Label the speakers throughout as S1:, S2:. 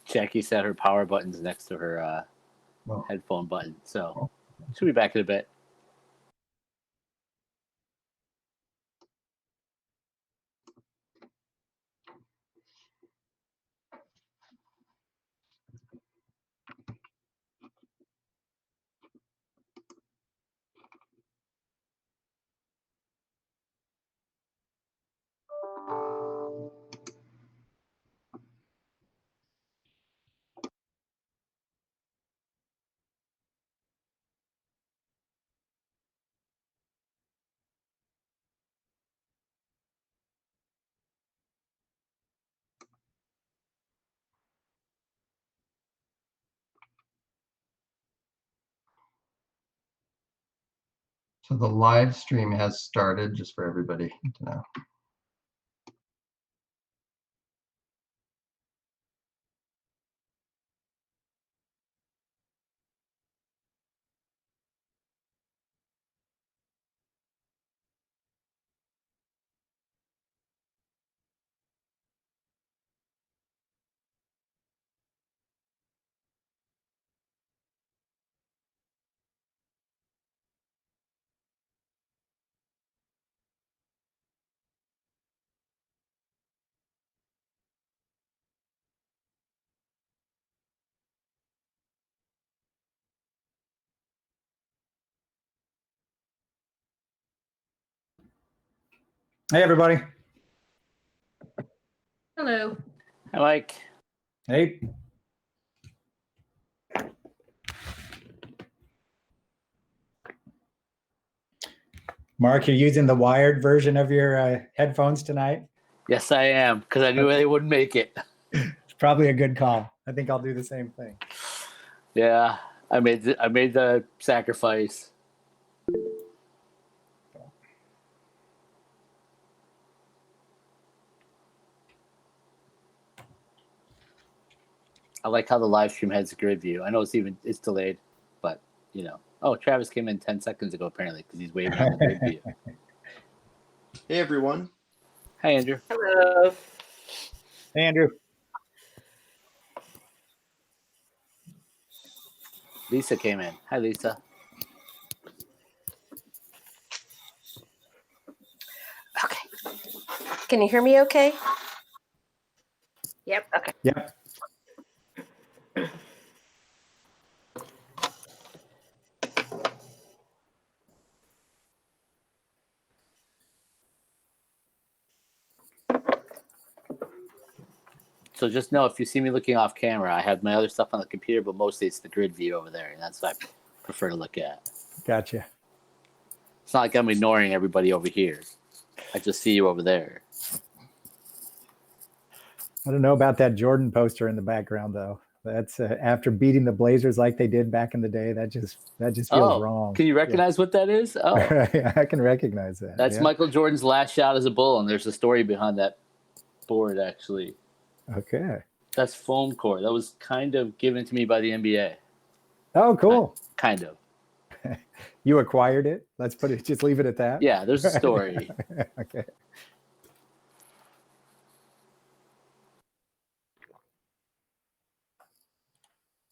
S1: Jackie set her power buttons next to her headphone button, so she'll be back in a bit.
S2: So the live stream has started, just for everybody to know.
S3: Hey, everybody.
S4: Hello.
S1: Hi, Mike.
S3: Hey. Mark, you're using the wired version of your headphones tonight?
S1: Yes, I am, because I knew they wouldn't make it.
S3: It's probably a good call. I think I'll do the same thing.
S1: Yeah, I made the sacrifice. I like how the live stream has a grid view. I know it's delayed, but you know. Oh, Travis came in 10 seconds ago apparently because he's waving on the grid view.
S5: Hey everyone.
S1: Hi, Andrew.
S4: Hello.
S3: Hey, Andrew.
S1: Lisa came in. Hi, Lisa.
S6: Okay. Can you hear me okay?
S4: Yep. Okay.
S3: Yep.
S1: So just know if you see me looking off camera, I have my other stuff on the computer, but mostly it's the grid view over there, and that's what I prefer to look at.
S3: Gotcha.
S1: It's not like I'm ignoring everybody over here. I just see you over there.
S3: I don't know about that Jordan poster in the background, though. That's after beating the Blazers like they did back in the day. That just feels wrong.
S1: Can you recognize what that is? Oh,
S3: I can recognize that.
S1: That's Michael Jordan's last shot as a Bull, and there's a story behind that board, actually.
S3: Okay.
S1: That's foam core. That was kind of given to me by the NBA.
S3: Oh, cool.
S1: Kind of.
S3: You acquired it? Let's just leave it at that.
S1: Yeah, there's a story.
S3: Okay.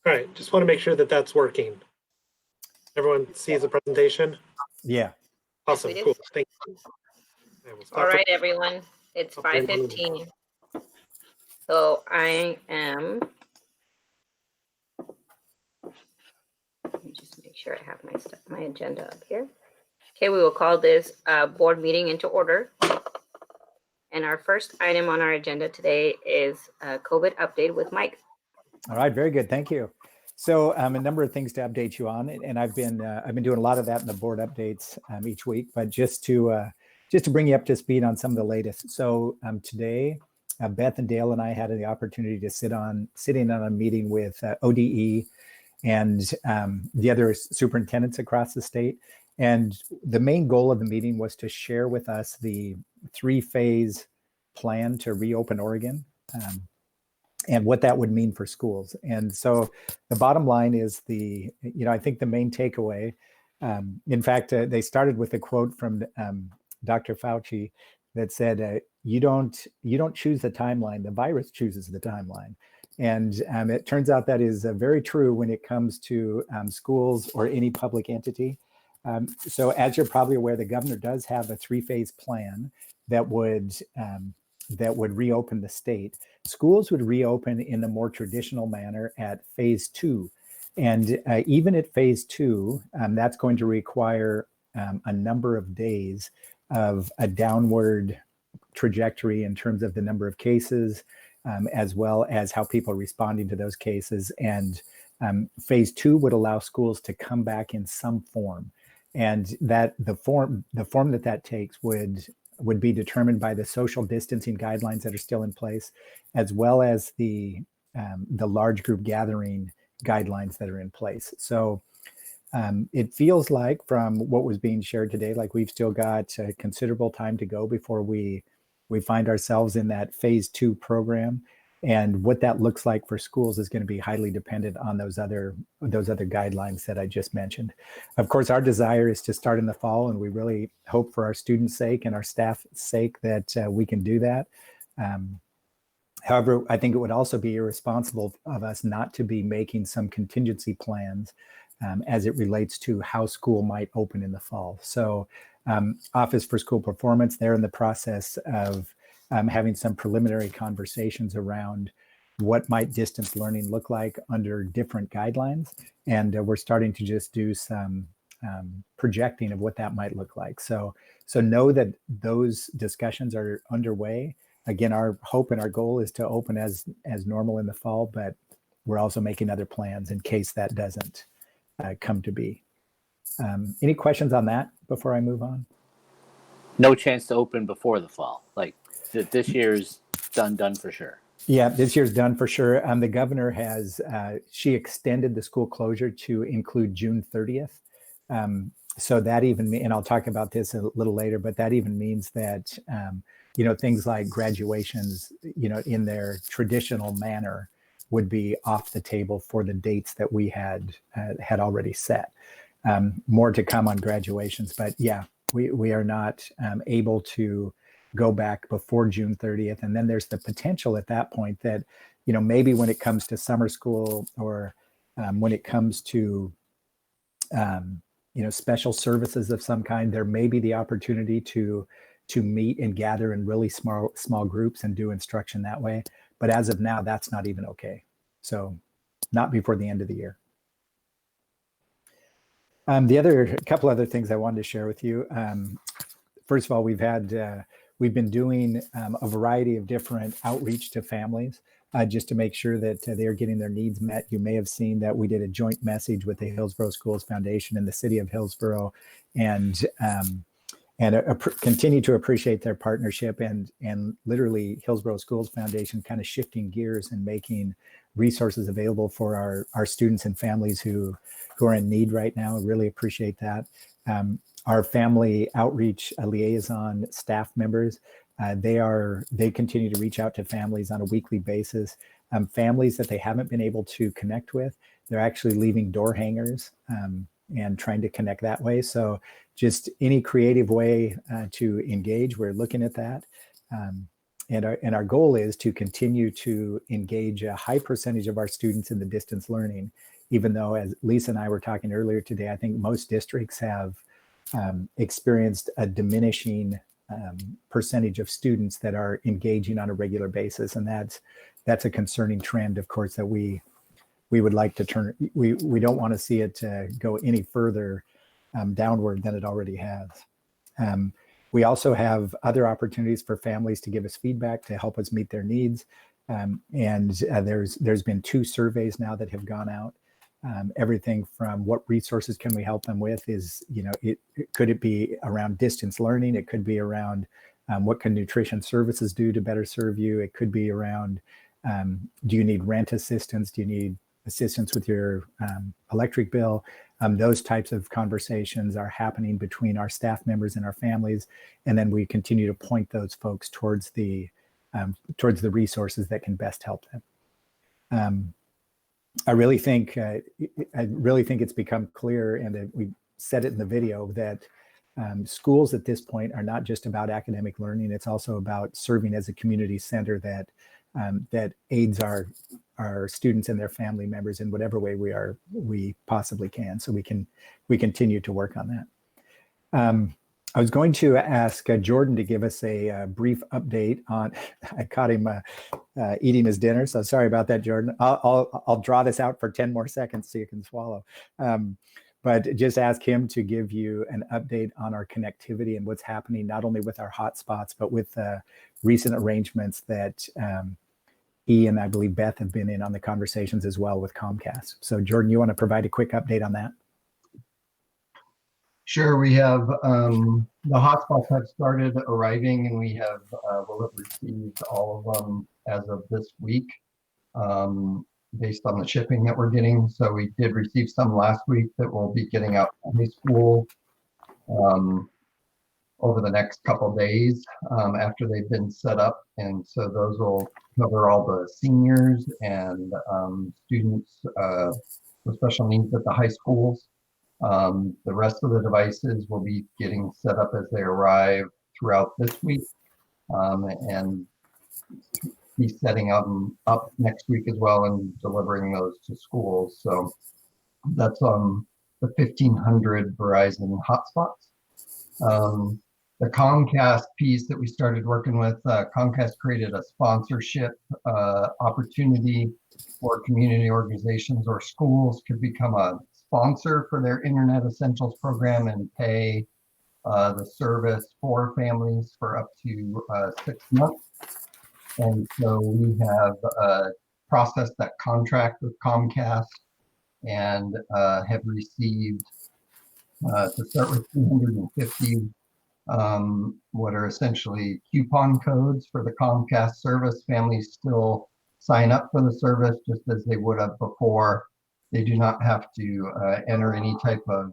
S7: All right, just want to make sure that that's working. Everyone sees the presentation?
S3: Yeah.
S7: Awesome,
S4: Yes,
S7: cool, thank you.
S4: All right, everyone. It's 5:15. So I am. Let me just make sure I have my agenda up here. Okay, we will call this board meeting into order. And our first item on our agenda today is a COVID update with Mike.
S3: All right, very good. Thank you. So a number of things to update you on, and I've been doing a lot of that in the board updates each week. But just to bring you up to speed on some of the latest. So today, Beth and Dale and I had the opportunity to sitting on a meeting with ODE and the other superintendents across the state. And the main goal of the meeting was to share with us the 3-phase plan to reopen Oregon. And what that would mean for schools. And so the bottom line is I think the main takeaway, in fact, they started with a quote from Dr. Fauci that said, you don't choose the timeline, the virus chooses the timeline. And it turns out that is very true when it comes to schools or any public entity. So as you're probably aware, the governor does have a 3-phase plan that would reopen the state. Schools would reopen in the more traditional manner at phase 2. And even at phase 2, that's going to require a number of days of a downward trajectory in terms of the number of cases, as well as how people are responding to those cases. And phase 2 would allow schools to come back in some form. And that the form that takes would be determined by the social distancing guidelines that are still in place, as well as the large group gathering guidelines that are in place. So it feels like, from what was being shared today, like we've still got considerable time to go before we find ourselves in that phase 2 program. And what that looks like for schools is going to be highly dependent on those other guidelines that I just mentioned. Of course, our desire is to start in the fall, and we really hope for our students' sake and our staff's sake that we can do that. However, I think it would also be irresponsible of us not to be making some contingency plans as it relates to how school might open in the fall. So Office for School Performance, they're in the process of having some preliminary conversations around what might distance learning look like under different guidelines. And we're starting to just do some projecting of what that might look like. So know that those discussions are underway. Again, our hope and our goal is to open as normal in the fall, but we're also making other plans in case that doesn't come to be. Any questions on that before I move on?
S1: No chance to open before the fall. Like this year's done for sure.
S3: Yeah, this year's done for sure. The governor has, she extended the school closure to include June 30th. So that even, and I'll talk about this a little later, but that even means that, things like graduations, in their traditional manner would be off the table for the dates that we had already set. More to come on graduations, but yeah, we are not able to go back before June 30th. And then there's the potential at that point that, maybe when it comes to summer school or when it comes to, special services of some kind, there may be the opportunity to meet and gather in really small groups and do instruction that way. But as of now, that's not even okay. So not before the end of the year. A couple other things I wanted to share with you. First of all, we've been doing a variety of different outreach to families just to make sure that they are getting their needs met. You may have seen that we did a joint message with the Hillsboro Schools Foundation and the City of Hillsboro, and continue to appreciate their partnership and literally Hillsboro Schools Foundation kind of shifting gears and making resources available for our students and families who are in need right now. I really appreciate that. Our family outreach liaison staff members, they continue to reach out to families on a weekly basis. Families that they haven't been able to connect with, they're actually leaving door hangers and trying to connect that way. So just any creative way to engage, we're looking at that. And our goal is to continue to engage a high percentage of our students in the distance learning, even though, as Lisa and I were talking earlier today, I think most districts have experienced a diminishing percentage of students that are engaging on a regular basis. And that's a concerning trend, of course, that we would like to turn. We don't want to see it go any further downward than it already has. We also have other opportunities for families to give us feedback to help us meet their needs. And there's been 2 surveys now that have gone out. Everything from what resources can we help them with is, could it be around distance learning? It could be around what can nutrition services do to better serve you? It could be around, do you need rent assistance? Do you need assistance with your electric bill? Those types of conversations are happening between our staff members and our families. And then we continue to point those folks towards the resources that can best help them. I really think it's become clear, and that we said it in the video, that schools at this point are not just about academic learning. It's also about serving as a community center that aids our our students and their family members in whatever way we possibly can. So we continue to work on that. I was going to ask Jordan to give us a brief update on. I caught him eating his dinner, so sorry about that, Jordan. I'll draw this out for 10 more seconds so you can swallow. But just ask him to give you an update on our connectivity and what's happening, not only with our hotspots, but with recent arrangements that he and I believe Beth have been in on the conversations as well with Comcast. So Jordan, you want to provide a quick update on that?
S2: Sure, we have the hotspots have started arriving, and we have will have received all of them as of this week, based on the shipping that we're getting. So we did receive some last week that we'll be getting out to high school over the next couple days after they've been set up, and so those will cover all the seniors and students with special needs at the high schools. The rest of the devices will be getting set up as they arrive throughout this week, and be setting them up next week as well and delivering those to schools. So that's the 1,500 Verizon hotspots. The Comcast piece that we started working with, Comcast created a sponsorship opportunity for community organizations or schools could become a sponsor for their Internet Essentials program and pay the service for families for up to 6 months. And so we have processed that contract with Comcast and have received to start with 250 what are essentially coupon codes for the Comcast service. Families still sign up for the service just as they would have before. They do not have to enter any type of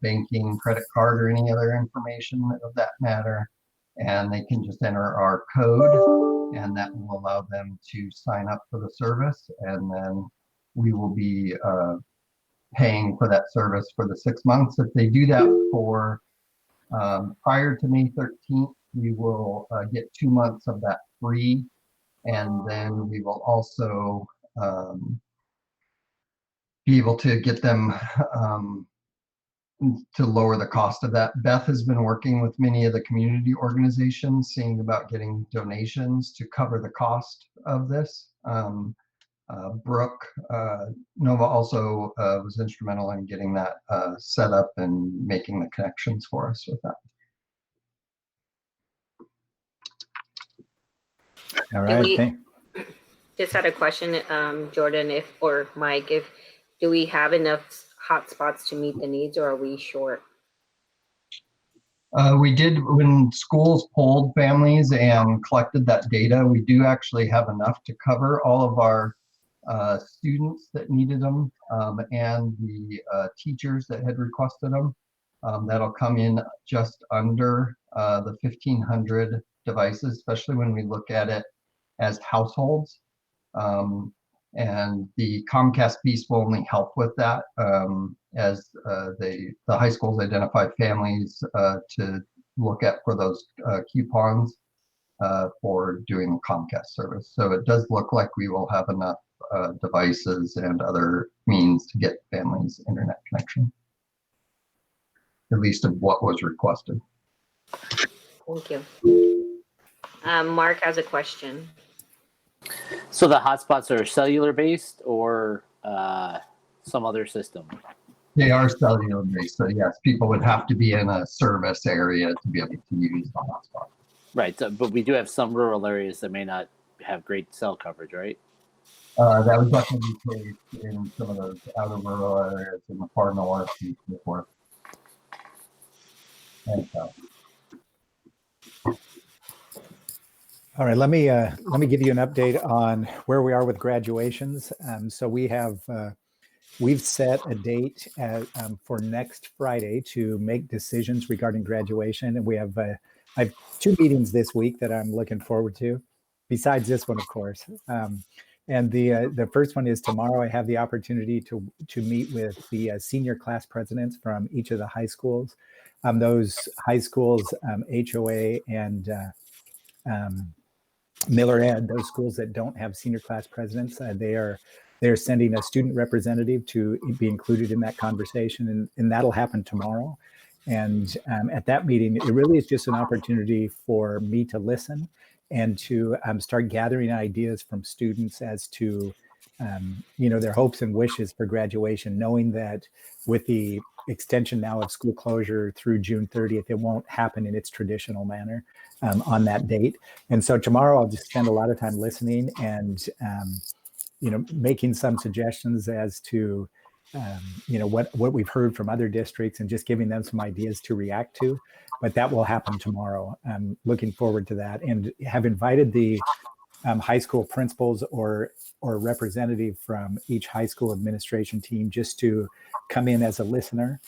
S2: banking, credit card, or any other information of that matter. And they can just enter our code, and that will allow them to sign up for the service. And then we will be paying for that service for the 6 months. If they do that for prior to May 13th, we will get 2 months of that free. And then we will also be able to get them to lower the cost of that. Beth has been working with many of the community organizations, seeing about getting donations to cover the cost of this. Brooke Nova also was instrumental in getting that set up and making the connections for us with that.
S3: All right.
S4: Just had a question, Jordan, or Mike, do we have enough hotspots to meet the needs, or are we short?
S2: We did, when schools polled families and collected that data, we do actually have enough to cover all of our students that needed them and the teachers that had requested them. That'll come in just under the 1,500 devices, especially when we look at it as households. And the Comcast piece will only help with that as the high schools identify families to look at for those coupons for doing the Comcast service. So it does look like we will have enough devices and other means to get families internet connection, at least of what was requested.
S4: Thank you. Mark has a question.
S1: So the hotspots are cellular based or some other system?
S2: They are cellular based, so yes, people would have to be in a service area to be able to use the hotspot.
S1: Right, but we do have some rural areas that may not have great cell coverage, right?
S2: That would definitely be the case in some of those outer rural areas in the far north and so forth. And so.
S3: All right, let me give you an update on where we are with graduations. So we've set a date for next Friday to make decisions regarding graduation, and we have I have 2 meetings this week that I'm looking forward to, besides this one, of course. And the first one is tomorrow. I have the opportunity to meet with the senior class presidents from each of the high schools. Those high schools, HOA and Miller Ed, those schools that don't have senior class presidents, they're sending a student representative to be included in that conversation, and that'll happen tomorrow. And at that meeting, it really is just an opportunity for me to listen and to start gathering ideas from students as to their hopes and wishes for graduation, knowing that with the extension now of school closure through June 30th, it won't happen in its traditional manner on that date. And so tomorrow I'll just spend a lot of time listening and making some suggestions as to what we've heard from other districts and just giving them some ideas to react to. But that will happen tomorrow. I'm looking forward to that, and have invited the high school principals or representative from each high school administration team just to come in as a listener.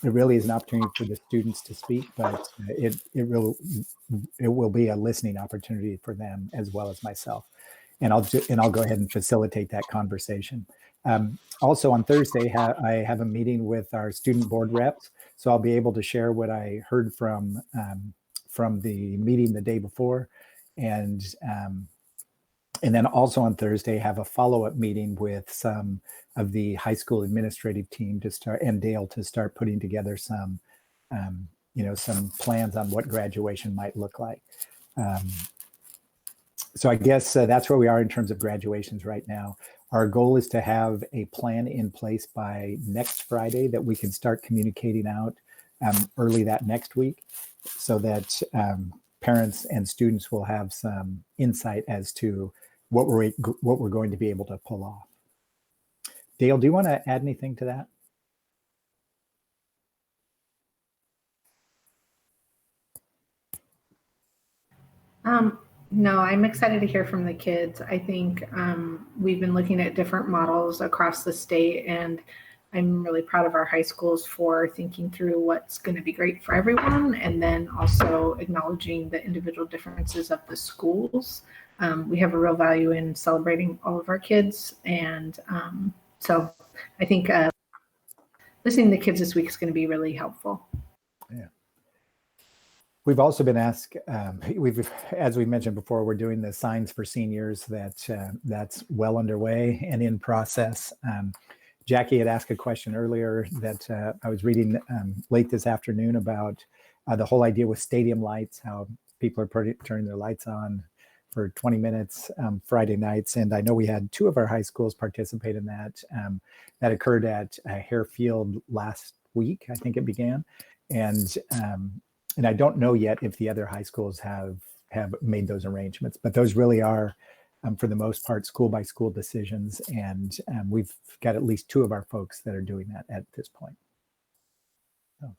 S3: It really is an opportunity for the students to speak, but it will be a listening opportunity for them as well as myself. And I'll go ahead and facilitate that conversation. Also on Thursday, I have a meeting with our student board reps, so I'll be able to share what I heard from the meeting the day before, and then also on Thursday have a follow-up meeting with some of the high school administrative team to start, and Dale, to start putting together some some plans on what graduation might look like. So I guess that's where we are in terms of graduations right now. Our goal is to have a plan in place by next Friday that we can start communicating out early that next week, so that parents and students will have some insight as to what we're going to be able to pull off. Dale, do you want to add anything to that?
S8: No, I'm excited to hear from the kids. I think we've been looking at different models across the state, and I'm really proud of our high schools for thinking through what's going to be great for everyone, and then also acknowledging the individual differences of the schools. We have a real value in celebrating all of our kids, and so I think listening to the kids this week is going to be really helpful.
S3: Yeah. We've also been asked, as we mentioned before, we're doing the Signs for Seniors. That's well underway and in process. Jackie had asked a question earlier that I was reading late this afternoon about the whole idea with stadium lights, how people are turning their lights on for 20 minutes Friday nights. And I know we had 2 of our high schools participate in that. That occurred at Harefield last week, I think it began. And I don't know yet if the other high schools have made those arrangements, but those really are, for the most part, school by school decisions. And we've got at least 2 of our folks that are doing that at this point. So.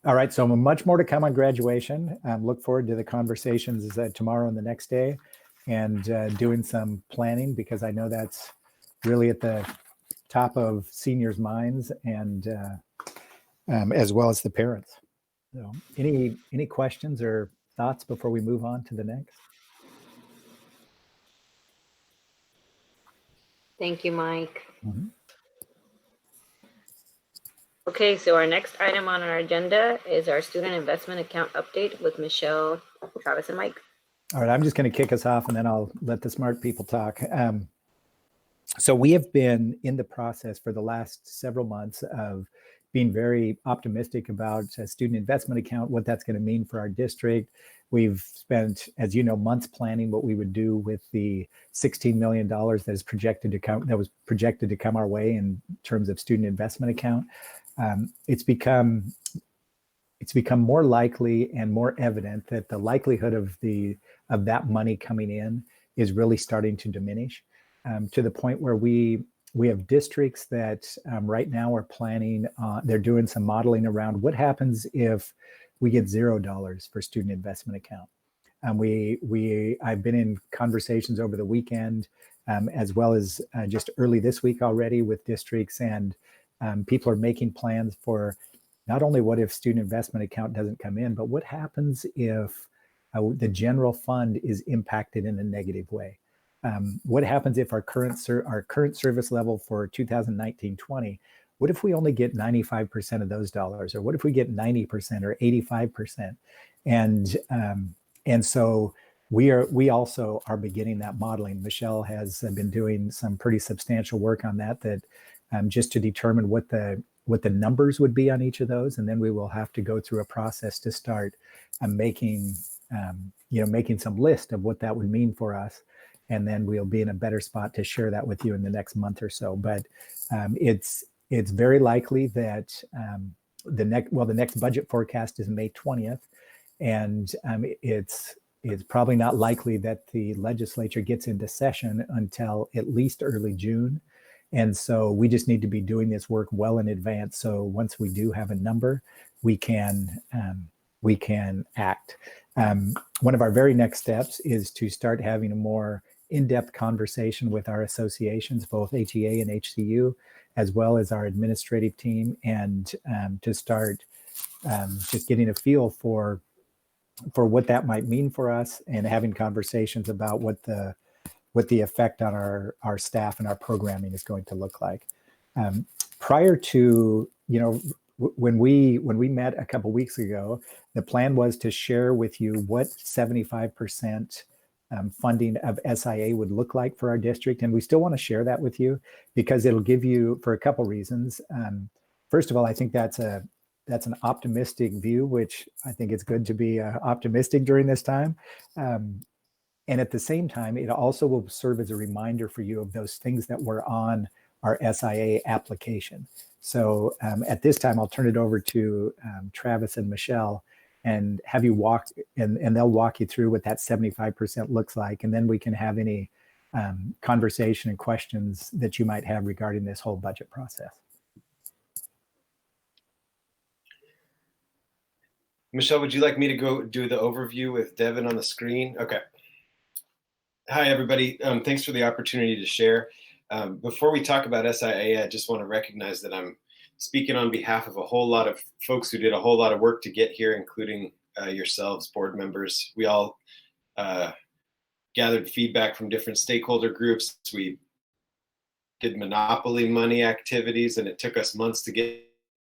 S3: All right, so much more to come on graduation. Look forward to the conversations tomorrow and the next day, and doing some planning, because I know that's really at the top of seniors' minds, and as well as the parents. So any questions or thoughts before we move on to the next?
S4: Thank you, Mike.
S3: Mm-hmm.
S4: Okay, so our next item on our agenda is our student investment account update with Michelle, Travis, and Mike.
S3: All right, I'm just going to kick us off, and then I'll let the smart people talk. So we have been in the process for the last several months of being very optimistic about a student investment account, what that's going to mean for our district. We've spent, as you know, months planning what we would do with the $16 million that was projected to come our way in terms of student investment account. It's become more likely and more evident that the likelihood of that money coming in is really starting to diminish, to the point where we have districts that right now are planning, they're doing some modeling around what happens if we get $0 for student investment account. I've been in conversations over the weekend, as well as just early this week already, with districts, and people are making plans for not only what if student investment account doesn't come in, but what happens if the general fund is impacted in a negative way. What happens if our current service level for 2019-20, what if we only get 95% of those dollars, or what if we get 90% or 85%? And so we also are beginning that modeling. Michelle has been doing some pretty substantial work on that just to determine what the numbers would be on each of those, and then we will have to go through a process to start making some list of what that would mean for us, and then we'll be in a better spot to share that with you in the next month or so. But it's very likely that the next budget forecast is May 20th, and it's probably not likely that the legislature gets into session until at least early June. And so we just need to be doing this work well in advance. So once we do have a number, we can act. One of our very next steps is to start having a more in-depth conversation with our associations, both HEA and HCU, as well as our administrative team, and to start just getting a feel for what that might mean for us, and having conversations about what the effect on our staff and our programming is going to look like. Prior to, when we met a couple weeks ago, the plan was to share with you what 75% funding of SIA would look like for our district. And we still want to share that with you because it'll give you, for a couple reasons. First of all, I think that's an optimistic view, which I think it's good to be optimistic during this time. And at the same time, it also will serve as a reminder for you of those things that were on our SIA application. So at this time, I'll turn it over to Travis and Michelle and have you walk, and they'll walk you through what that 75% looks like. And then we can have any conversation and questions that you might have regarding this whole budget process.
S5: Michelle, would you like me to go do the overview with Devin on the screen? Okay. Hi, everybody. Thanks for the opportunity to share. Before we talk about SIA, I just want to recognize that I'm speaking on behalf of a whole lot of folks who did a whole lot of work to get here, including yourselves, board members. We all gathered feedback from different stakeholder groups. We did monopoly money activities, and it took us months to get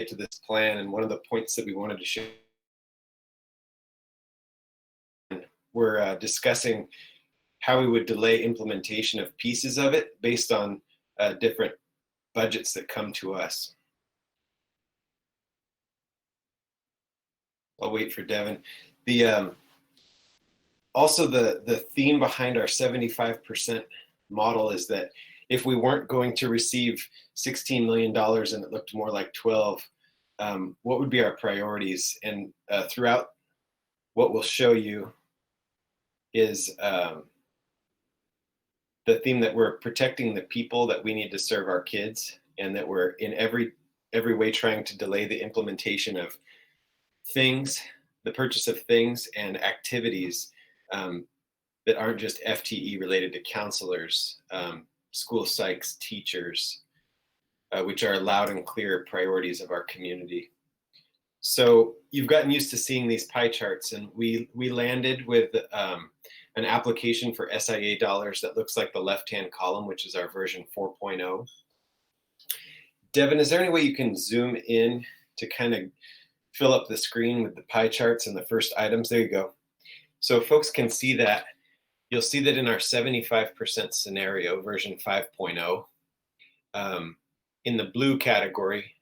S5: to this plan. And one of the points that we wanted to share, we're discussing how we would delay implementation of pieces of it based on different budgets that come to us. I'll wait for Devin. Also, the theme behind our 75% model is that if we weren't going to receive $16 million and it looked more like 12, what would be our priorities? And throughout what we'll show you is the theme that we're protecting the people that we need to serve our kids, and that we're in every way trying to delay the implementation of things, the purchase of things and activities that aren't just FTE related to counselors, school psychs, teachers, which are loud and clear priorities of our community. So you've gotten used to seeing these pie charts, and we landed with an application for SIA dollars that looks like the left-hand column, which is our version 4.0. Devin, is there any way you can zoom in to kind of fill up the screen with the pie charts and the first items? There you go. So folks can see that. You'll see that in our 75% scenario, version 5.0, in the blue category,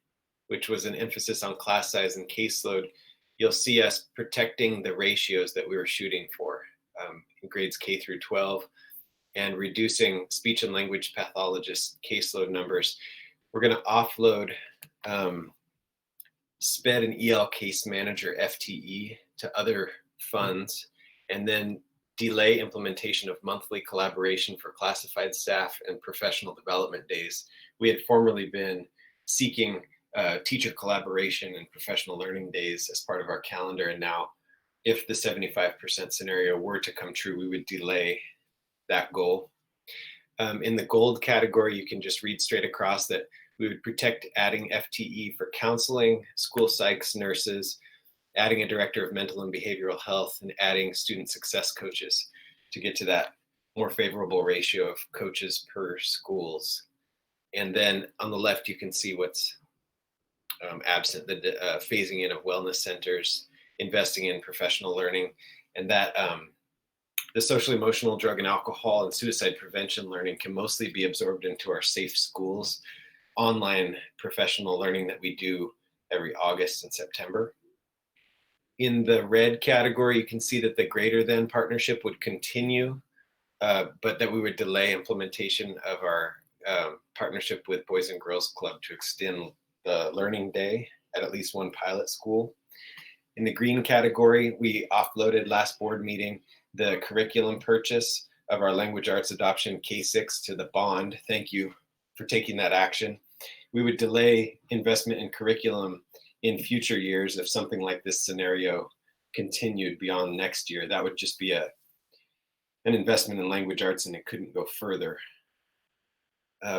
S5: which was an emphasis on class size and caseload, you'll see us protecting the ratios that we were shooting for in grades K through 12, and reducing speech and language pathologist caseload numbers. We're going to offload SPED and EL case manager FTE to other funds, and then delay implementation of monthly collaboration for classified staff and professional development days. We had formerly been seeking teacher collaboration and professional learning days as part of our calendar, and now if the 75% scenario were to come true, we would delay that goal. In the gold category, you can just read straight across that we would protect adding FTE for counseling, school psychs, nurses, adding a director of mental and behavioral health, and adding student success coaches to get to that more favorable ratio of coaches per schools. And then on the left, you can see what's absent, the phasing in of wellness centers, investing in professional learning, and that the social emotional, drug and alcohol, and suicide prevention learning can mostly be absorbed into our Safe Schools online professional learning that we do every August and September. In the red category, you can see that the greater than partnership would continue, but that we would delay implementation of our partnership with Boys and Girls Club to extend the learning day at least one pilot school. In the green category, we offloaded last board meeting the curriculum purchase of our language arts adoption K6 to the bond. Thank you for taking that action. We would delay investment in curriculum in future years if something like this scenario continued beyond next year. That would just be an investment in language arts and it couldn't go further.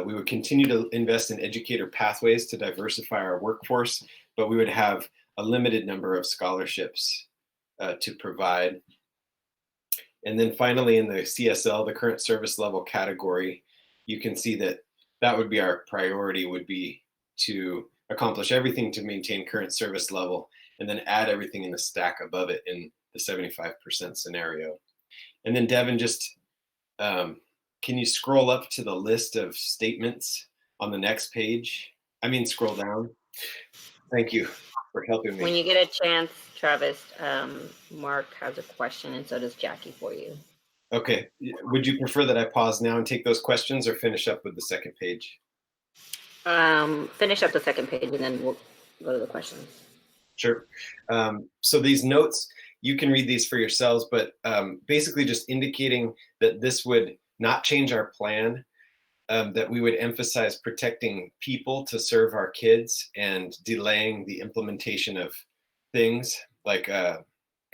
S5: We would continue to invest in educator pathways to diversify our workforce, but we would have a limited number of scholarships to provide. And then finally, in the CSL, the current service level category, you can see that that would be our priority, would be to accomplish everything to maintain current service level and then add everything in the stack above it in the 75% scenario. And then Devin, just can you scroll up to the list of statements on the next page? I mean, scroll down. Thank you for helping me.
S4: When you get a chance, Travis, Mark has a question, and so does Jackie for you.
S5: Okay. Would you prefer that I pause now and take those questions or finish up with the second page?
S4: Finish up the second page, and then we'll go to the questions.
S5: Sure. So these notes, you can read these for yourselves, but basically just indicating that this would not change our plan, that we would emphasize protecting people to serve our kids and delaying the implementation of things like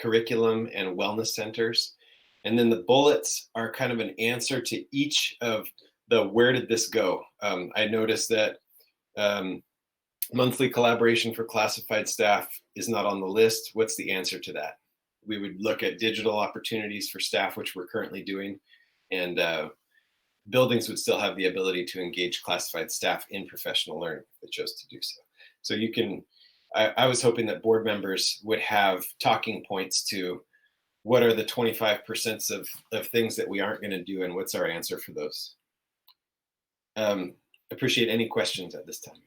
S5: curriculum and wellness centers. And then the bullets are kind of an answer to each of the where did this go? I noticed that monthly collaboration for classified staff is not on the list. What's the answer to that? We would look at digital opportunities for staff, which we're currently doing, and buildings would still have the ability to engage classified staff in professional learning if they chose to do so. So you can, I was hoping that board members would have talking points to what are the 25% of things that we aren't going to do and what's our answer for those. Appreciate any questions at this time.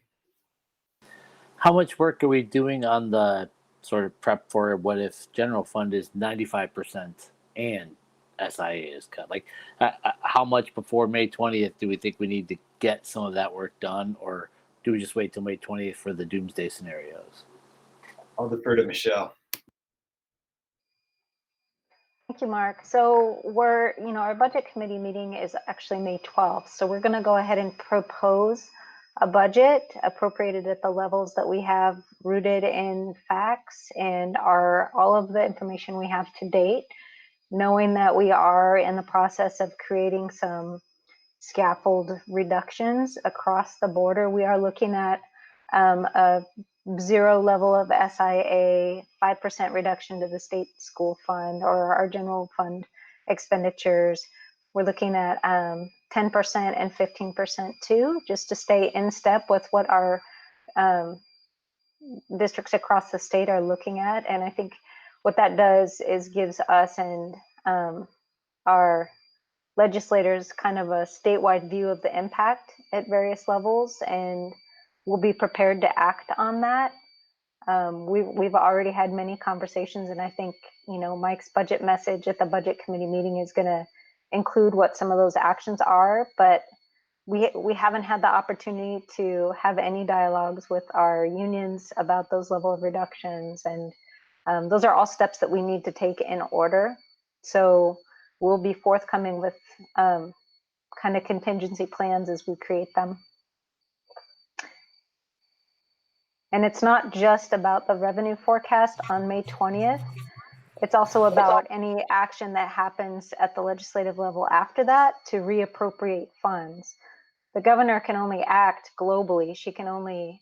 S1: How much work are we doing on the sort of prep for what if general fund is 95% and SIA is cut? Like, how much before May 20th do we think we need to get some of that work done, or do we just wait till May 20th for the doomsday scenarios?
S5: I'll defer to Michelle.
S9: Thank you, Mark. So we're, our budget committee meeting is actually May 12th. So we're going to go ahead and propose a budget appropriated at the levels that we have rooted in facts and all of the information we have to date, knowing that we are in the process of creating some scaffold reductions across the border. We are looking at a 0 level of SIA, 5% reduction to the state school fund or our general fund expenditures. We're looking at 10% and 15% too, just to stay in step with what our districts across the state are looking at. And I think what that does is gives us and our legislators kind of a statewide view of the impact at various levels, and we'll be prepared to act on that. We've already had many conversations, and I think Mike's budget message at the budget committee meeting is going to include what some of those actions are, but we haven't had the opportunity to have any dialogues with our unions about those level of reductions, and those are all steps that we need to take in order. So we'll be forthcoming with kind of contingency plans as we create them. And it's not just about the revenue forecast on May 20th. It's also about any action that happens at the legislative level after that to reappropriate funds. The governor can only act globally. She can only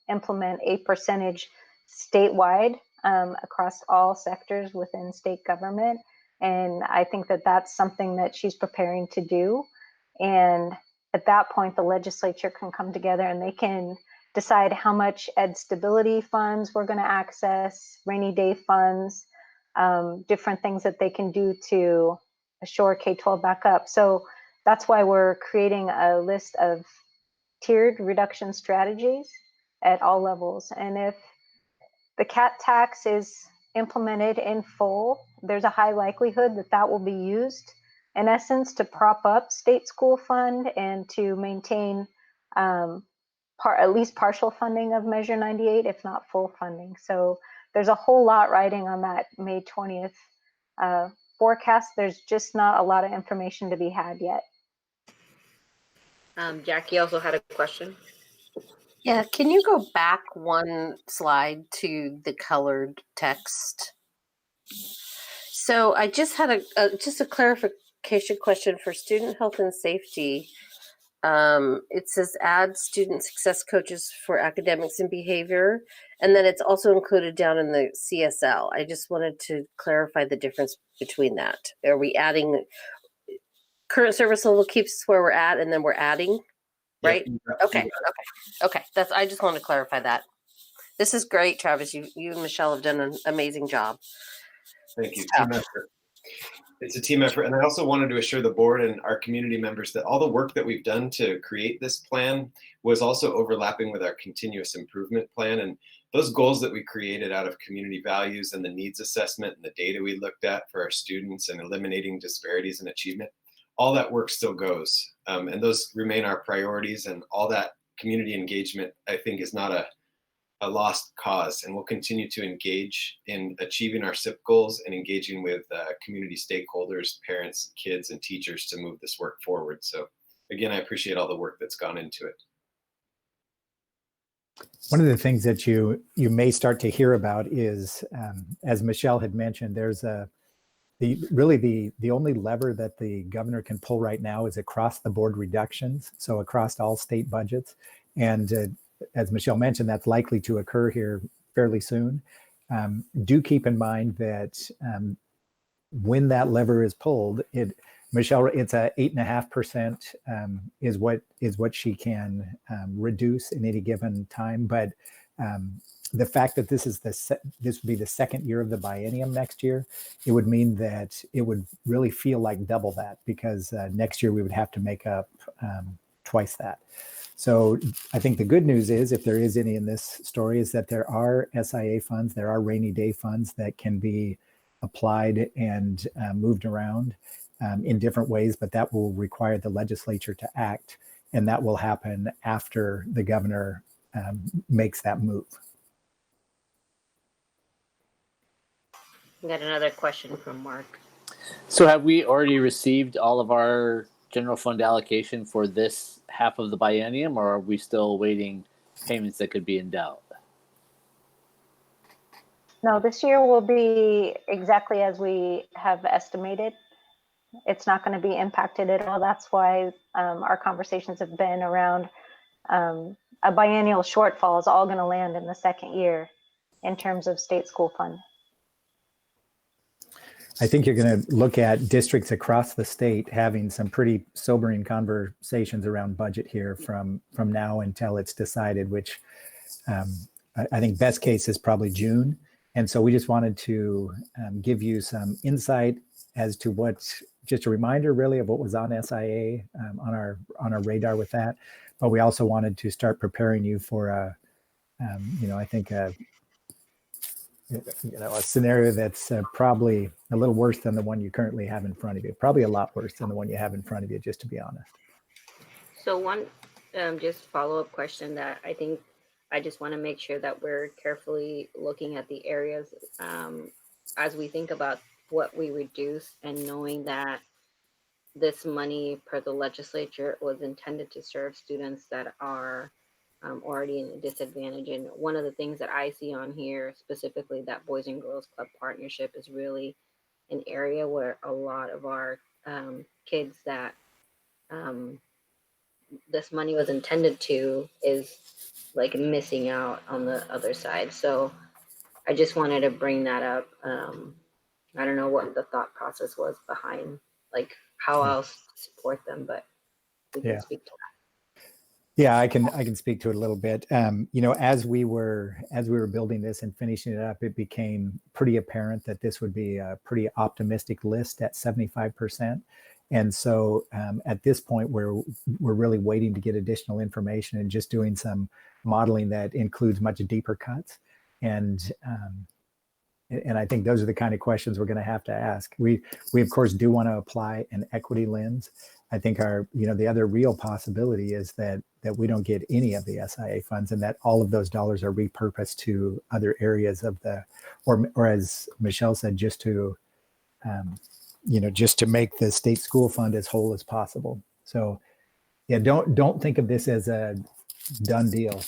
S9: implement a percentage statewide across all sectors within state government. And I think that that's something that she's preparing to do. And at that point, the legislature can come together and they can decide how much ed stability funds we're going to access, rainy day funds, different things that they can do to shore K-12 back up. So that's why we're creating a list of tiered reduction strategies at all levels. And if the CAT tax is implemented in full, there's a high likelihood that that will be used in essence to prop up state school fund and to maintain at least partial funding of Measure 98, if not full funding. So there's a whole lot riding on that May 20th forecast. There's just not a lot of information to be had yet.
S4: Jackie also had a question.
S6: Yeah, can you go back one slide to the colored text? So I just had a clarification question for student health and safety. It says add student success coaches for academics and behavior, and then it's also included down in the CSL. I just wanted to clarify the difference between that. Are we adding current service level keeps us where we're at, and then we're adding, right?
S5: Yep.
S6: Okay. That's, I just want to clarify that. This is great, Travis. You and Michelle have done an amazing job.
S5: Thank you. Team effort. It's a team effort. And I also wanted to assure the board and our community members that all the work that we've done to create this plan was also overlapping with our continuous improvement plan. And those goals that we created out of community values and the needs assessment and the data we looked at for our students and eliminating disparities in achievement, all that work still goes. And those remain our priorities, and all that community engagement, I think, is not a lost cause, and we'll continue to engage in achieving our SIP goals and engaging with community stakeholders, parents, kids, and teachers to move this work forward. So again, I appreciate all the work that's gone into it.
S3: One of the things that you may start to hear about is, as Michelle had mentioned, there's the only lever that the governor can pull right now is across the board reductions, so across all state budgets. And as Michelle mentioned, that's likely to occur here fairly soon. Do keep in mind that when that lever is pulled, Michelle, it's a 8.5% is what she can reduce in any given time. But the fact that this would be the second year of the biennium next year, it would mean that it would really feel like double that, because next year we would have to make up twice that. So I think the good news is, if there is any in this story, is that there are SIA funds, there are rainy day funds that can be applied and moved around in different ways, but that will require the legislature to act, and that will happen after the governor makes that move.
S4: We got another question from Mark.
S1: So have we already received all of our general fund allocation for this half of the biennium, or are we still awaiting payments that could be in doubt?
S9: No, this year will be exactly as we have estimated. It's not going to be impacted at all. That's why our conversations have been around a biennial shortfall is all going to land in the second year in terms of state school fund.
S3: I think you're going to look at districts across the state having some pretty sobering conversations around budget here from now until it's decided, which I think best case is probably June. And so we just wanted to give you some insight as to just a reminder really of what was on SIA on our radar with that. But we also wanted to start preparing you for I think a scenario that's probably a little worse than the one you currently have in front of you. Probably a lot worse than the one you have in front of you, just to be honest.
S4: So one just follow-up question that I think I just want to make sure that we're carefully looking at the areas as we think about what we reduce, and knowing that this money per the legislature was intended to serve students that are already in a disadvantage. And one of the things that I see on here specifically, that Boys and Girls Club partnership is really an area where a lot of our kids that this money was intended to is like missing out on the other side. So I just wanted to bring that up. I don't know what the thought process was behind like how else support them, but we can speak to that.
S3: Yeah, I can speak to it a little bit. As we were building this and finishing it up, it became pretty apparent that this would be a pretty optimistic list at 75%. And so at this point, we're really waiting to get additional information and just doing some modeling that includes much deeper cuts. And I think those are the kind of questions we're going to ask. We of course do want to apply an equity lens. I think the other real possibility is that we don't get any of the SIA funds and that all of those dollars are repurposed to other areas of or as Michelle said, just to make the state school fund as whole as possible. So yeah, don't think of this as a done deal.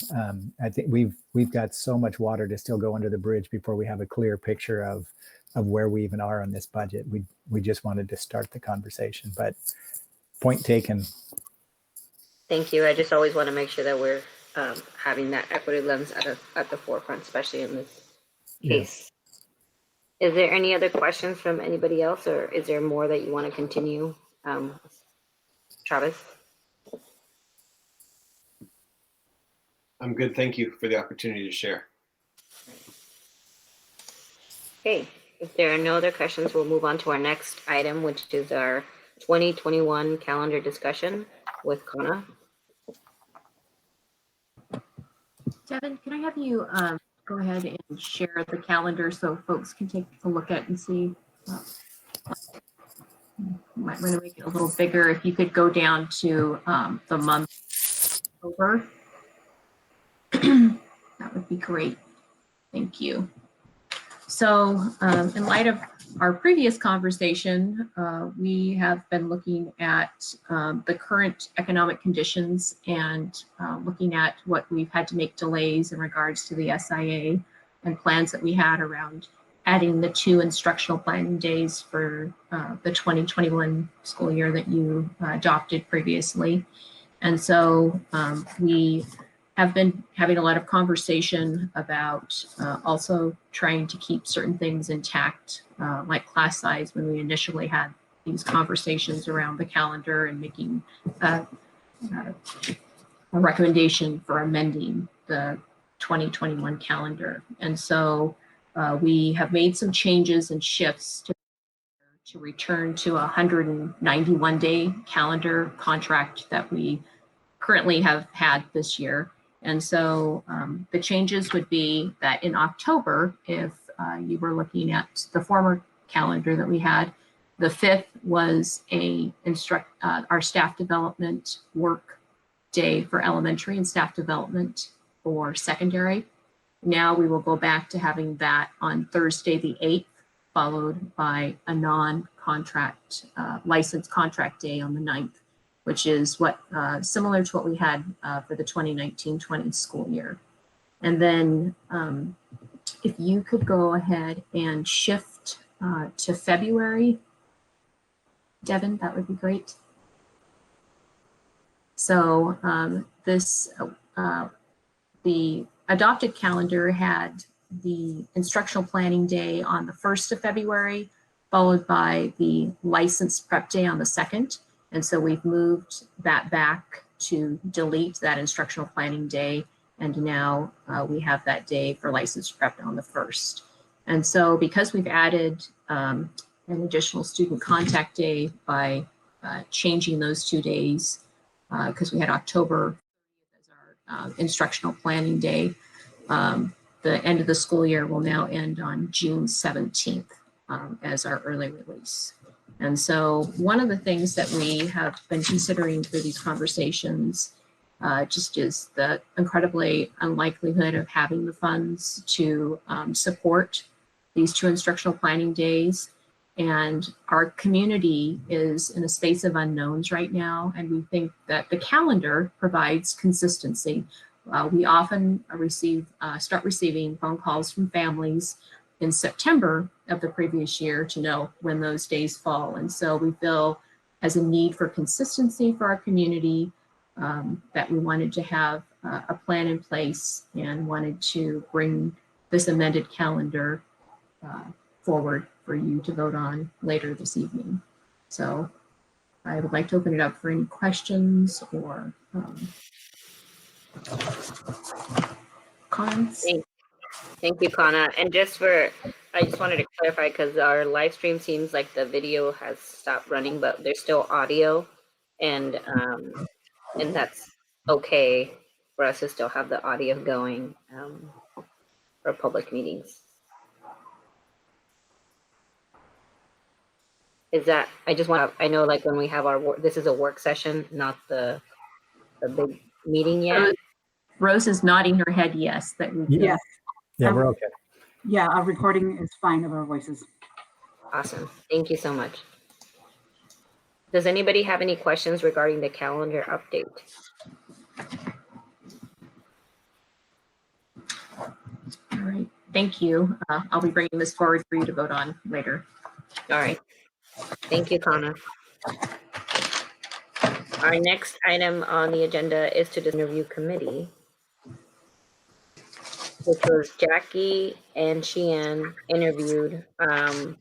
S3: I think we've got so much water to still go under the bridge before we have a clear picture of where we even are on this budget. We just wanted to start the conversation, but point taken.
S4: Thank you. I just always want to make sure that we're having that equity lens at the forefront, especially in this case. Is there any other questions from anybody else, or is there more that you want to continue, Travis?
S5: I'm good. Thank you for the opportunity to share.
S4: Okay, if there are no other questions, we'll move on to our next item, which is our 2021 calendar discussion with Kana.
S10: Devin, can I have you go ahead and share the calendar so folks can take a look at and see? Might want to make it a little bigger. If you could go down to the month over, that would be great. Thank you. So in light of our previous conversation, we have been looking at the current economic conditions and looking at what we've had to make delays in regards to the SIA and plans that we had around adding the 2 instructional planning days for the 2021 school year that you adopted previously. And so we have been having a lot of conversation about also trying to keep certain things intact, like class size when we initially had these conversations around the calendar and making a recommendation for amending the 2021 calendar. And so we have made some changes and shifts to return to a 191-day calendar contract that we currently have had this year. And so the changes would be that in October, if you were looking at the former calendar that we had, the 5th was our staff development work day for elementary and staff development for secondary. Now we will go back to having that on Thursday the 8th, followed by a non-contract licensed contract day on the 9th, which is what similar to what we had for the 2019-20 school year. And then if you could go ahead and shift to February, Devin, that would be great. So the adopted calendar had the instructional planning day on the 1st of February, followed by the licensed prep day on the 2nd. And so we've moved that back to delete that instructional planning day. And now we have that day for licensed prep on the 1st. And so because we've added an additional student contact day by changing those 2 days, because we had October as our instructional planning day, the end of the school year will now end on June 17th as our early release. And so one of the things that we have been considering through these conversations just is the incredibly unlikelihood of having the funds to support these 2 instructional planning days. And our community is in a space of unknowns right now. And we think that the calendar provides consistency. We often start receiving phone calls from families in September of the previous year to know when those days fall. And so we feel as a need for consistency for our community that we wanted to have a plan in place and wanted to bring this amended calendar forward for you to vote on later this evening. So I would like to open it up for any questions or Comments?
S4: Thank you, Kana. And I just wanted to clarify because our live stream seems like the video has stopped running, but there's still audio, and that's okay for us to still have the audio going for public meetings. Is that, I just want to, I know like when we have this is a work session, not the big meeting yet.
S10: Rose is nodding her head yes, that we can.
S11: Yes.
S3: Yeah, we're okay.
S11: Yeah, our recording is fine of our voices.
S4: Awesome. Thank you so much. Does anybody have any questions regarding the calendar update?
S10: All right, thank you. I'll be bringing this forward for you to vote on later.
S4: All right. Thank you, Connor. Our next item on the agenda is to the interview committee, which was Jackie and Sheehan interviewed 7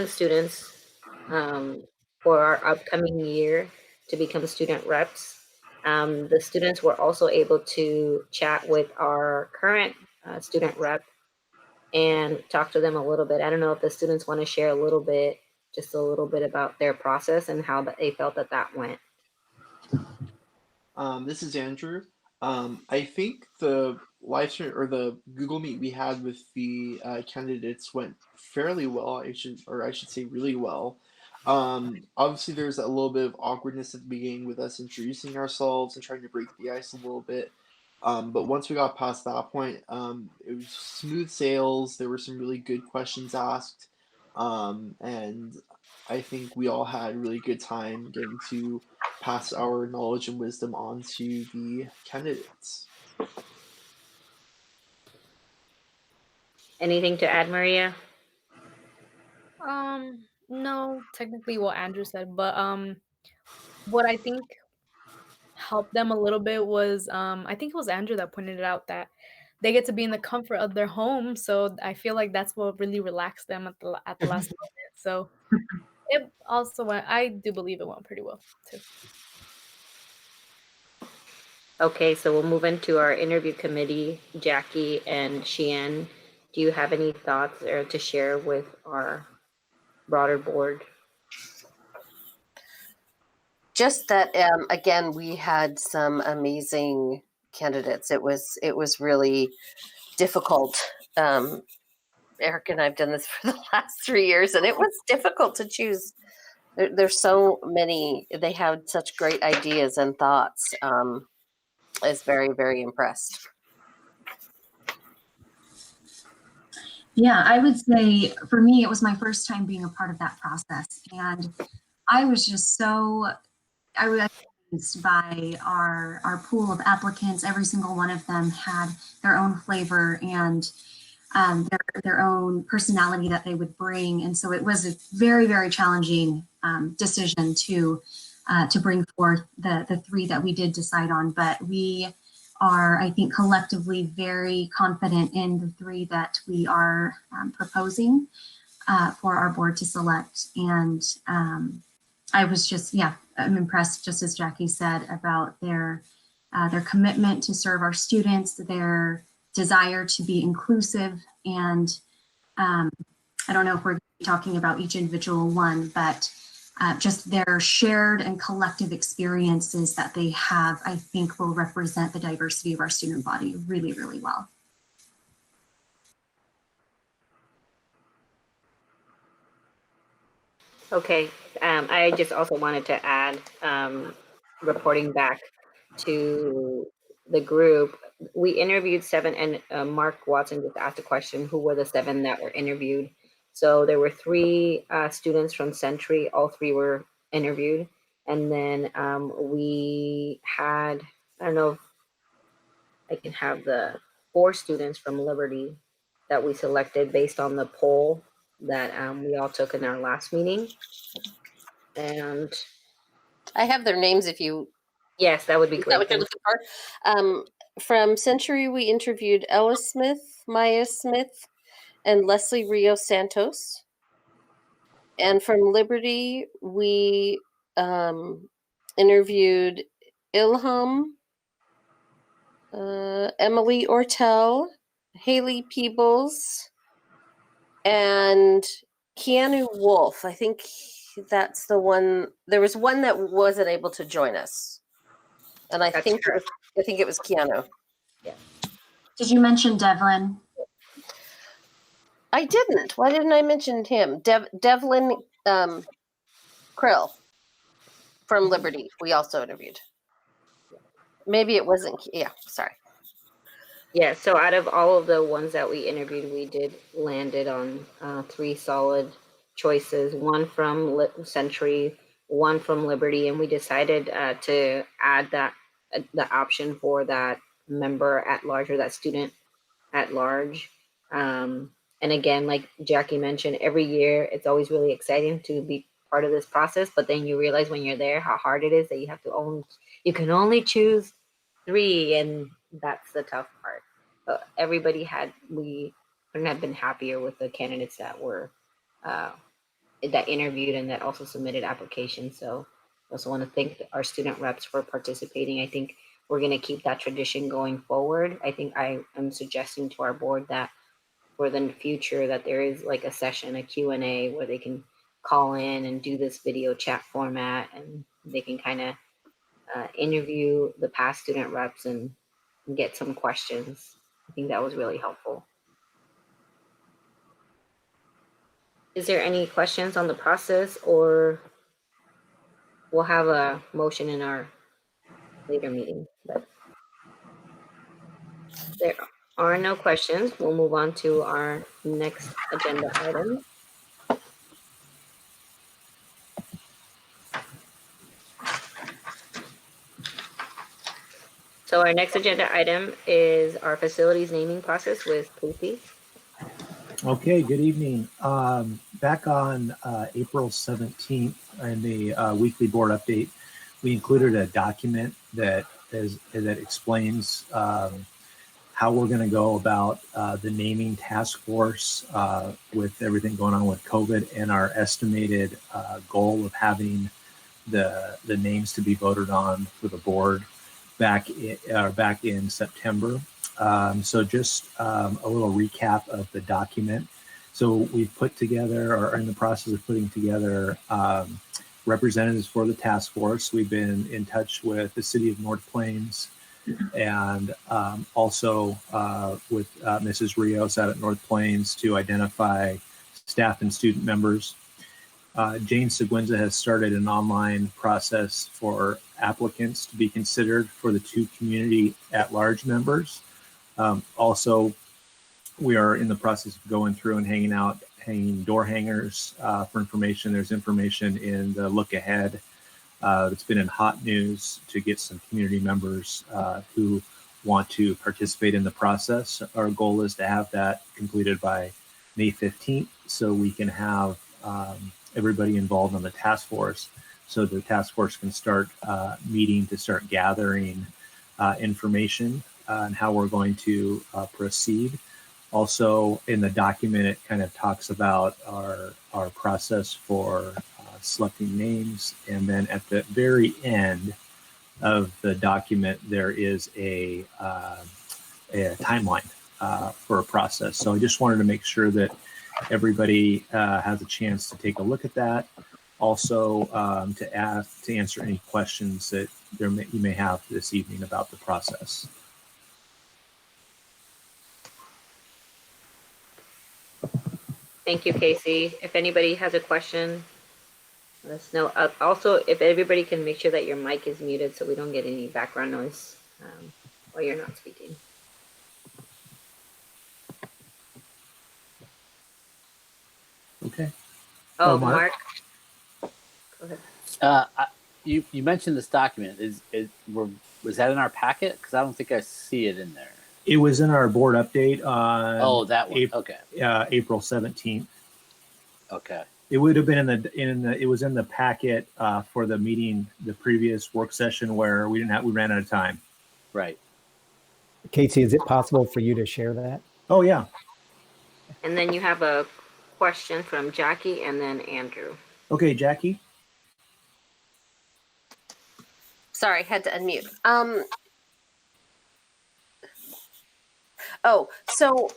S4: students for our upcoming year to become student reps. The students were also able to chat with our current student rep and talk to them a little bit. I don't know if the students want to share just a little bit about their process and how they felt that went.
S12: This is Andrew. I think the live stream or the Google Meet we had with the candidates went fairly well. I should say really well. Obviously, there's a little bit of awkwardness at the beginning with us introducing ourselves and trying to break the ice a little bit. But once we got past that point, it was smooth sails. There were some really good questions asked. And I think we all had a really good time getting to pass our knowledge and wisdom on to the candidates.
S4: Anything to add, Maria?
S13: No, technically what Andrew said, but what I think helped them a little bit was I think it was Andrew that pointed it out that they get to be in the comfort of their home, so I feel like that's what really relaxed them at the last moment. So it also went, I do believe it went pretty well too.
S4: Okay, so we'll move into our interview committee, Jackie and Sheehan. Do you have any thoughts or to share with our broader board?
S6: Just that again, we had some amazing candidates. It was really difficult. Eric and I've done this for the last 3 years, and it was difficult to choose. There's so many. They had such great ideas and thoughts. I was very, very impressed.
S14: Yeah, I would say for me, it was my first time being a part of that process. And I was just I was amazed by our pool of applicants. Every single one of them had their own flavor and their own personality that they would bring. And so it was a very, very challenging decision to bring forth the 3 that we did decide on. But we are, I think, collectively very confident in the 3 that we are proposing for our board to select. And I was just, I'm impressed, just as Jackie said, about their commitment to serve our students, their desire to be inclusive. And I don't know if we're talking about each individual one, but just their shared and collective experiences that they have, I think will represent the diversity of our student body really, really well.
S4: Okay, I just also wanted to add, reporting back to the group, we interviewed 7, and Mark Watson just asked a question, who were the 7 that were interviewed? So there were 3 students from Century, all 3 were interviewed. And then we had, I don't know if I can have the 4 students from Liberty that we selected based on the poll that we all took in our last meeting. And
S6: I have their names if you.
S4: Yes, that would be
S6: Is
S4: great.
S6: that what you're looking for? From Century, we interviewed Ella Smith, Maya Smith, and Leslie Rios Santos. And from Liberty, we interviewed Ilham, Emily Ortel, Haley Peebles, and Keanu Wolf. I think that's the one. There was one that wasn't able to join us, and I think it was Keanu.
S14: Did you mention Devlin?
S6: I didn't. Why didn't I mention him? Devlin Krill from Liberty. We also interviewed. Maybe it wasn't. Yeah, sorry.
S4: Yeah, so out of all of the ones that we interviewed, we did landed on 3 solid choices. One from Century, one from Liberty, and we decided to add that the option for that member at large or that student at large. And again, like Jackie mentioned, every year it's always really exciting to be part of this process, but then you realize when you're there how hard it is that you can only choose 3, and that's the tough part. But we couldn't have been happier with the candidates that were that interviewed and that also submitted applications. So I also want to thank our student reps for participating. I think we're going to keep that tradition going forward. I think I am suggesting to our board that for the future that there is like a session, a Q&A where they can call in and do this video chat format, and they can kind of interview the past student reps and get some questions. I think that was really helpful. Is there any questions on the process, or we'll have a motion in our later meeting? But there are no questions. We'll move on to our next agenda item. So our next agenda item is our facilities naming process with Casey.
S15: Okay, good evening. Back on April 17th in the weekly board update, we included a document that explains how we're going to go about the naming task force with everything going on with COVID, and our estimated goal of having the names to be voted on for the board back in September. So just a little recap of the document. So we've put together, or are in the process of putting together, representatives for the task force. We've been in touch with the city of North Plains, and also with Mrs. Rios out at North Plains to identify staff and student members. Jane Seguinza has started an online process for applicants to be considered for the 2 community at-large members. Also, we are in the process of going through and hanging door hangers for information. There's information in the look ahead that's been in hot news to get some community members who want to participate in the process. Our goal is to have that completed by May 15th so we can have everybody involved on the task force, so the task force can start meeting to start gathering information on how we're going to proceed. Also, in the document, it kind of talks about our process for selecting names, and then at the very end of the document, there is a timeline for a process. So I just wanted to make sure that everybody has a chance to take a look at that. Also, to answer any questions that you may have this evening about the process.
S4: Thank you, Casey. If anybody has a question, let us know. Also, if everybody can make sure that your mic is muted so we don't get any background noise while you're not speaking.
S15: Okay.
S4: Oh, Mark. Go ahead.
S1: You mentioned this document. Was that in our packet? Because I don't think I see it in there.
S15: It was in our board update on
S1: that one. Okay.
S15: April 17th.
S1: Okay.
S15: It would have been it was in the packet for the meeting, the previous work session where we ran out of time.
S1: Right.
S3: Casey, is it possible for you to share that?
S15: Oh yeah.
S4: And then you have a question from Jackie and then Andrew.
S15: Okay, Jackie.
S6: Sorry, had to unmute. Oh, so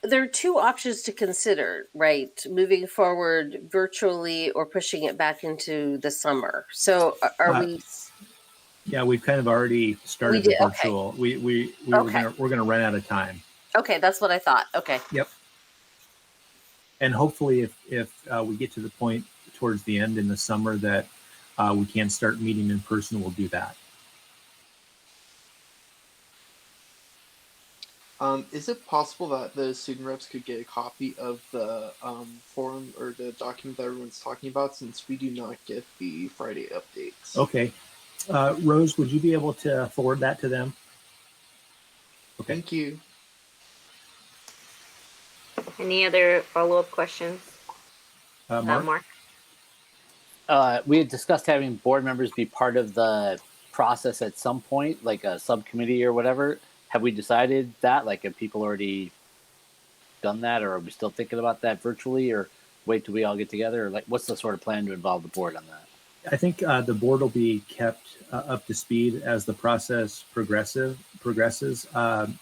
S6: there are two options to consider, right? Moving forward virtually or pushing it back into the summer. So are we?
S15: Yeah, we've kind of already started the virtual. Okay. We we're gonna run out of time.
S6: Okay, that's what I thought. Okay.
S15: Yep. And hopefully, if we get to the point towards the end in the summer that we can start meeting in person, we'll do that.
S12: Is it possible that the student reps could get a copy of the forum or the document that everyone's talking about, since we do not get the Friday updates?
S15: Okay. Rose, would you be able to forward that to them? Okay.
S12: Thank you.
S4: Any other follow-up questions?
S15: Mark?
S1: We had discussed having board members be part of the process at some point, like a subcommittee or whatever. Have we decided that? Like, have people already done that, or are we still thinking about that virtually, or wait till we all get together? Or like, what's the sort of plan to involve the board on that?
S15: I think the board will be kept up to speed as the process progresses.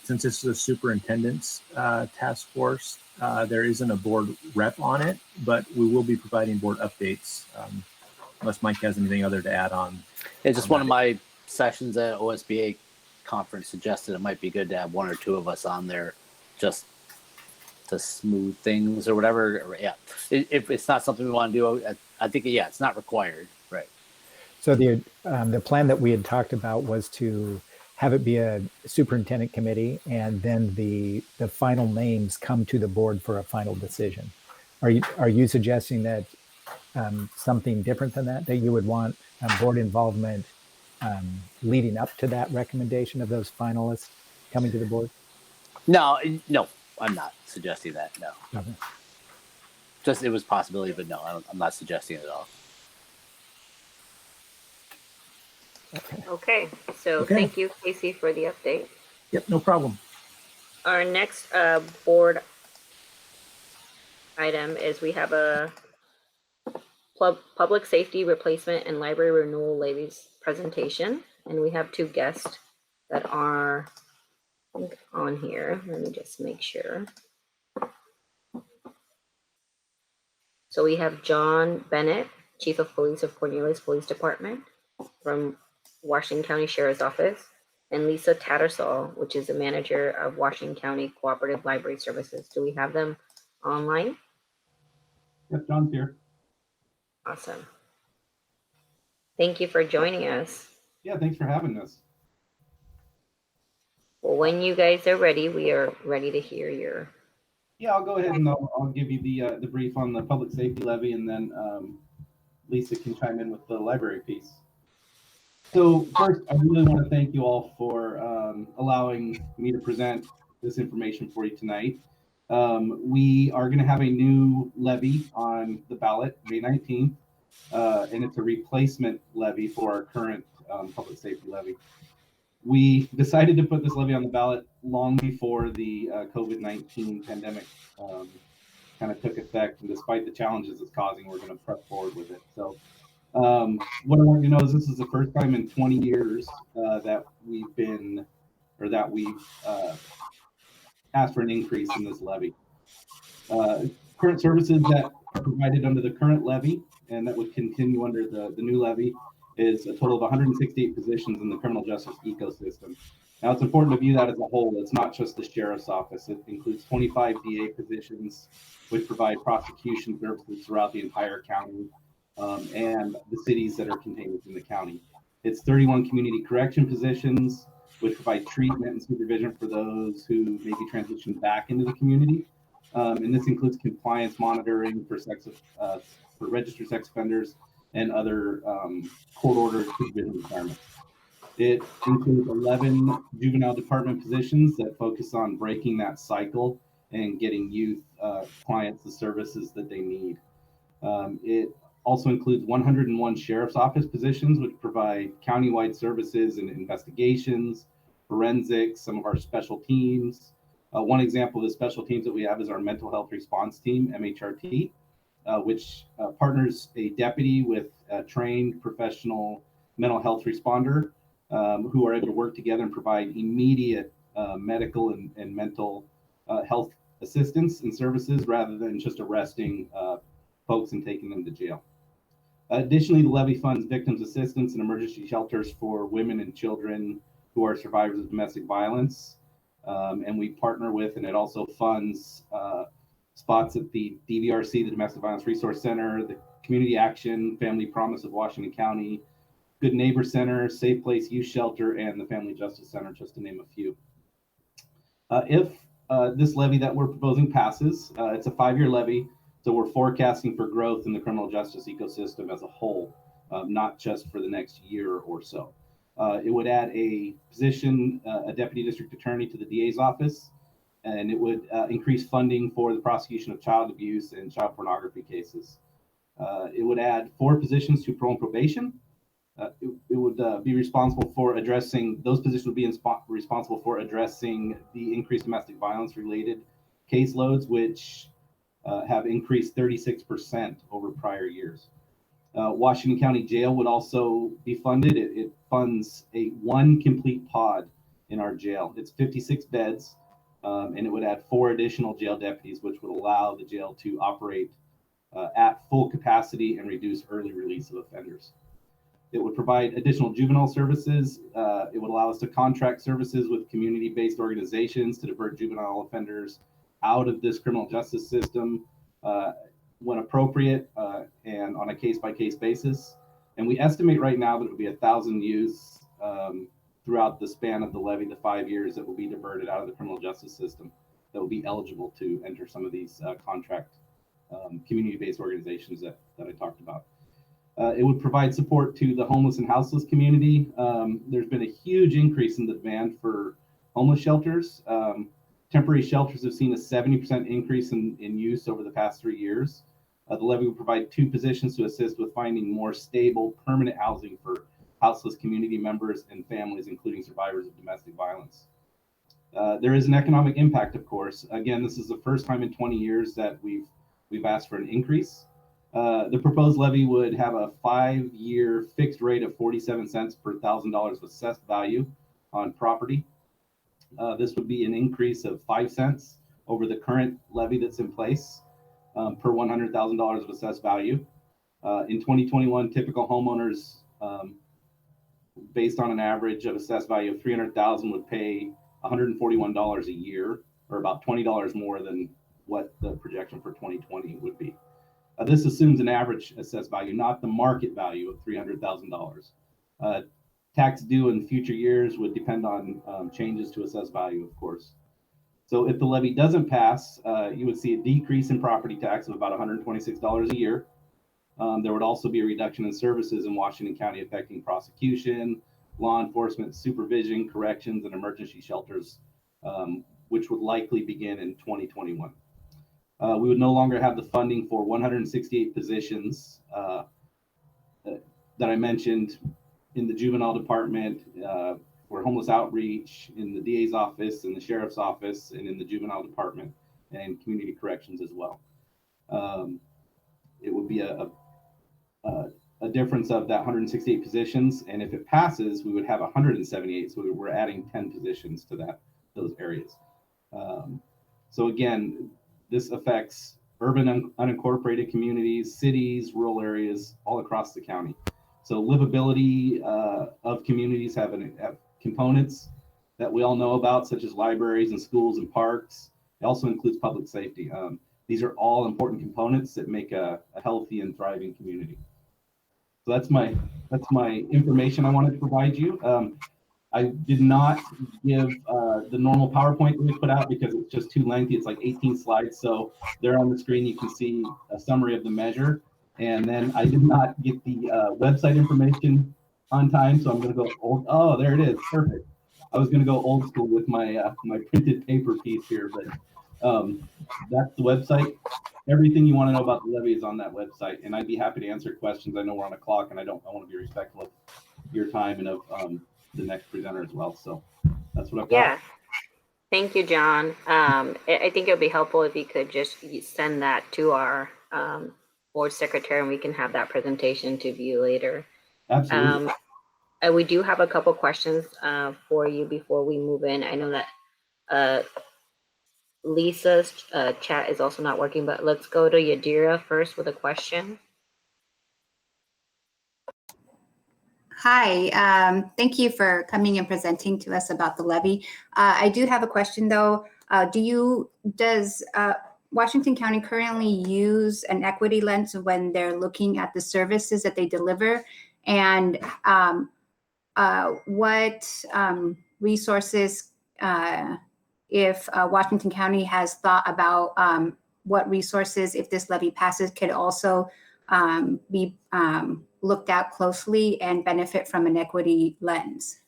S15: Since this is a superintendent's task force, there isn't a board rep on it, but we will be providing board updates unless Mike has anything other to add on.
S1: Yeah, just one of my sessions at OSBA conference suggested it might be good to have one or two of us on there just to smooth things or whatever. Yeah, if it's not something we want to do, I think, yeah, it's not required. Right.
S3: So the plan that we had talked about was to have it be a superintendent committee, and then the final names come to the board for a final decision. Are you suggesting that something different than that you would want board involvement leading up to that recommendation of those finalists coming to the board?
S1: No, I'm not suggesting that. No.
S3: Okay.
S1: Just it was a possibility, but no, I'm not suggesting it at all.
S4: Okay, so thank you, Casey, for the update.
S15: Yep, no problem.
S4: Our next board item is we have a public safety replacement and library renewal levies presentation, and we have two guests that are on here. Let me just make sure. So we have John Bennett, Chief of Police of Cornelius Police Department from Washington County Sheriff's Office, and Lisa Tattersall, which is the manager of Washington County Cooperative Library Services. Do we have them online?
S16: Yep, John's here.
S4: Awesome. Thank you for joining us.
S16: Yeah, thanks for having us.
S4: Well, when you guys are ready, we are ready to hear your.
S16: Yeah, I'll go ahead and I'll give you the brief on the public safety levy, and then Lisa can chime in with the library piece. So first, I really want to thank you all for allowing me to present this information for you tonight. We are going to have a new levy on the ballot May 19th, and it's a replacement levy for our current public safety levy. We decided to put this levy on the ballot long before the COVID-19 pandemic kind of took effect, and despite the challenges it's causing, we're going to press forward with it. So what I want you to know is this is the first time in 20 years that we've asked for an increase in this levy. Current services that are provided under the current levy and that would continue under the new levy is a total of 168 positions in the criminal justice ecosystem. Now, it's important to view that as a whole. It's not just the sheriff's office. It includes 25 DA positions, which provide prosecution services throughout the entire county, and the cities that are contained within the county. It's 31 community correction positions, which provide treatment and supervision for those who may be transitioned back into the community. And this includes compliance monitoring for registered sex offenders and other court-ordered supervision requirements. It includes 11 juvenile department positions that focus on breaking that cycle and getting youth clients the services that they need. It also includes 101 sheriff's office positions, which provide countywide services and investigations, forensics, some of our special teams. One example of the special teams that we have is our mental health response team, MHRT, which partners a deputy with a trained professional mental health responder who are able to work together and provide immediate medical and mental health assistance and services rather than just arresting folks and taking them to jail. Additionally, the levy funds victims assistance and emergency shelters for women and children who are survivors of domestic violence. And we partner with, and it also funds spots at the DVRC, the Domestic Violence Resource Center, the Community Action, Family Promise of Washington County, Good Neighbor Center, Safe Place Youth Shelter, and the Family Justice Center, just to name a few. If this levy that we're proposing passes, it's a 5-year levy, so we're forecasting for growth in the criminal justice ecosystem as a whole, not just for the next year or so. It would add a position, a deputy district attorney to the DA's office, and it would increase funding for the prosecution of child abuse and child pornography cases. It would add 4 positions to parole and probation. It would be responsible for addressing, those positions would be responsible for addressing the increased domestic violence related caseloads, which have increased 36% over prior years. Washington County Jail would also be funded. It funds one complete pod in our jail. It's 56 beds, and it would add 4 additional jail deputies, which would allow the jail to operate at full capacity and reduce early release of offenders. It would provide additional juvenile services. It would allow us to contract services with community-based organizations to divert juvenile offenders out of this criminal justice system when appropriate and on a case-by-case basis. And we estimate right now that it would be 1,000 youths throughout the span of the levy, the 5 years, that will be diverted out of the criminal justice system that will be eligible to enter some of these contract community-based organizations that I talked about. It would provide support to the homeless and houseless community. There's been a huge increase in the demand for homeless shelters. Temporary shelters have seen a 70% increase in use over the past 3 years. The levy would provide 2 positions to assist with finding more stable, permanent housing for houseless community members and families, including survivors of domestic violence. There is an economic impact, of course. Again, this is the first time in 20 years that we've asked for an increase. The proposed levy would have a 5-year fixed rate of 47 cents per $1,000 of assessed value on property. This would be an increase of 5 cents over the current levy that's in place per $100,000 of assessed value. In 2021, typical homeowners, based on an average of assessed value of $300,000, would pay $141 a year, or about $20 more than what the projection for 2020 would be. This assumes an average assessed value, not the market value of $300,000. Tax due in future years would depend on changes to assessed value, of course. So if the levy doesn't pass, you would see a decrease in property tax of about $126 a year. There would also be a reduction in services in Washington County affecting prosecution, law enforcement, supervision, corrections, and emergency shelters, which would likely begin in 2021. We would no longer have the funding for 168 positions that I mentioned in the juvenile department, for homeless outreach, in the DA's office, in the sheriff's office, and in the juvenile department, and community corrections as well. It would be a difference of that 168 positions, and if it passes, we would have 178. So we're adding 10 positions to those areas. So again, this affects urban unincorporated communities, cities, rural areas all across the county. So livability of communities have components that we all know about, such as libraries and schools and parks. It also includes public safety. These are all important components that make a healthy and thriving community. So that's my information I wanted to provide you. I did not give the normal PowerPoint that we put out because it's just too lengthy. It's like 18 slides. So there on the screen, you can see a summary of the measure. And then I did not get the website information on time. So I'm going to go old. Oh, there it is. Perfect. I was going to go old school with my my printed paper piece here, but that's the website. Everything you want to know about the levy is on that website. And I'd be happy to answer questions. I know we're on a clock and I want to be respectful of your time and of the next presenter as well. So that's what I've got.
S4: Yeah. Thank you, John. I think it would be helpful if you could just send that to our board secretary and we can have that presentation to view later.
S16: Absolutely.
S4: We do have a couple questions for you before we move in. I know that Lisa's chat is also not working, but let's go to Yadira first with a question.
S17: Hi, thank you for coming and presenting to us about the levy. I do have a question though. Does Washington County currently use an equity lens when they're looking at the services that they deliver? And what resources, if Washington County has thought about what resources, if this levy passes, could also be looked at closely and benefit from an equity lens?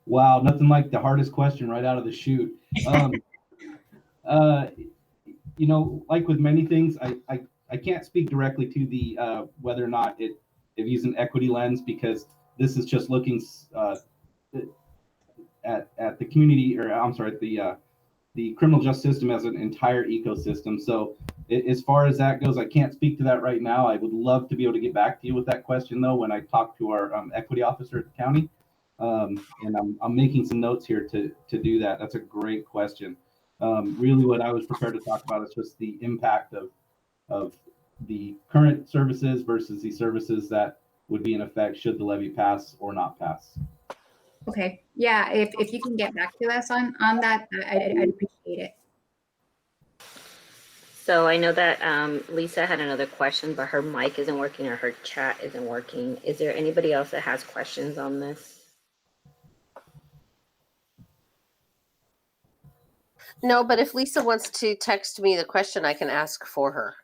S16: Wow, nothing like the hardest question right out of the chute. You know, like with many things, I can't speak directly to the whether or not it views an equity lens, because this is just looking at the community, or I'm sorry, the criminal justice system as an entire ecosystem. So as far as that goes, I can't speak to that right now. I would love to be able to get back to you with that question though when I talk to our equity officer at the county. And I'm making some notes here to do that. That's a great question. Really what I was prepared to talk about is just the impact of the current services versus the services that would be in effect should the levy pass or not pass.
S17: Okay, yeah, if you can get back to us on that, I'd appreciate it.
S4: So I know that Lisa had another question, but her mic isn't working or her chat isn't working. Is there anybody else that has questions on this?
S6: No, but if Lisa wants to text me the question, I can ask for her.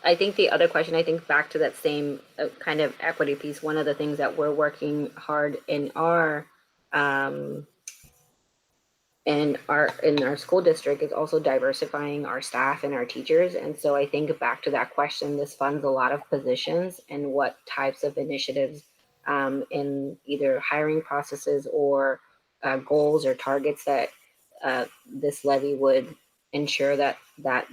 S4: I think the other question, I think back to that same kind of equity piece, one of the things that we're working hard in our school district is also diversifying our staff and our teachers. And so I think back to that question, this funds a lot of positions, and what types of initiatives in either hiring processes or goals or targets that this levy would ensure that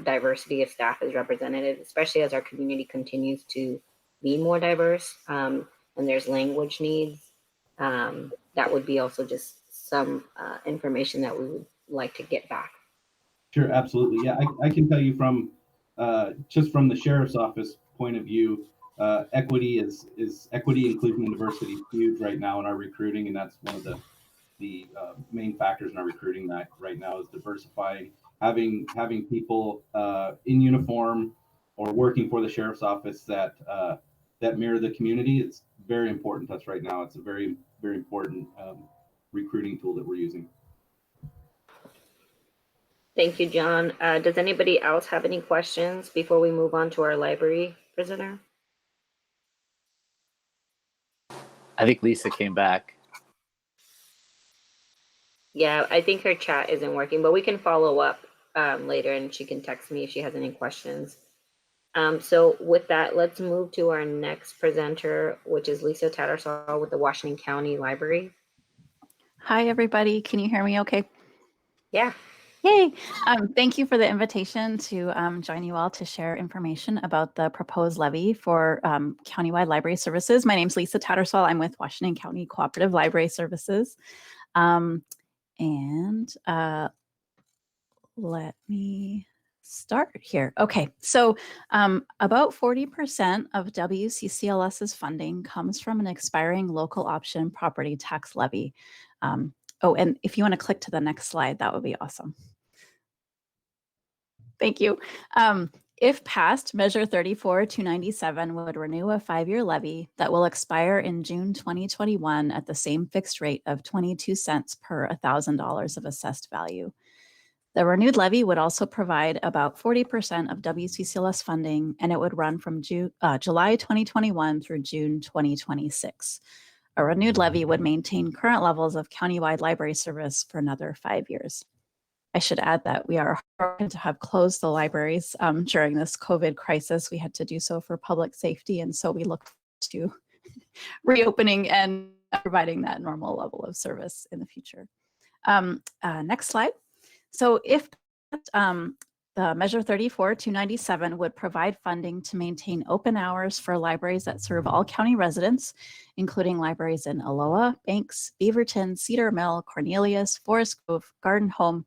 S4: diversity of staff is represented, especially as our community continues to be more diverse, and there's language needs. That would be also just some information that we would like to get back.
S16: Sure, absolutely. Yeah, I can tell you from just from the sheriff's office point of view, equity is equity, inclusion, and diversity is huge right now in our recruiting, and that's one of the main factors in our recruiting that right now is diversifying, having people in uniform or working for the sheriff's office that mirror the community. It's very important to us right now. It's a very, very important recruiting tool that we're using.
S4: Thank you, John. Does anybody else have any questions before we move on to our library prisoner?
S1: I think Lisa came back.
S4: Yeah, I think her chat isn't working, but we can follow up later, and she can text me if she has any questions. So with that, let's move to our next presenter, which is Lisa Tattersall with the Washington County Library.
S18: Hi, everybody. Can you hear me okay?
S4: Yeah.
S18: Yay. Thank you for the invitation to join you all to share information about the proposed levy for countywide library services. My name is Lisa Tattersall. I'm with Washington County Cooperative Library Services. Let me start here. Okay, so about 40% of WCCLS's funding comes from an expiring local option property tax levy. Oh, and if you want to click to the next slide, that would be awesome. Thank you. If passed, Measure 34-297 would renew a 5-year levy that will expire in June 2021 at the same fixed rate of 22 cents per $1,000 of assessed value. The renewed levy would also provide about 40% of WCCLS funding, and it would run from July 2021 through June 2026. A renewed levy would maintain current levels of countywide library service for another 5 years. I should add that we are hard to have closed the libraries during this COVID crisis. We had to do so for public safety, and so we look to reopening and providing that normal level of service in the future. Next slide. So if The Measure 34-297 would provide funding to maintain open hours for libraries that serve all county residents, including libraries in Aloha, Banks, Beaverton, Cedar Mill, Cornelius, Forest Grove, Garden Home,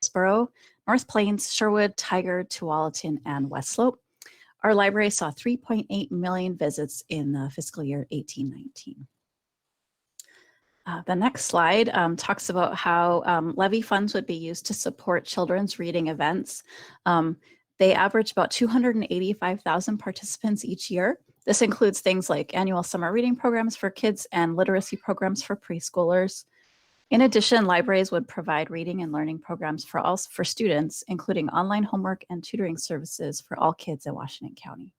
S18: Hillsboro, North Plains, Sherwood, Tiger, Tualatin, and West Slope. Our library saw 3.8 million visits in the fiscal year 18-19. The next slide talks about how levy funds would be used to support children's reading events. They average about 285,000 participants each year. This includes things like annual summer reading programs for kids and literacy programs for preschoolers. In addition, libraries would provide reading and learning programs for students, including online homework and tutoring services for all kids in Washington County.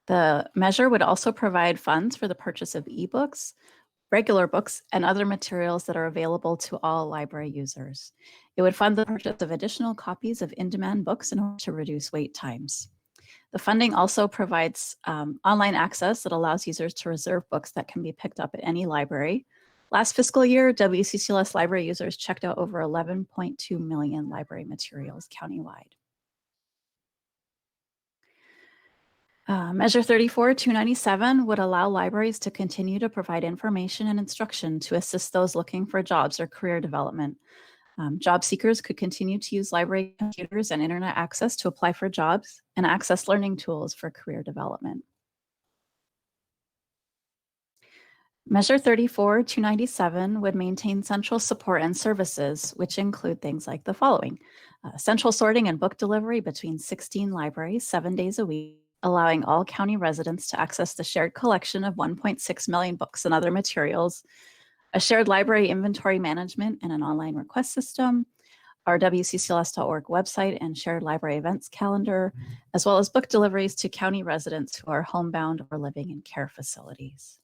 S18: The measure would also provide funds for the purchase of ebooks, regular books, and other materials that are available to all library users. It would fund the purchase of additional copies of in-demand books in order to reduce wait times. The funding also provides online access that allows users to reserve books that can be picked up at any library. Last fiscal year, WCCLS library users checked out over 11.2 million library materials countywide. Measure 34-297 would allow libraries to continue to provide information and instruction to assist those looking for jobs or career development. Job seekers could continue to use library computers and internet access to apply for jobs and access learning tools for career development. Measure 34-297 would maintain central support and services, which include things like the following: central sorting and book delivery between 16 libraries 7 days a week, allowing all county residents to access the shared collection of 1.6 million books and other materials, a shared library inventory management and an online request system, our WCCLS.org website and shared library events calendar, as well as book deliveries to county residents who are homebound or living in care facilities.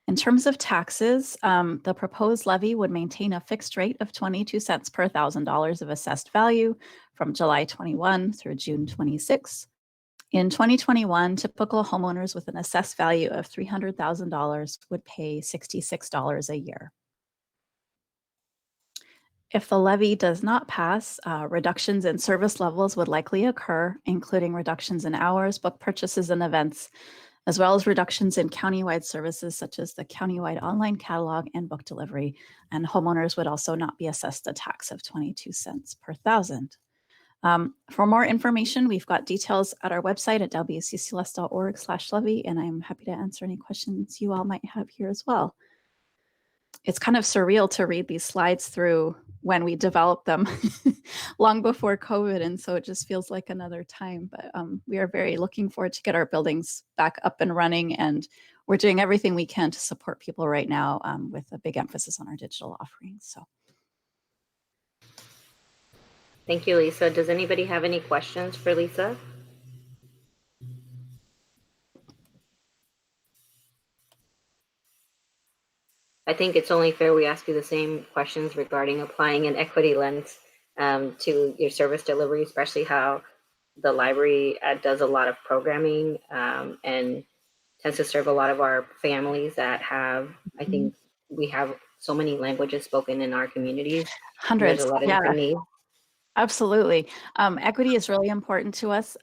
S18: In terms of taxes, the proposed levy would maintain a fixed rate of 22 cents per $1,000 of assessed value from July 21 through June 26. In 2021, typical homeowners with an assessed value of $300,000 would pay $66 a year. If the levy does not pass, reductions in service levels would likely occur, including reductions in hours, book purchases, and events, as well as reductions in countywide services such as the countywide online catalog and book delivery, and homeowners would also not be assessed a tax of 22 cents per thousand. For more information, we've got details at our website at wccls.org/levy, and I'm happy to answer any questions you all might have here as well. It's kind of surreal to read these slides through when we developed them long before COVID. And so it just feels like another time, but we are very looking forward to get our buildings back up and running. And we're doing everything we can to support people right now with a big emphasis on our digital offerings. So.
S4: Thank you, Lisa. Does anybody have any questions for Lisa? I think it's only fair we ask you the same questions regarding applying an equity lens to your service delivery, especially how the library does a lot of programming and tends to serve a lot of our families that have, I think we have so many languages spoken in our communities.
S18: Hundreds,
S4: There's a lot of
S18: yeah.
S4: different needs.
S18: Absolutely. Equity is really important to us.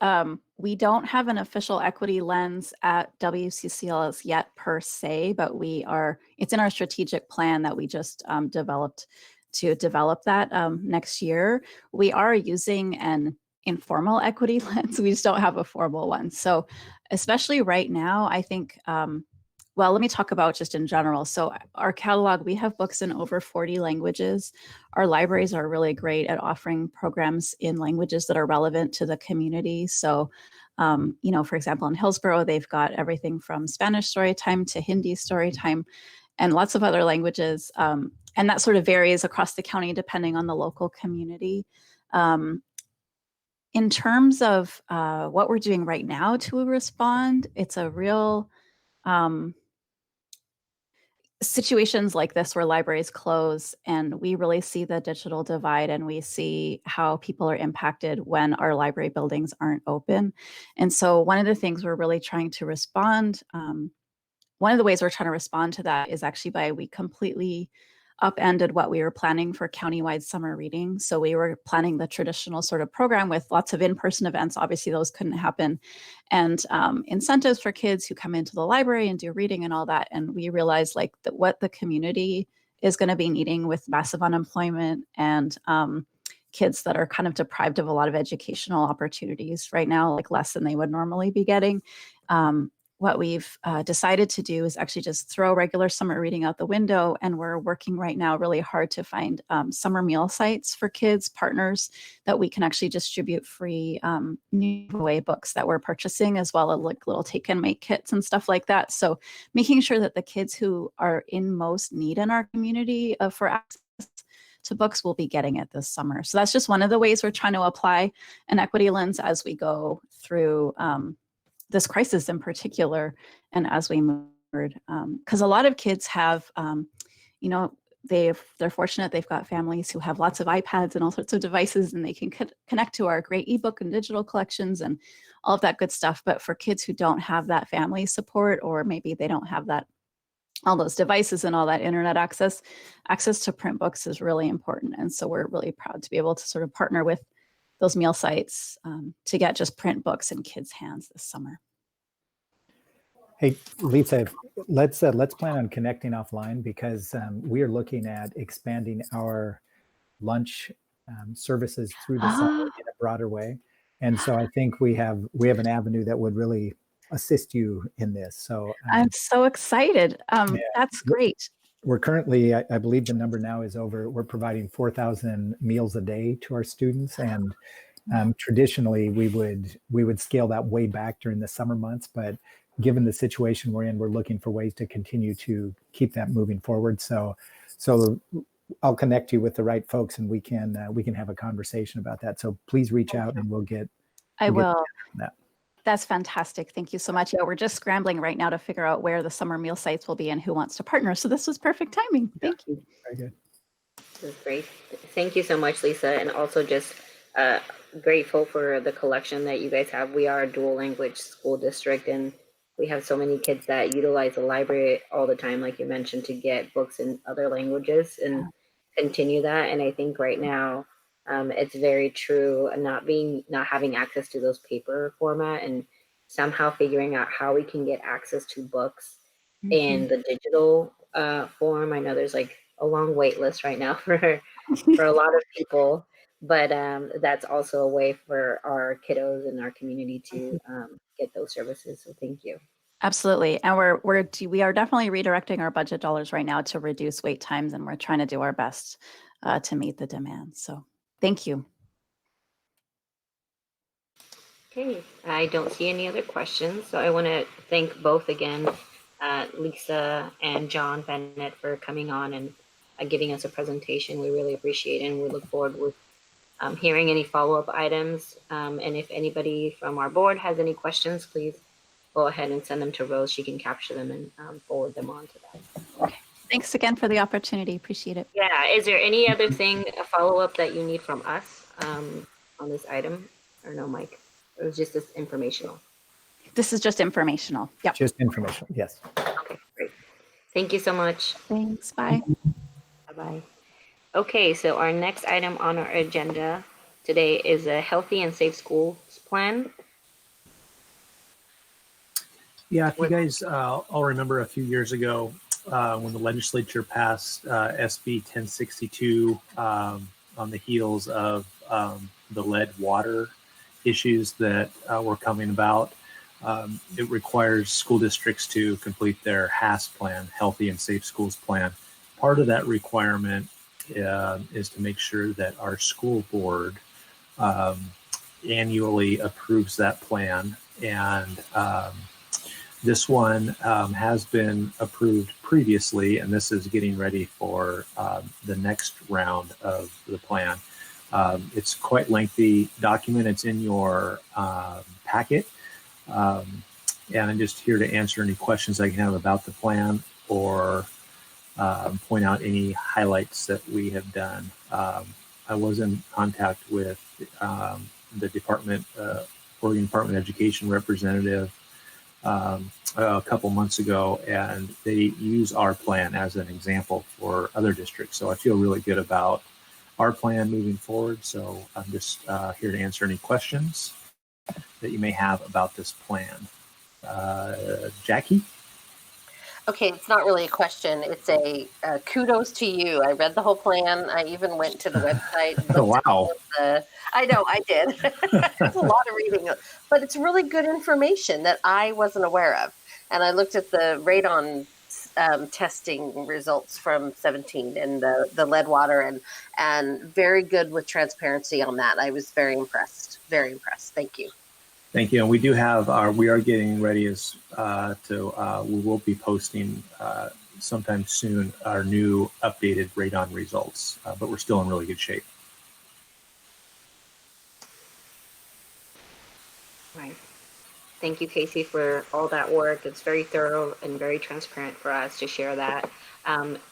S18: We don't have an official equity lens at WCCLS yet per se, but it's in our strategic plan that we just developed to develop that next year. We are using an informal equity lens. We just don't have a formal one. So especially right now, I think, well, let me talk about just in general. So our catalog, we have books in over 40 languages. Our libraries are really great at offering programs in languages that are relevant to the community. So, for example, in Hillsboro, they've got everything from Spanish story time to Hindi story time and lots of other languages. And that sort of varies across the county depending on the local community. In terms of what we're doing right now to respond, it's a real situations like this where libraries close and we really see the digital divide and we see how people are impacted when our library buildings aren't open. And so one of the things we're really trying to respond, one of the ways we're trying to respond to that is actually by we completely upended what we were planning for countywide summer reading. So we were planning the traditional sort of program with lots of in-person events. Obviously, those couldn't happen. And incentives for kids who come into the library and do reading and all that. And we realized like that what the community is going to be needing with massive unemployment and kids that are kind of deprived of a lot of educational opportunities right now, like less than they would normally be getting. What we've decided to do is actually just throw regular summer reading out the window. And we're working right now really hard to find summer meal sites for kids, partners that we can actually distribute free new away books that we're purchasing, as well as like little take and make kits and stuff like that. So making sure that the kids who are in most need in our community for access to books will be getting it this summer. So that's just one of the ways we're trying to apply an equity lens as we go through this crisis in particular, and as we move forward, because a lot of kids have, you know, they're fortunate they've got families who have lots of iPads and all sorts of devices, and they can connect to our great ebook and digital collections and all of that good stuff. But for kids who don't have that family support, or maybe they don't have that all those devices and all that internet access to print books is really important. And so we're really proud to be able to sort of partner with those meal sites to get just print books in kids' hands this summer.
S3: Hey, Lisa, let's plan on connecting offline, because we are looking at expanding our lunch services through the summer in a broader way. And so I think we have an avenue that would really assist you in this. So
S18: I'm so excited. That's great.
S3: We're currently, I believe the number now is we're providing 4,000 meals a day to our students. And traditionally we would scale that way back during the summer months, but given the situation we're in, we're looking for ways to continue to keep that moving forward. So I'll connect you with the right folks, and we can have a conversation about that. So please reach out and we'll get.
S18: I will.
S3: That.
S18: That's fantastic. Thank you so much. Yeah, we're just scrambling right now to figure out where the summer meal sites will be and who wants to partner. So this was perfect timing. Thank you.
S3: Very good.
S4: This is great. Thank you so much, Lisa. And also just grateful for the collection that you guys have. We are a dual language school district, and we have so many kids that utilize the library all the time, like you mentioned, to get books in other languages and continue that. And I think right now, it's very true, not having access to those paper format, and somehow figuring out how we can get access to books in the digital form. I know there's like a long wait list right now for a lot of people, but that's also a way for our kiddos in our community to get those services. So thank you.
S18: Absolutely. And we are definitely redirecting our budget dollars right now to reduce wait times, and we're trying to do our best to meet the demand. So thank you.
S4: Okay, I don't see any other questions. So I want to thank both again, Lisa and John Bennett, for coming on and giving us a presentation. We really appreciate it, and we look forward with hearing any follow-up items. And if anybody from our board has any questions, please go ahead and send them to Rose. She can capture them and forward them on to that.
S18: Okay. Thanks again for the opportunity. Appreciate it.
S4: Yeah. Is there any other thing, a follow-up that you need from us on this item? Or no, Mike? Or was just this informational?
S18: This is just informational. Yep.
S3: Just informational. Yes.
S4: Okay, great. Thank you so much.
S18: Thanks. Bye.
S4: Bye-bye. Okay, so our next item on our agenda today is a healthy and safe schools plan.
S15: Yeah, if you guys all remember a few years ago when the legislature passed SB 1062 on the heels of the lead water issues that were coming about, it requires school districts to complete their HAS plan, Healthy and Safe Schools plan. Part of that requirement is to make sure that our school board annually approves that plan. And this one has been approved previously, and this is getting ready for the next round of the plan. It's quite lengthy document. It's in your packet. And I'm just here to answer any questions I can have about the plan, or point out any highlights that we have done. I was in contact with the Oregon Department of Education representative a couple months ago, and they use our plan as an example for other districts. So I feel really good about our plan moving forward. So I'm just here to answer any questions that you may have about this plan. Jackie?
S6: Okay, it's not really a question. It's a kudos to you. I read the whole plan. I even went to the website. And looked
S15: Wow.
S6: at I know, I did. It's a lot of reading, but it's really good information that I wasn't aware of. And I looked at the radon testing results from 17 and the lead water, and very good with transparency on that. I was very impressed. Very impressed. Thank you.
S15: Thank you. And we do have we are getting ready we will be posting sometime soon our new updated radon results, but we're still in really good shape.
S4: Right. Thank you, Casey, for all that work. It's very thorough and very transparent for us to share that.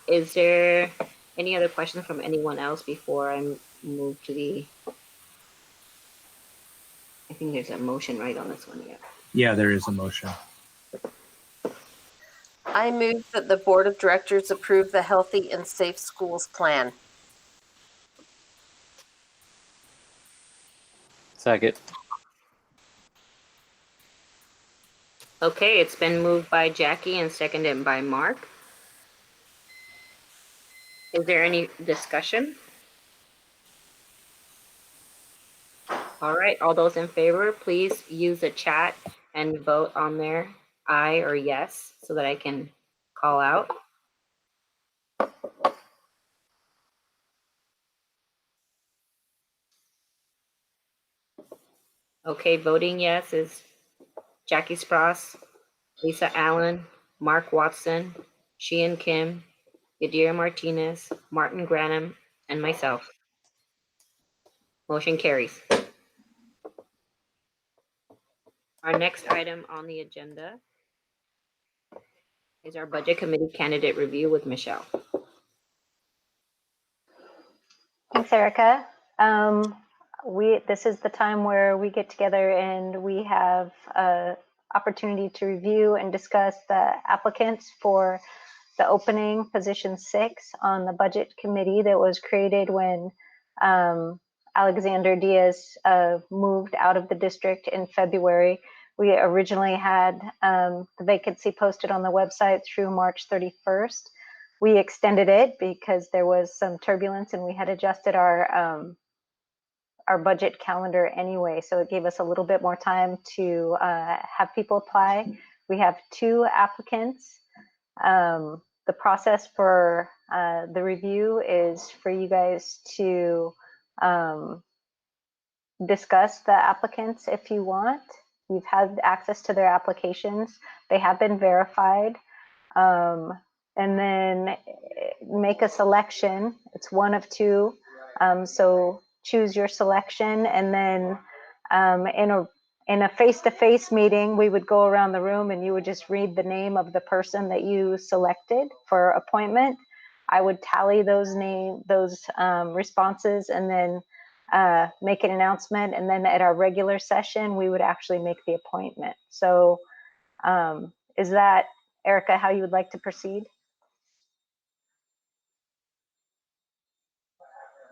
S4: Is there any other questions from anyone else before I move to the, I think there's a motion right on this one, yeah.
S15: Yeah, there is a motion.
S6: I move that the Board of Directors approve the Healthy and Safe Schools Plan.
S1: Second.
S4: Okay, it's been moved by Jackie and seconded by Mark. Is there any discussion? All right, all those in favor, please use the chat and vote on there, aye or yes, so that I can call out. Okay, voting yes is Jackie Spross, Lisa Allen, Mark Watson, Sheehan Kim, Yadira Martinez, Martin Granum, and myself. Motion carries. Our next item on the agenda is our Budget Committee candidate review with Michelle.
S9: Thanks, Erica. This is the time where we get together and we have an opportunity to review and discuss the applicants for the opening position 6 on the Budget Committee that was created when Alexander Diaz moved out of the district in February. We originally had the vacancy posted on the website through March 31st. We extended it because there was some turbulence and we had adjusted our budget calendar anyway. So it gave us a little bit more time to have people apply. We have 2 applicants. The process for the review is for you guys to discuss the applicants if you want. You've had access to their applications. They have been verified. And then make a selection. It's one of 2. So choose your selection, and then in a face-to-face meeting, we would go around the room and you would just read the name of the person that you selected for appointment. I would tally those responses and then make an announcement. And then at our regular session, we would actually make the appointment. So is that, Erica, how you would like to proceed?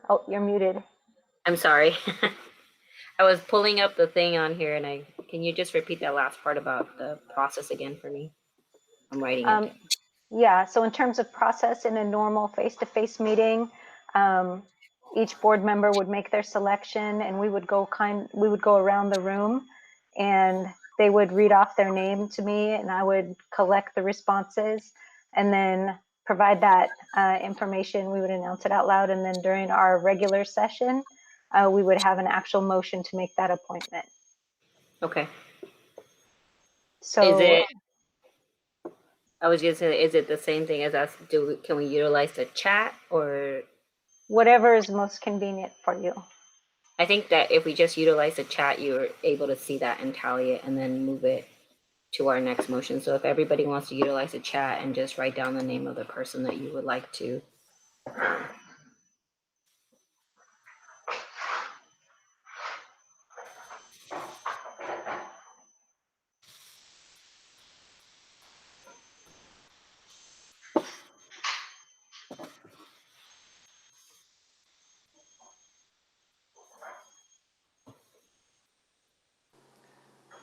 S9: Oh, you're muted.
S4: I'm sorry. I was pulling up the thing on here and can you just repeat that last part about the process again for me? I'm writing it.
S9: Yeah, so in terms of process in a normal face-to-face meeting, each board member would make their selection and we would go around the room and they would read off their name to me and I would collect the responses and then provide that information. We would announce it out loud, and then during our regular session, we would have an actual motion to make that appointment.
S4: Okay.
S9: So
S4: I was just saying, is it the same thing as us? Can we utilize the chat or?
S9: Whatever is most convenient for you.
S4: I think that if we just utilize the chat, you're able to see that and tally it and then move it to our next motion. So if everybody wants to utilize the chat and just write down the name of the person that you would like to.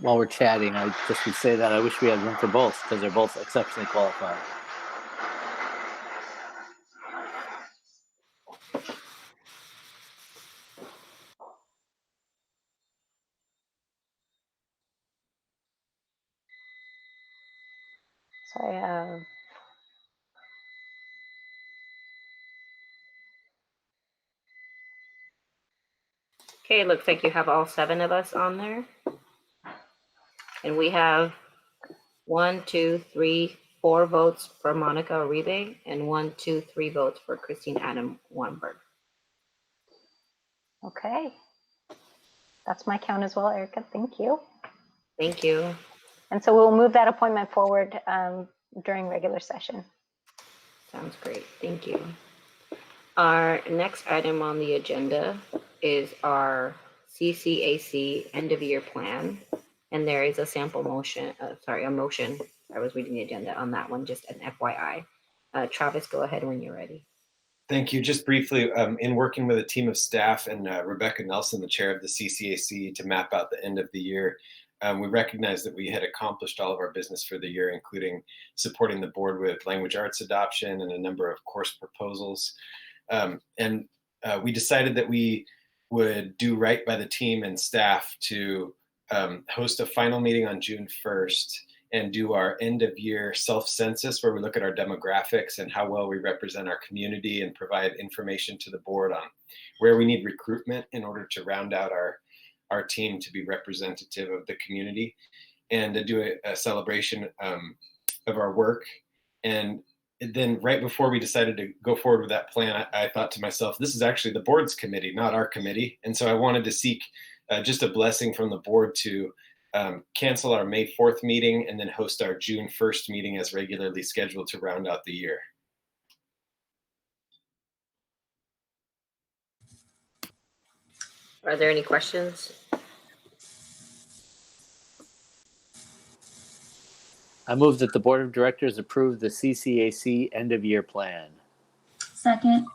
S1: While we're chatting, I just would say that I wish we had room for both because they're both exceptionally qualified.
S9: Sorry.
S4: Okay, it looks like you have all 7 of us on there. And we have 1, 2, 3, 4 votes for Monica Uribe and 1, 2, 3 votes for Christine Adam Weinberg.
S9: Okay. That's my count as well, Erica. Thank you.
S4: Thank you.
S9: And so we'll move that appointment forward during regular session.
S4: Sounds great. Thank you. Our next item on the agenda is our CCAC end of year plan. And there is a sample motion, a motion. I was reading the agenda on that one, just an FYI. Travis, go ahead when you're ready.
S5: Thank you. Just briefly, in working with a team of staff and Rebecca Nelson, the chair of the CCAC, to map out the end of the year, we recognized that we had accomplished all of our business for the year, including supporting the board with language arts adoption and a number of course proposals. We decided that we would do right by the team and staff to host a final meeting on June 1st and do our end of year self-census where we look at our demographics and how well we represent our community and provide information to the board on where we need recruitment in order to round out our team to be representative of the community, and to do a celebration of our work. And then right before we decided to go forward with that plan, I thought to myself, this is actually the board's committee, not our committee. And so I wanted to seek just a blessing from the board to cancel our May 4th meeting and then host our June 1st meeting as regularly scheduled to round out the year.
S4: Are there any questions?
S1: I move that the board of directors approve the CCAC end of year plan.
S14: Second.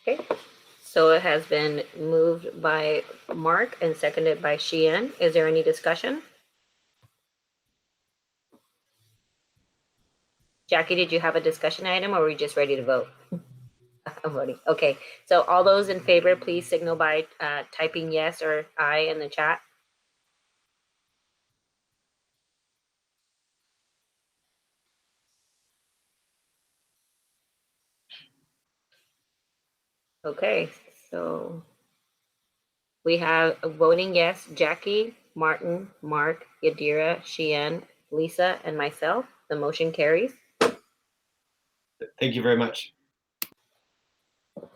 S4: Okay, so it has been moved by Mark and seconded by Sheehan. Is there any discussion? Jackie, did you have a discussion item or are we just ready to vote? I'm voting. Okay, so all those in favor, please signal by typing yes or aye in the chat. Okay, so we have a voting yes, Jackie, Martin, Mark, Yadira, Sheehan, Lisa, and myself. The motion carries.
S5: Thank you very much.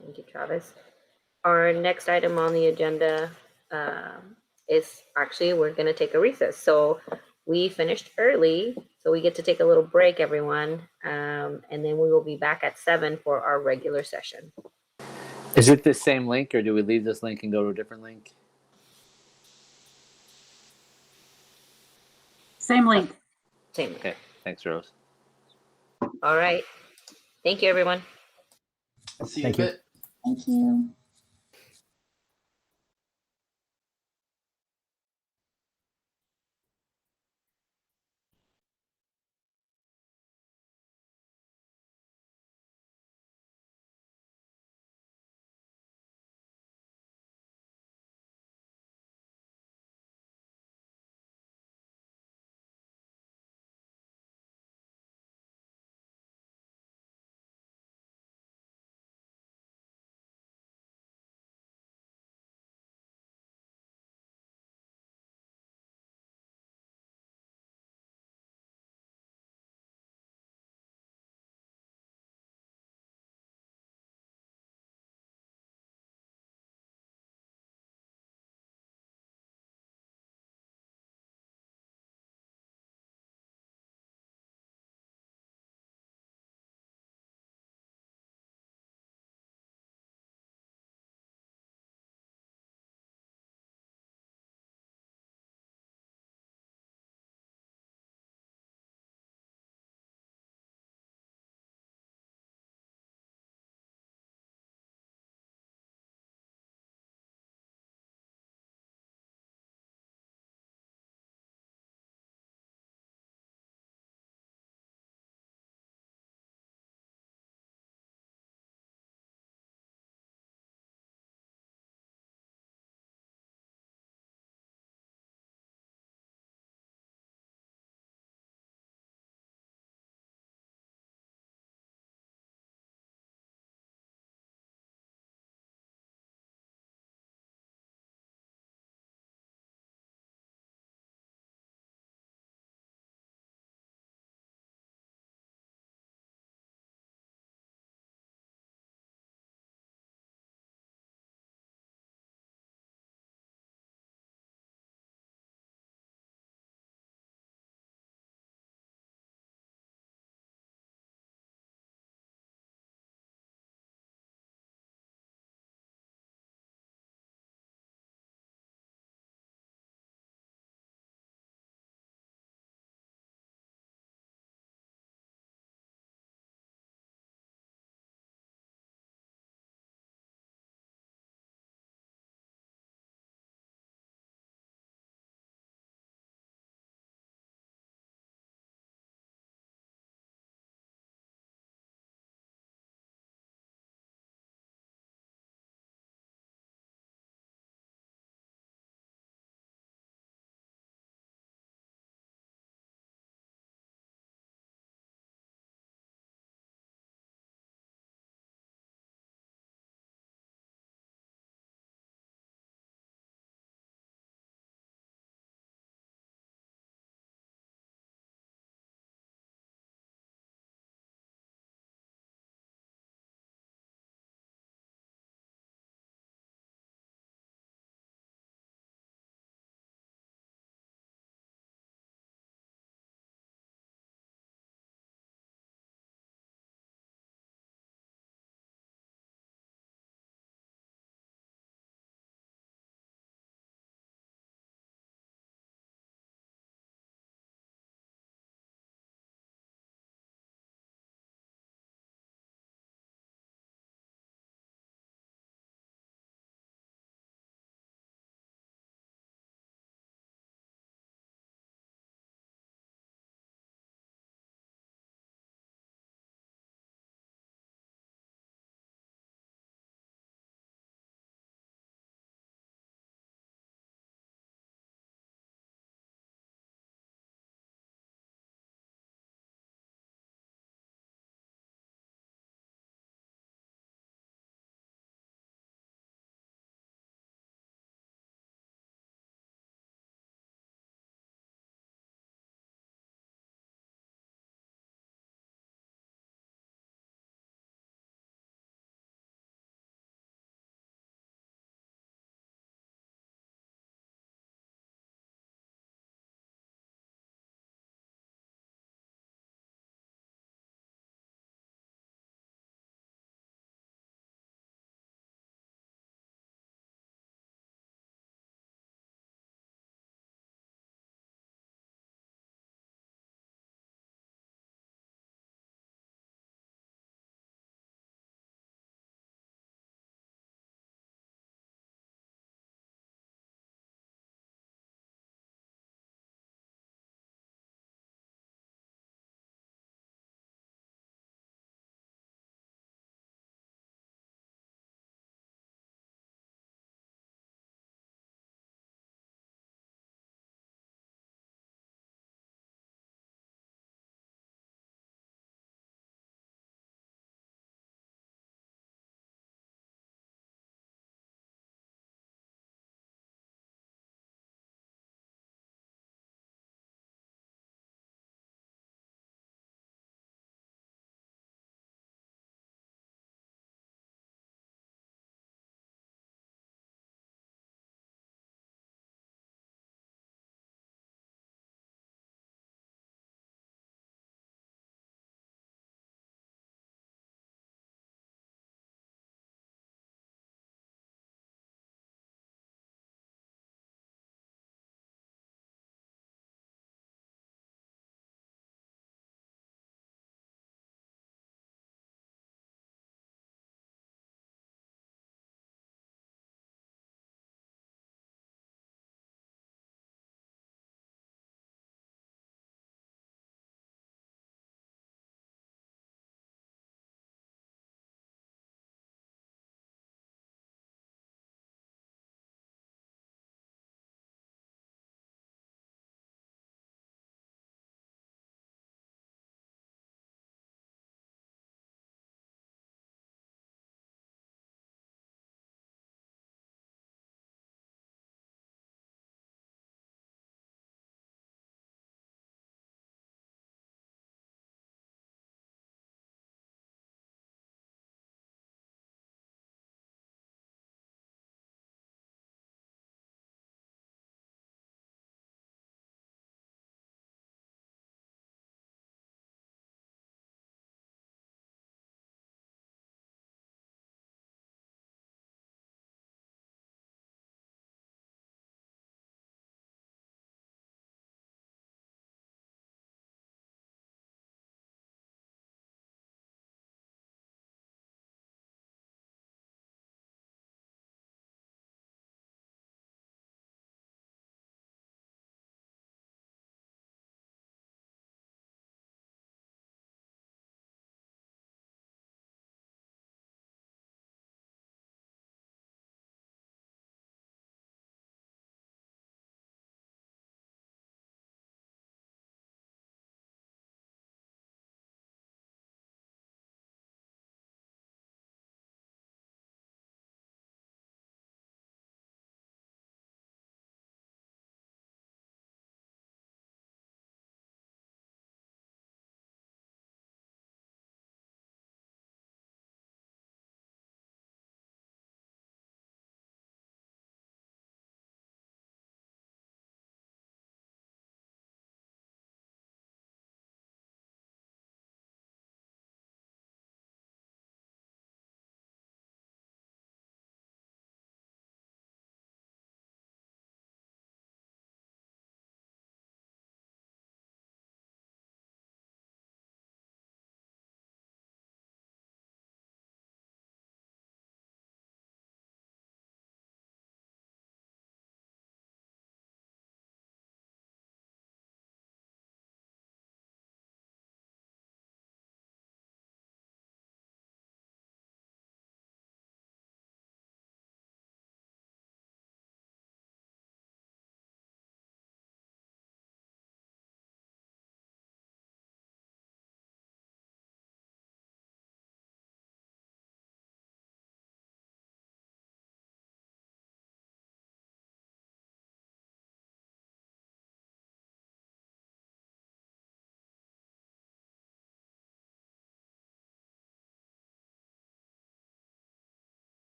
S4: Thank you, Travis. Our next item on the agenda is actually, we're going to take a recess. So we finished early, so we get to take a little break, everyone. And then we will be back at 7 for our regular session.
S1: Is it the same link, or do we leave this link and go to a different link?
S11: Same link.
S4: Same link.
S1: Okay, thanks, Rose.
S4: All right. Thank you, everyone.
S12: See you in a bit.
S14: Thank you.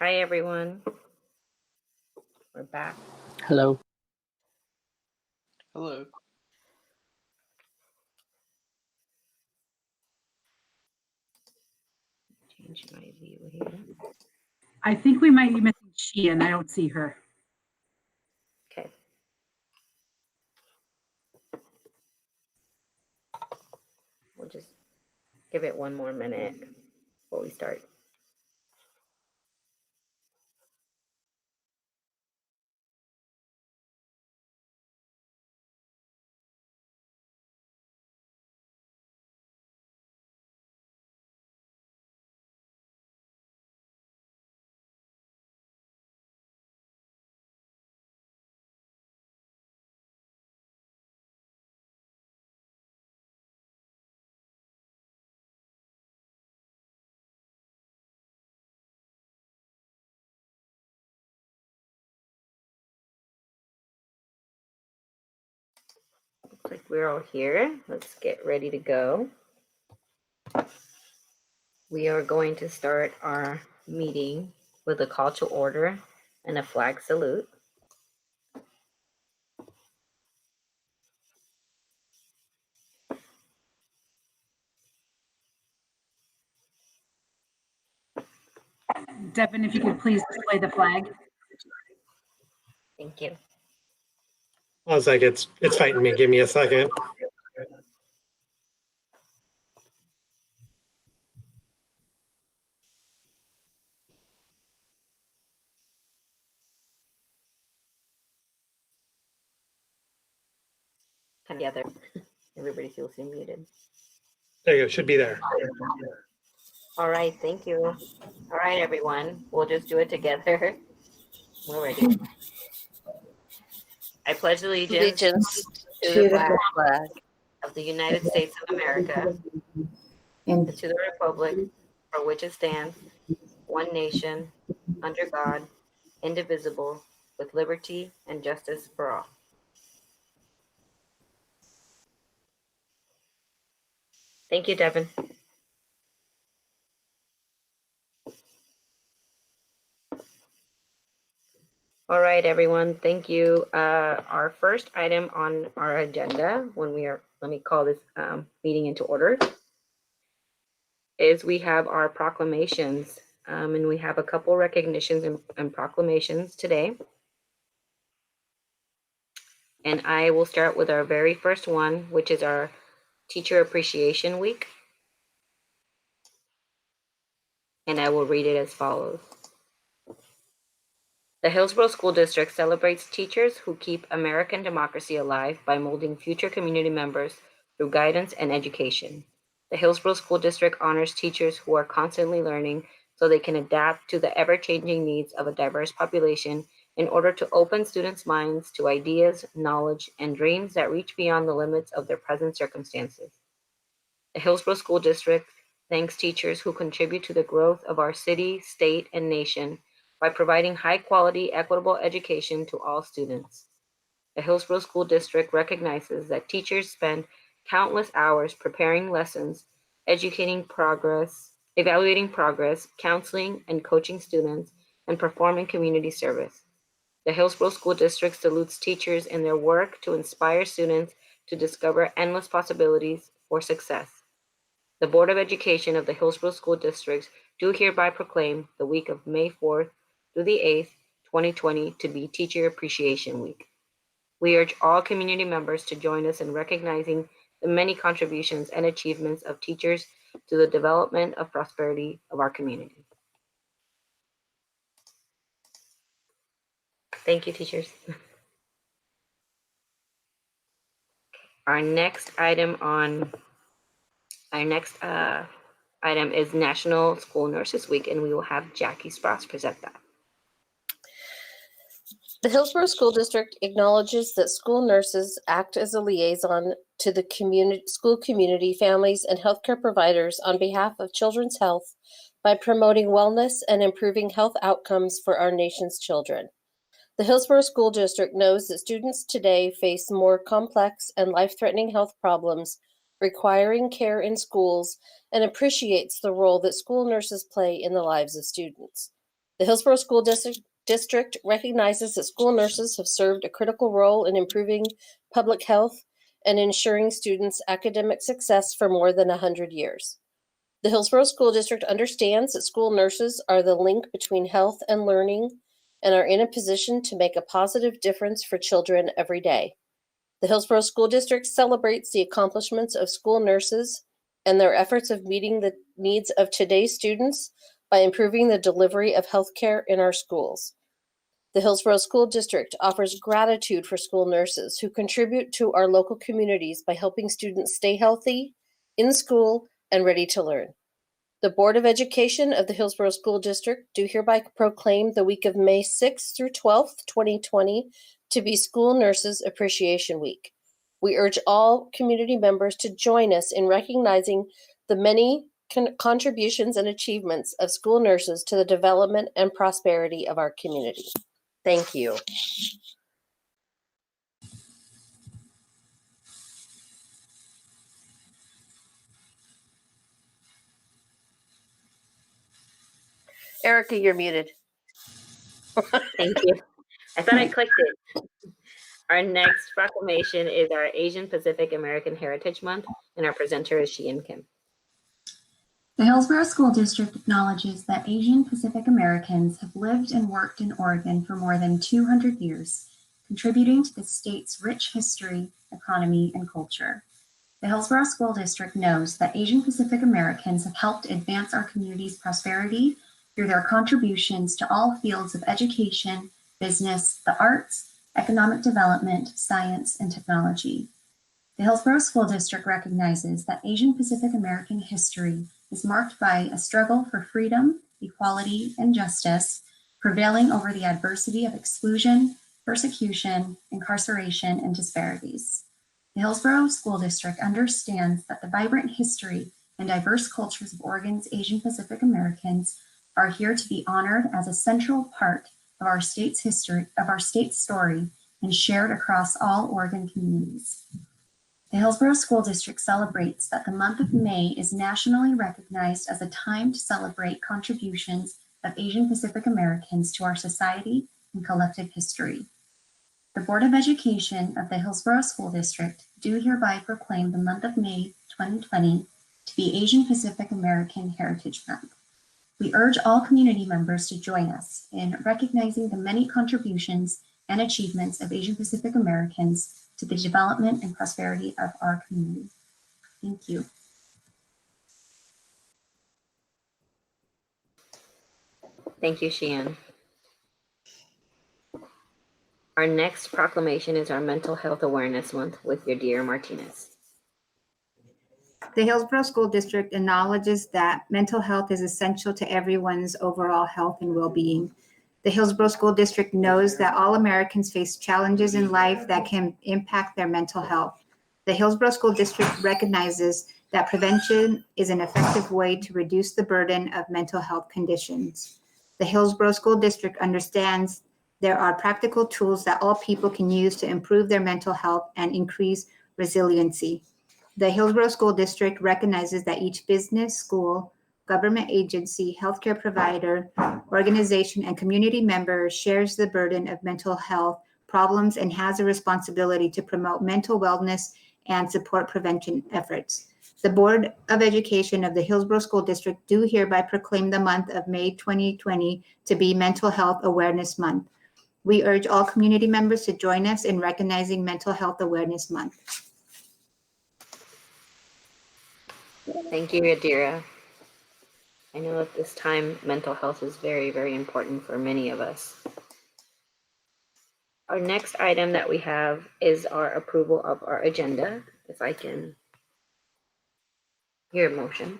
S4: Hi, everyone. We're back.
S1: Hello.
S12: Hello.
S4: Change my view here.
S11: I think we might be missing she, and I don't see her.
S4: Okay. We'll just give it one more minute before we start. Looks like we're all here. Let's get ready to go. We are going to start our meeting with a call to order and a flag salute.
S11: Devin, if you could please display the flag.
S4: Thank you.
S7: I was like, it's fighting me. Give me a second.
S4: Together. Everybody feels muted.
S7: There you go. Should be there.
S4: All right. Thank you. All right, everyone. We'll just do it together. We're ready. I pledge allegiance to the flag of the United States of America and to the republic for which it stands, one nation, under God, indivisible, with liberty and justice for all. Thank you, Devin. All right, everyone. Thank you. Our first item on our agenda, let me call this meeting into order, is we have our proclamations, and we have a couple recognitions and proclamations today. And I will start with our very first one, which is our Teacher Appreciation Week. And I will read it as follows. The Hillsboro School District celebrates teachers who keep American democracy alive by molding future community members through guidance and education. The Hillsboro School District honors teachers who are constantly learning so they can adapt to the ever-changing needs of a diverse population in order to open students' minds to ideas, knowledge, and dreams that reach beyond the limits of their present circumstances. The Hillsboro School District thanks teachers who contribute to the growth of our city, state, and nation by providing high-quality, equitable education to all students. The Hillsboro School District recognizes that teachers spend countless hours preparing lessons, evaluating progress, counseling and coaching students, and performing community service. The Hillsboro School District salutes teachers in their work to inspire students to discover endless possibilities for success. The Board of Education of the Hillsboro School District do hereby proclaim the week of May 4th through the 8th, 2020 to be Teacher Appreciation Week. We urge all community members to join us in recognizing the many contributions and achievements of teachers to the development of prosperity of our community. Thank you, teachers. Our next item is National School Nurses Week, and we will have Jackie Sprouse present that.
S6: The Hillsboro School District acknowledges that school nurses act as a liaison to the school community, families, and healthcare providers on behalf of children's health by promoting wellness and improving health outcomes for our nation's children. The Hillsboro School District knows that students today face more complex and life-threatening health problems requiring care in schools and appreciates the role that school nurses play in the lives of students. The Hillsboro School District recognizes that school nurses have served a critical role in improving public health and ensuring students' academic success for more than 100 years. The Hillsboro School District understands that school nurses are the link between health and learning and are in a position to make a positive difference for children every day. The Hillsboro School District celebrates the accomplishments of school nurses and their efforts of meeting the needs of today's students by improving the delivery of healthcare in our schools. The Hillsboro School District offers gratitude for school nurses who contribute to our local communities by helping students stay healthy, in school, and ready to learn. The Board of Education of the Hillsboro School District do hereby proclaim the week of May 6th through 12th, 2020 to be School Nurses Appreciation Week. We urge all community members to join us in recognizing the many contributions and achievements of school nurses to the development and prosperity of our community. Thank you. Erica, you're muted.
S4: Thank you. I thought I clicked it. Our next proclamation is our Asian Pacific American Heritage Month, and our presenter is Sheehan Kim.
S14: The Hillsboro School District acknowledges that Asian Pacific Americans have lived and worked in Oregon for more than 200 years, contributing to the state's rich history, economy, and culture. The Hillsboro School District knows that Asian Pacific Americans have helped advance our community's prosperity through their contributions to all fields of education, business, the arts, economic development, science, and technology. The Hillsboro School District recognizes that Asian Pacific American history is marked by a struggle for freedom, equality, and justice, prevailing over the adversity of exclusion, persecution, incarceration, and disparities. The Hillsboro School District understands that the vibrant history and diverse cultures of Oregon's Asian Pacific Americans are here to be honored as a central part of our state's history, of our state's story, and shared across all Oregon communities. The Hillsboro School District celebrates that the month of May is nationally recognized as a time to celebrate contributions of Asian Pacific Americans to our society and collective history. The Board of Education of the Hillsboro School District do hereby proclaim the month of May 2020 to be Asian Pacific American Heritage Month. We urge all community members to join us in recognizing the many contributions and achievements of Asian Pacific Americans to the development and prosperity of our community. Thank you.
S4: Thank you, Sheehan. Our next proclamation is our Mental Health Awareness Month with Yadira Martinez.
S17: The Hillsboro School District acknowledges that mental health is essential to everyone's overall health and well-being. The Hillsboro School District knows that all Americans face challenges in life that can impact their mental health. The Hillsboro School District recognizes that prevention is an effective way to reduce the burden of mental health conditions. The Hillsboro School District understands there are practical tools that all people can use to improve their mental health and increase resiliency. The Hillsboro School District recognizes that each business, school, government agency, healthcare provider, organization, and community member shares the burden of mental health problems and has a responsibility to promote mental wellness and support prevention efforts. The Board of Education of the Hillsboro School District do hereby proclaim the month of May 2020 to be Mental Health Awareness Month. We urge all community members to join us in recognizing Mental Health Awareness Month.
S4: Thank you, Yadira. I know at this time, mental health is very, very important for many of us. Our next item that we have is our approval of our agenda. If I can hear a motion.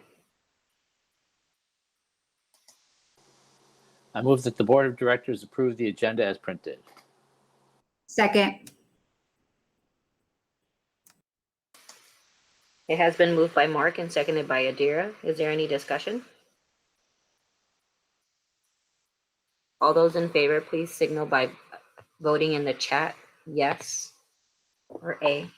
S1: I move that the Board of Directors approve the agenda as printed.
S17: Second.
S4: It has been moved by Mark and seconded by Yadira. Is there any discussion? All those in favor, please signal by voting in the chat, yes or A.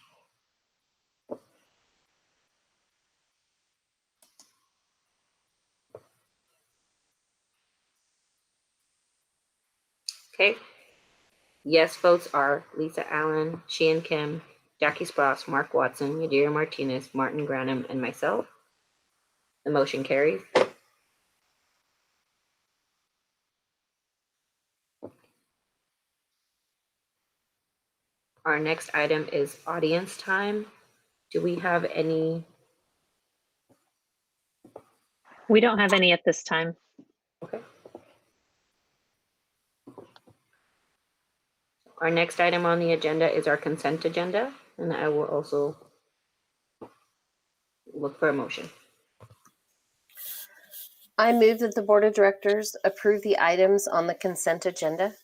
S4: Okay. Yes votes are Lisa Allen, Sheehan Kim, Jackie Spross, Mark Watson, Yadira Martinez, Martin Granum, and myself. The motion carries. Our next item is audience time. Do we have any?
S19: We don't have any at this time.
S4: Okay. Our next item on the agenda is our consent agenda, and I will also look for a motion.
S6: I move that the Board of Directors approve the items on the consent agenda.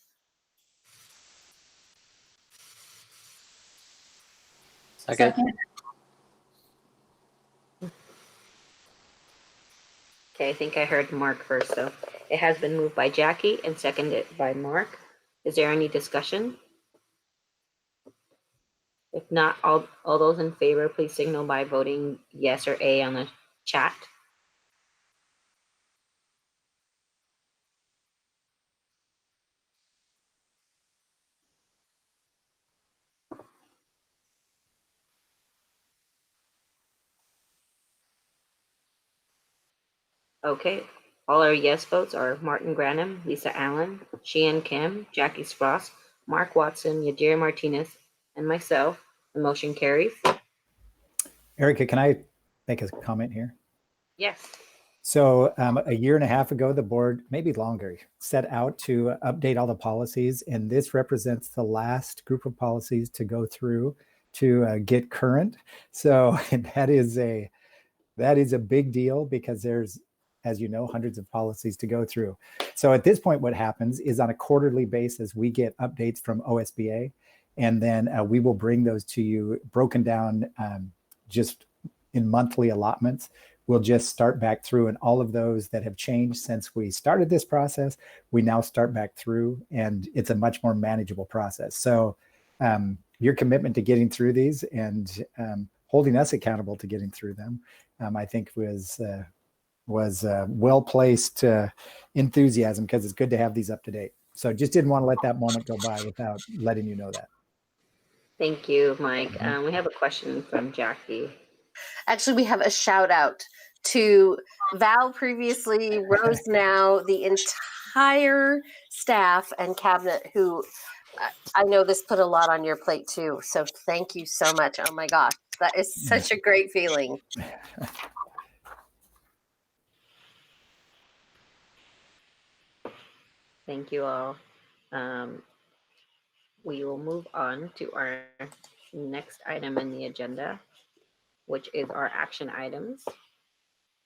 S1: Second.
S4: Okay, I think I heard Mark first, so it has been moved by Jackie and seconded by Mark. Is there any discussion? If not, all those in favor, please signal by voting yes or A on the chat. Okay, all our yes votes are Martin Granum, Lisa Allen, Sheehan Kim, Jackie Spross, Mark Watson, Yadira Martinez, and myself. The motion carries.
S3: Erica, can I make a comment here?
S4: Yes.
S3: So a year and a half ago, the board, maybe longer, set out to update all the policies, and this represents the last group of policies to go through to get current. So that is a big deal because there's, as you know, hundreds of policies to go through. So at this point, what happens is on a quarterly basis, we get updates from OSBA, and then we will bring those to you broken down just in monthly allotments. We'll just start back through, and all of those that have changed since we started this process, we now start back through, and it's a much more manageable process. So your commitment to getting through these and holding us accountable to getting through them, I think was well-placed enthusiasm, because it's good to have these up to date. So just didn't want to let that moment go by without letting you know that.
S4: Thank you, Mike. We have a question from Jackie.
S6: Actually, we have a shout out to Val previously, Rose now, the entire staff and cabinet who I know this put a lot on your plate too. So thank you so much. Oh my gosh, that is such a great feeling.
S4: Thank you all. We will move on to our next item in the agenda, which is our action items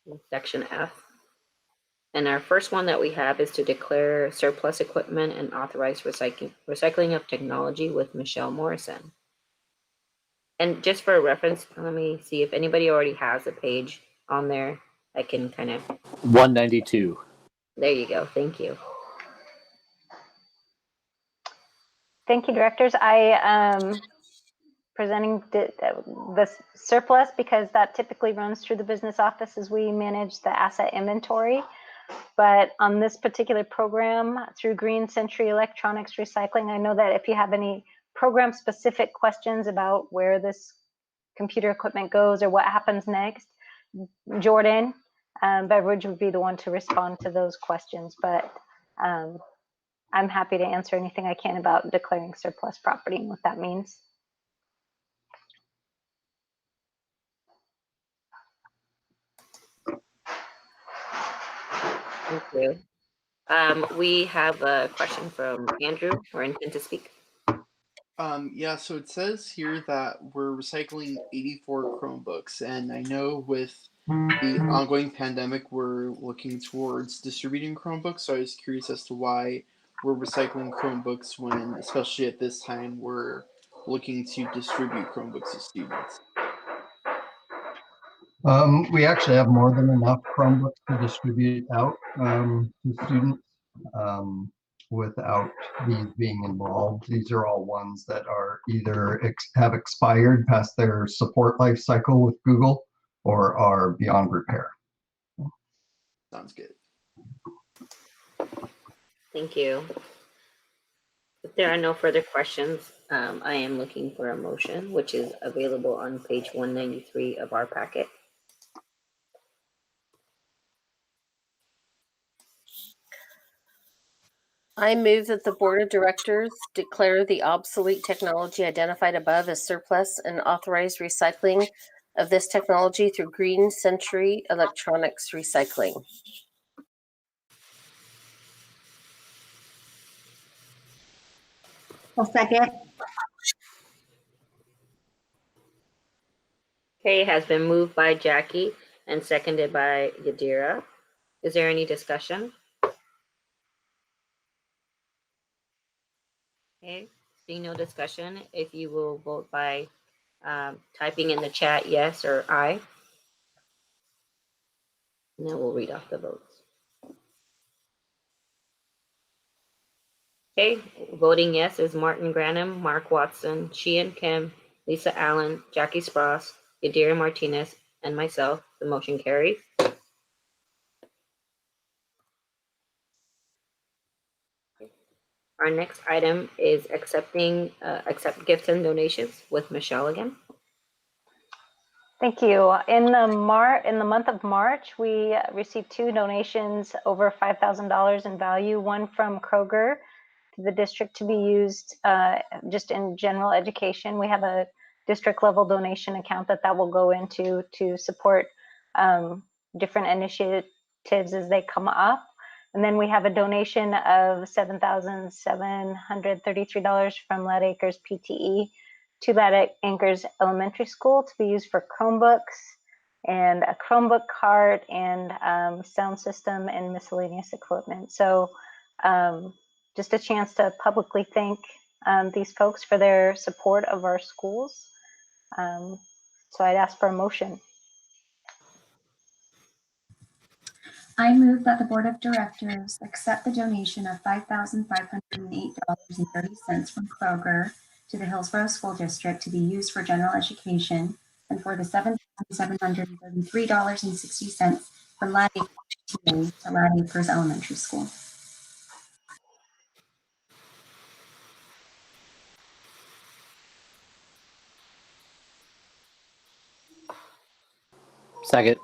S4: in section F. And our first one that we have is to declare surplus equipment and authorize recycling of technology with Michelle Morrison. And just for reference, let me see if anybody already has a page on there. I can kind of
S1: 192.
S4: There you go. Thank you.
S9: Thank you, directors. I am presenting the surplus because that typically runs through the business office as we manage the asset inventory. But on this particular program through Green Century Electronics Recycling, I know that if you have any program specific questions about where this computer equipment goes or what happens next, Jordan Beveridge would be the one to respond to those questions. But I'm happy to answer anything I can about declaring surplus property and what that means.
S4: Thank you. We have a question from Andrew, or intent to speak.
S12: Yeah, so it says here that we're recycling 84 Chromebooks, and I know with the ongoing pandemic, we're looking towards distributing Chromebooks, so I was curious as to why we're recycling Chromebooks when, especially at this time, we're looking to distribute Chromebooks to students.
S2: We actually have more than enough Chromebooks to distribute out to students without these being involved. These are all ones that are either have expired past their support life cycle with Google or are beyond repair.
S12: Sounds good.
S4: Thank you. If there are no further questions, I am looking for a motion, which is available on page 193 of our packet.
S6: I move that the Board of Directors declare the obsolete technology identified above as surplus and authorize recycling of this technology through Green Century Electronics Recycling.
S17: I'll second.
S4: Okay, it has been moved by Jackie and seconded by Yadira. Is there any discussion? Okay, seeing no discussion, if you will vote by typing in the chat yes or aye, and then we'll read off the votes. Okay, voting yes is Martin Granum, Mark Watson, Sheehan Kim, Lisa Allen, Jackie Spross, Yadira Martinez, and myself. The motion carries. Our next item is accept gifts and donations with Michelle again.
S9: Thank you. In the month of March, we received 2 donations over $5,000 in value. One from Kroger to the district to be used just in general education. We have a district level donation account that will go into to support different initiatives as they come up. And then we have a donation of $7,733 from Lad Acres PTE to Lad Acres Elementary School to be used for Chromebooks and a Chromebook cart and sound system and miscellaneous equipment. So just a chance to publicly thank these folks for their support of our schools. So I'd ask for a motion.
S14: I move that the Board of Directors accept the donation of $5,508.30 from Kroger to the Hillsboro School District to be used for general education, and for the $7,733.60 from Lad Acres to Lad Acres Elementary School.
S1: Second.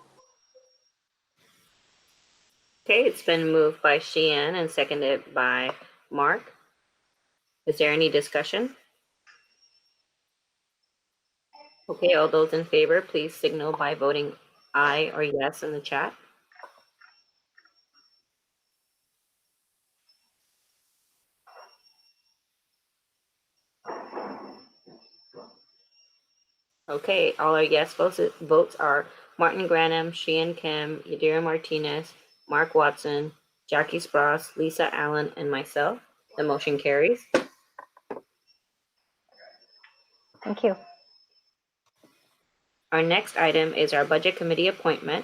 S4: Okay, it's been moved by Sheehan and seconded by Mark. Is there any discussion? Okay, all those in favor, please signal by voting aye or yes in the chat. Okay, all our yes votes are Martin Granum, Sheehan Kim, Yadira Martinez, Mark Watson, Jackie Spross, Lisa Allen, and myself. The motion carries.
S9: Thank you.
S4: Our next item is our budget committee appointment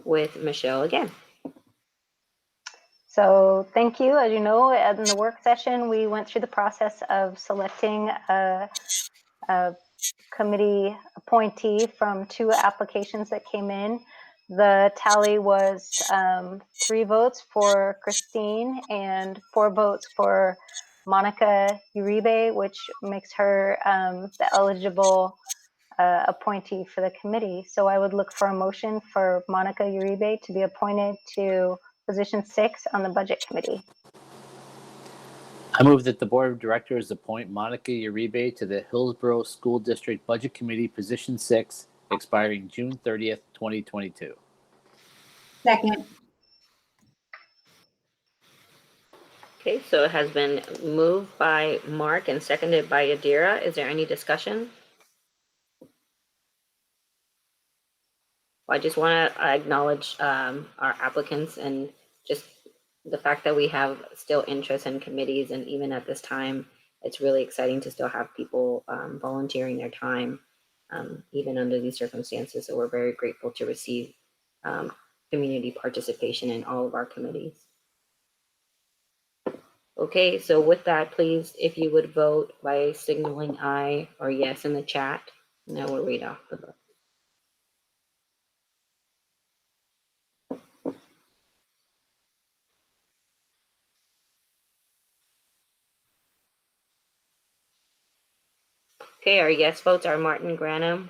S4: with Michelle again.
S9: So thank you. As you know, in the work session, we went through the process of selecting a committee appointee from 2 applications that came in. The tally was 3 votes for Christine and 4 votes for Monica Uribe, which makes her the eligible appointee for the committee. So I would look for a motion for Monica Uribe to be appointed to position 6 on the budget committee.
S1: I move that the Board of Directors appoint Monica Uribe to the Hillsboro School District Budget Committee, Position 6, expiring June 30th, 2022.
S17: Second.
S4: Okay, so it has been moved by Mark and seconded by Yadira. Is there any discussion? Well, I just want to acknowledge our applicants and just the fact that we have still interest in committees, and even at this time, it's really exciting to still have people volunteering their time, even under these circumstances. So we're very grateful to receive community participation in all of our committees. Okay, so with that, please, if you would vote by signaling aye or yes in the chat, and then we'll read off the vote. Okay, our yes votes are Martin Granum,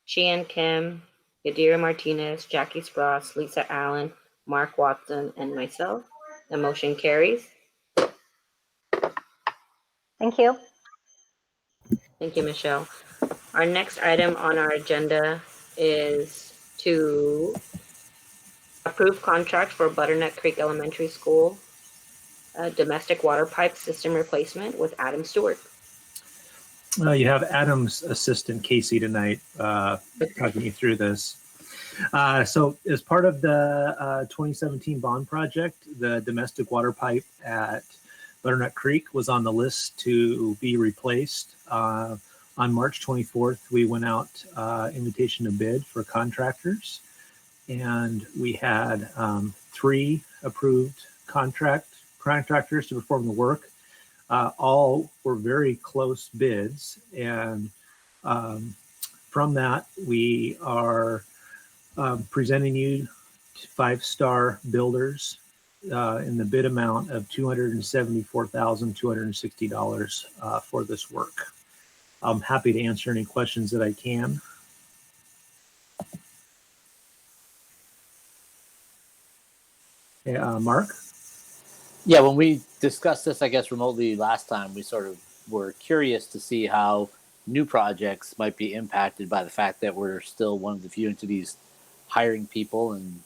S4: Sheehan Kim, Yadira Martinez, Jackie Spross, Lisa Allen, Mark Watson, and myself. The motion carries.
S9: Thank you.
S4: Thank you, Michelle. Our next item on our agenda is to approve contract for Butternut Creek Elementary School domestic water pipe system replacement with Adam Stewart.
S15: You have Adam's assistant, Casey, tonight talking you through this. So as part of the 2017 bond project, the domestic water pipe at Butternut Creek was on the list to be replaced. On March 24th, we went out invitation to bid for contractors, and we had 3 approved contractors to perform the work. All were very close bids, and from that, we are presenting you 5-star builders in the bid amount of $274,260 for this work. I'm happy to answer any questions that I can. Mark?
S1: Yeah, when we discussed this, I guess, remotely last time, we sort of were curious to see how new projects might be impacted by the fact that we're still one of the few entities hiring people and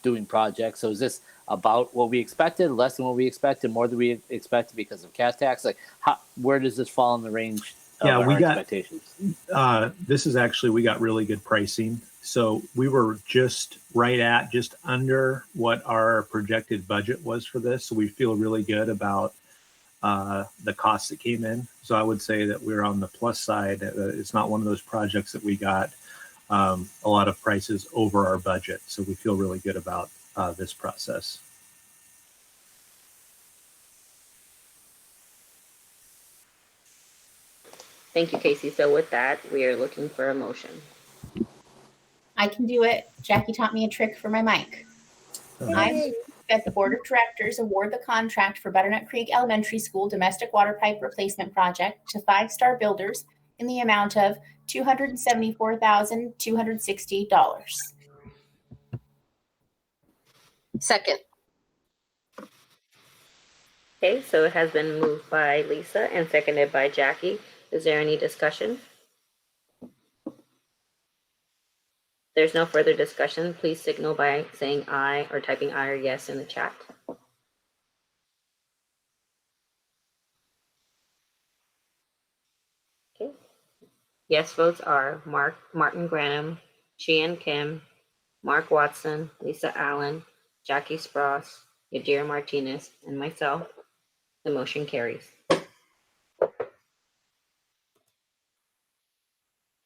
S1: doing projects. So is this about what we expected, less than what we expected, more than we expected because of CAS tax? Like, where does this fall in the range of our expectations?
S15: This is actually, we got really good pricing. So we were just under what our projected budget was for this. So we feel really good about the costs that came in. So I would say that we're on the plus side. It's not one of those projects that we got a lot of prices over our budget. So we feel really good about this process.
S4: Thank you, Casey. So with that, we are looking for a motion.
S20: I can do it. Jackie taught me a trick for my mic. I move that the Board of Directors award the contract for Butternut Creek Elementary School domestic water pipe replacement project to 5-star builders in the amount of $274,260.
S6: Second.
S4: Okay, so it has been moved by Lisa and seconded by Jackie. Is there any discussion? There's no further discussion. Please signal by saying aye or typing aye or yes in the chat. Okay. Yes votes are Martin Granum, Sheehan Kim, Mark Watson, Lisa Allen, Jackie Spross, Yadira Martinez, and myself. The motion carries.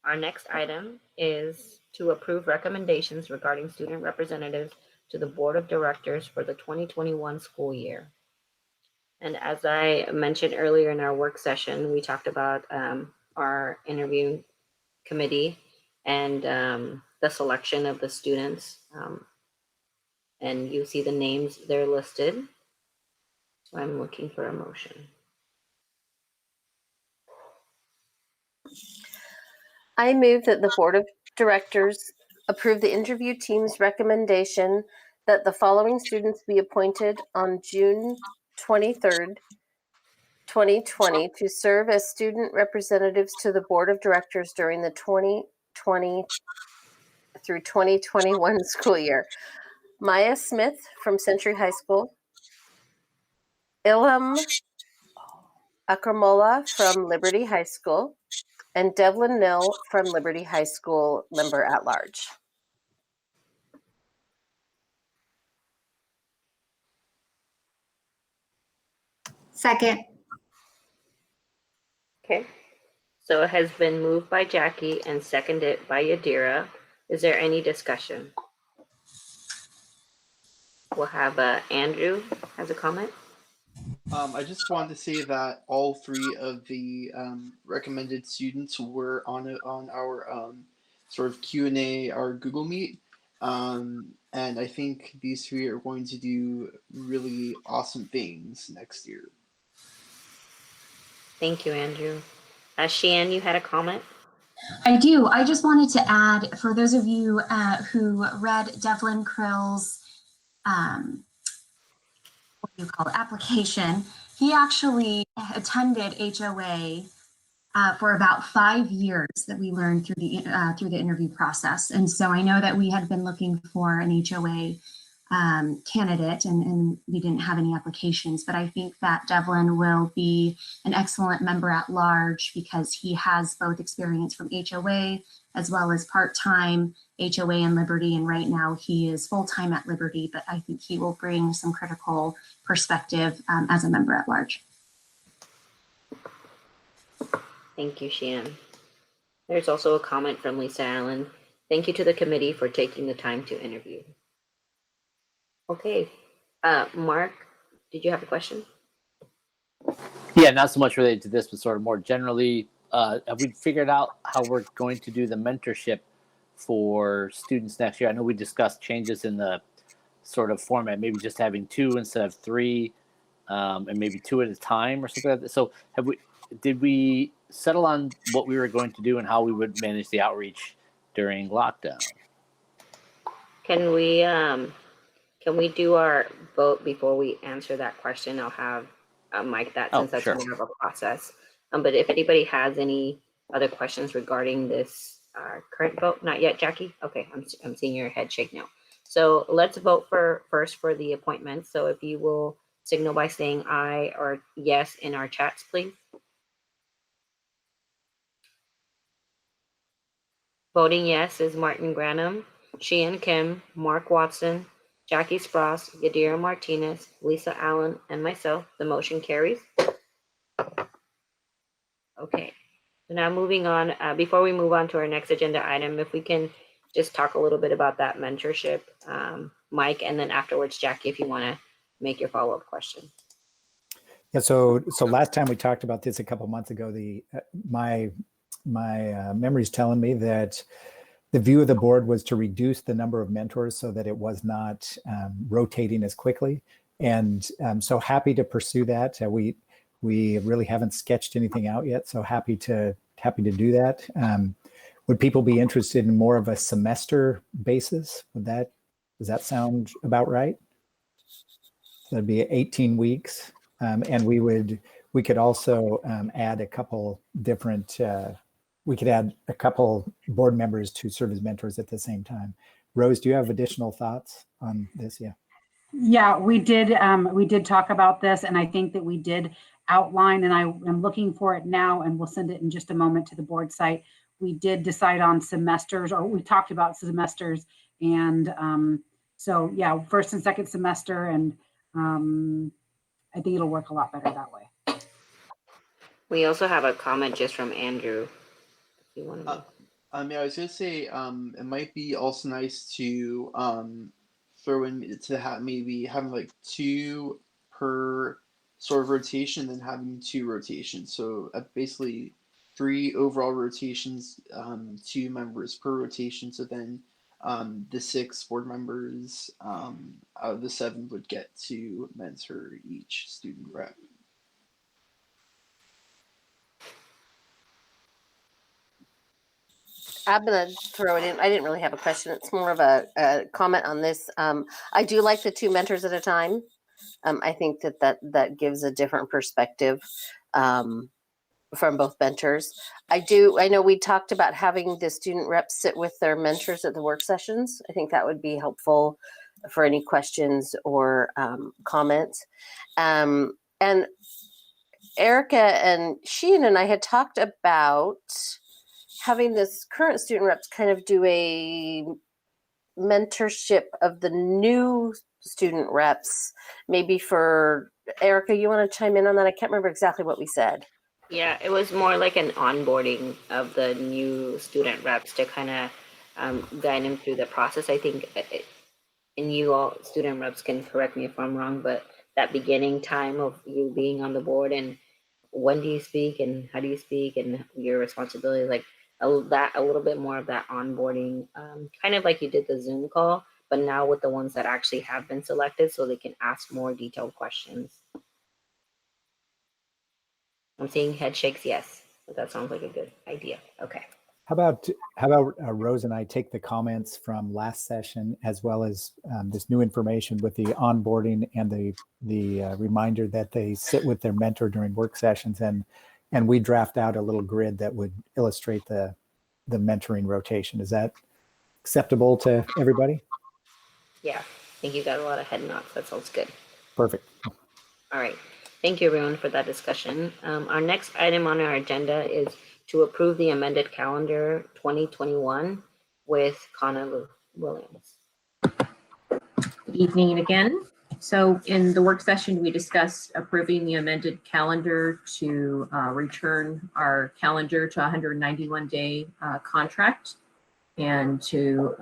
S4: Our next item is to approve recommendations regarding student representatives to the Board of Directors for the 2021 school year. And as I mentioned earlier in our work session, we talked about our interviewing committee and the selection of the students. And you see the names there listed. So I'm looking for a motion.
S6: I move that the Board of Directors approve the interview team's recommendation that the following students be appointed on June 23rd, 2020 to serve as student representatives to the Board of Directors during the 2020 through 2021 school year. Maya Smith from Century High School, Ilham Akramola from Liberty High School, and Devlin Nill from Liberty High School, member at large.
S17: Second.
S4: Okay. So it has been moved by Jackie and seconded by Yadira. Is there any discussion? We'll have Andrew has a comment.
S12: I just wanted to say that all 3 of the recommended students were on our sort of Q&A, our Google Meet, and I think these 3 are going to do really awesome things next year.
S4: Thank you, Andrew. Sheehan, you had a comment?
S14: I do. I just wanted to add, for those of you who read Devlin Krill's, what do you call it, application, he actually attended HOA for about 5 years that we learned through the interview process. And so I know that we had been looking for an HOA candidate and we didn't have any applications, but I think that Devlin will be an excellent member at large because he has both experience from HOA as well as part-time HOA and Liberty. And right now he is full-time at Liberty, but I think he will bring some critical perspective as a member at large.
S4: Thank you, Sheehan. There's also a comment from Lisa Allen. Thank you to the committee for taking the time to interview. Okay, Mark, did you have a question?
S1: Yeah, not so much related to this, but sort of more generally, have we figured out how we're going to do the mentorship for students next year? I know we discussed changes in the sort of format, maybe just having 2 instead of 3, and maybe 2 at a time or something like that. So did we settle on what we were going to do and how we would manage the outreach during lockdown?
S4: Can we do our vote before we answer that question? I'll have Mike that since that's more of a process. But if anybody has any other questions regarding this current vote, not yet, Jackie? Okay, I'm seeing your head shake now. So let's vote first for the appointment. So if you will signal by saying aye or yes in our chats, please. Voting yes is Martin Granum, Sheehan Kim, Mark Watson, Jackie Spross, Yadira Martinez, Lisa Allen, and myself. The motion carries. Okay, so now moving on, before we move on to our next agenda item, if we can just talk a little bit about that mentorship, Mike, and then afterwards, Jackie, if you want to make your follow-up question.
S3: Yeah, so last time we talked about this a couple months ago, my memory's telling me that the view of the board was to reduce the number of mentors so that it was not rotating as quickly. And I'm so happy to pursue that. We really haven't sketched anything out yet, so happy to do that. Would people be interested in more of a semester basis? Does that sound about right? So that'd be 18 weeks. And we could also add a couple different, we could add a couple board members to serve as mentors at the same time. Rose, do you have additional thoughts on this? Yeah.
S11: Yeah, we did talk about this, and I think that we did outline, and I am looking for it now, and we'll send it in just a moment to the board site. We did decide on semesters, or we talked about semesters, and so yeah, first and second semester, and I think it'll work a lot better that way.
S4: We also have a comment just from Andrew. If you want to.
S12: I was gonna say, it might be also nice to throw in to maybe having like 2 per sort of rotation, then having 2 rotations. So basically 3 overall rotations, 2 members per rotation. So then the 6 board members out of the 7 would get to mentor each student rep.
S6: I'm going to throw it in. I didn't really have a question. It's more of a comment on this. I do like the 2 mentors at a time. I think that gives a different perspective from both mentors. I know we talked about having the student reps sit with their mentors at the work sessions. I think that would be helpful for any questions or comments. And Erica and Sheehan and I had talked about having this current student reps kind of do a mentorship of the new student reps. Maybe for Erica, you want to chime in on that? I can't remember exactly what we said.
S4: Yeah, it was more like an onboarding of the new student reps to kind of guide them through the process. I think, and you all student reps can correct me if I'm wrong, but that beginning time of you being on the board and when do you speak and how do you speak and your responsibility, like a little bit more of that onboarding, kind of like you did the Zoom call, but now with the ones that actually have been selected so they can ask more detailed questions. I'm seeing head shakes, yes. That sounds like a good idea. Okay.
S3: How about Rose and I take the comments from last session as well as this new information with the onboarding and the reminder that they sit with their mentor during work sessions, and we draft out a little grid that would illustrate the mentoring rotation. Is that acceptable to everybody?
S4: Yeah, I think you got a lot of head nods. That sounds good.
S3: Perfect.
S4: All right. Thank you, everyone, for that discussion. Our next item on our agenda is to approve the amended calendar 2021 with Connor Williams.
S10: Good evening again. So in the work session, we discussed approving the amended calendar to return our calendar to 191-day contract and to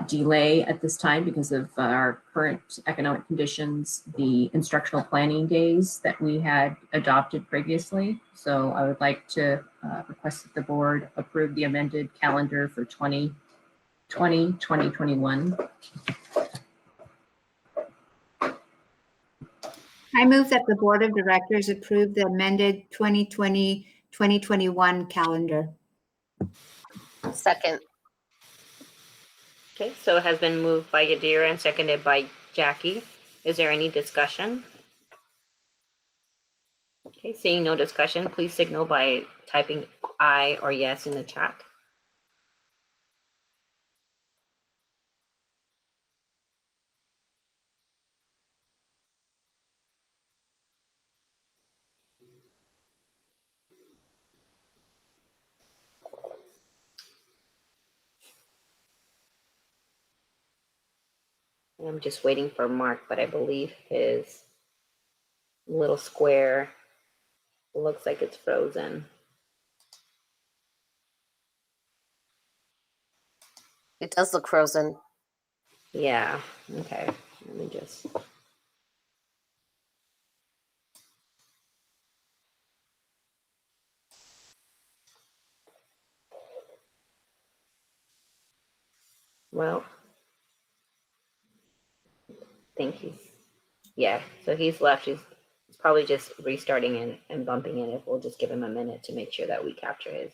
S10: delay at this time because of our current economic conditions, the instructional planning days that we had adopted previously. So I would like to request that the board approve the amended calendar for 2021.
S17: I move that the Board of Directors approve the amended 2020-2021 calendar.
S6: Second.
S4: Okay, so it has been moved by Yadira and seconded by Jackie. Is there any discussion? Okay, seeing no discussion, please signal by typing aye or yes in the chat. I'm just waiting for Mark, but I believe his little square looks like it's frozen.
S6: It does look frozen.
S4: Yeah, okay. Let me just. Well, thank you. Yeah, so he's left. He's probably just restarting and bumping in. If we'll just give him a minute to make sure that we capture his.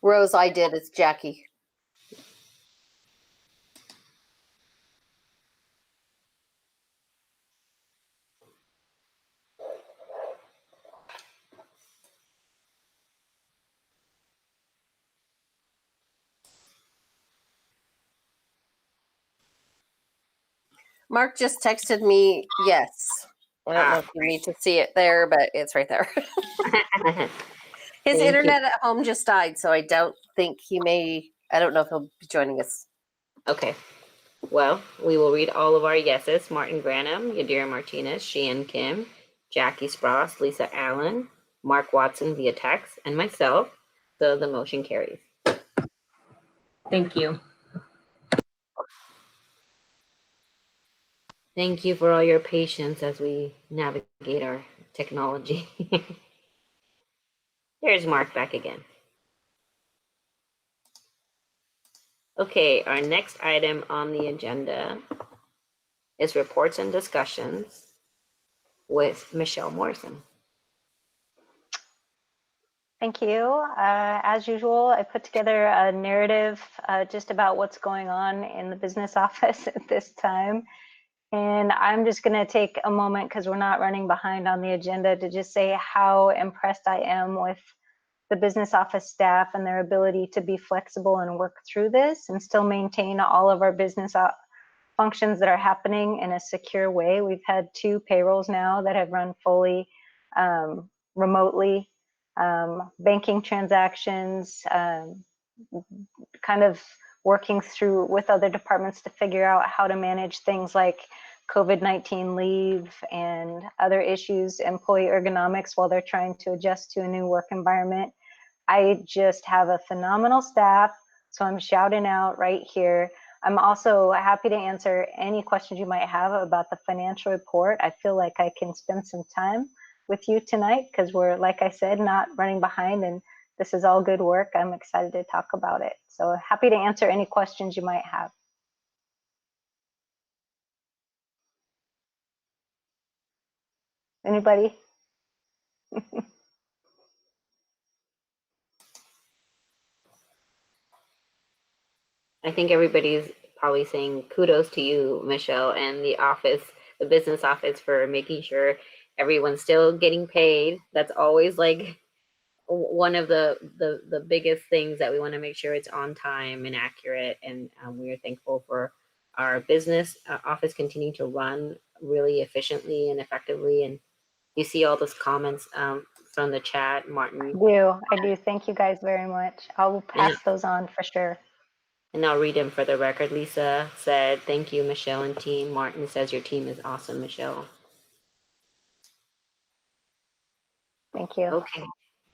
S6: Rose, I did. It's Jackie. Mark just texted me yes. I don't know if you need to see it there, but it's right there. His internet at home just died, so I don't think I don't know if he'll be joining us.
S4: Okay. Well, we will read all of our yeses. Martin Granum, Yadira Martinez, Sheehan Kim, Jackie Spross, Lisa Allen, Mark Watson via text, and myself. So the motion carries.
S10: Thank you.
S4: Thank you for all your patience as we navigate our technology. There's Mark back again. Okay, our next item on the agenda is reports and discussions with Michelle Morrison.
S9: Thank you. As usual, I put together a narrative just about what's going on in the business office at this time. And I'm just going to take a moment, because we're not running behind on the agenda, to just say how impressed I am with the business office staff and their ability to be flexible and work through this and still maintain all of our business functions that are happening in a secure way. We've had 2 payrolls now that have run fully remotely, banking transactions, kind of working through with other departments to figure out how to manage things like COVID-19 leave and other issues, employee ergonomics, while they're trying to adjust to a new work environment. I just have a phenomenal staff, so I'm shouting out right here. I'm also happy to answer any questions you might have about the financial report. I feel like I can spend some time with you tonight because we're, like I said, not running behind, and this is all good work. I'm excited to talk about it. So happy to answer any questions you might have. Anybody?
S4: I think everybody's probably saying kudos to you, Michelle, and the office, the business office, for making sure everyone's still getting paid. That's always like one of the biggest things that we want to make sure it's on time and accurate. And we are thankful for our business office continuing to run really efficiently and effectively. And you see all those comments from the chat, Martin.
S9: I do. Thank you guys very much. I will pass those on for sure.
S4: And I'll read them for the record. Lisa said, thank you, Michelle and team. Martin says, your team is awesome, Michelle.
S9: Thank you.
S4: Okay,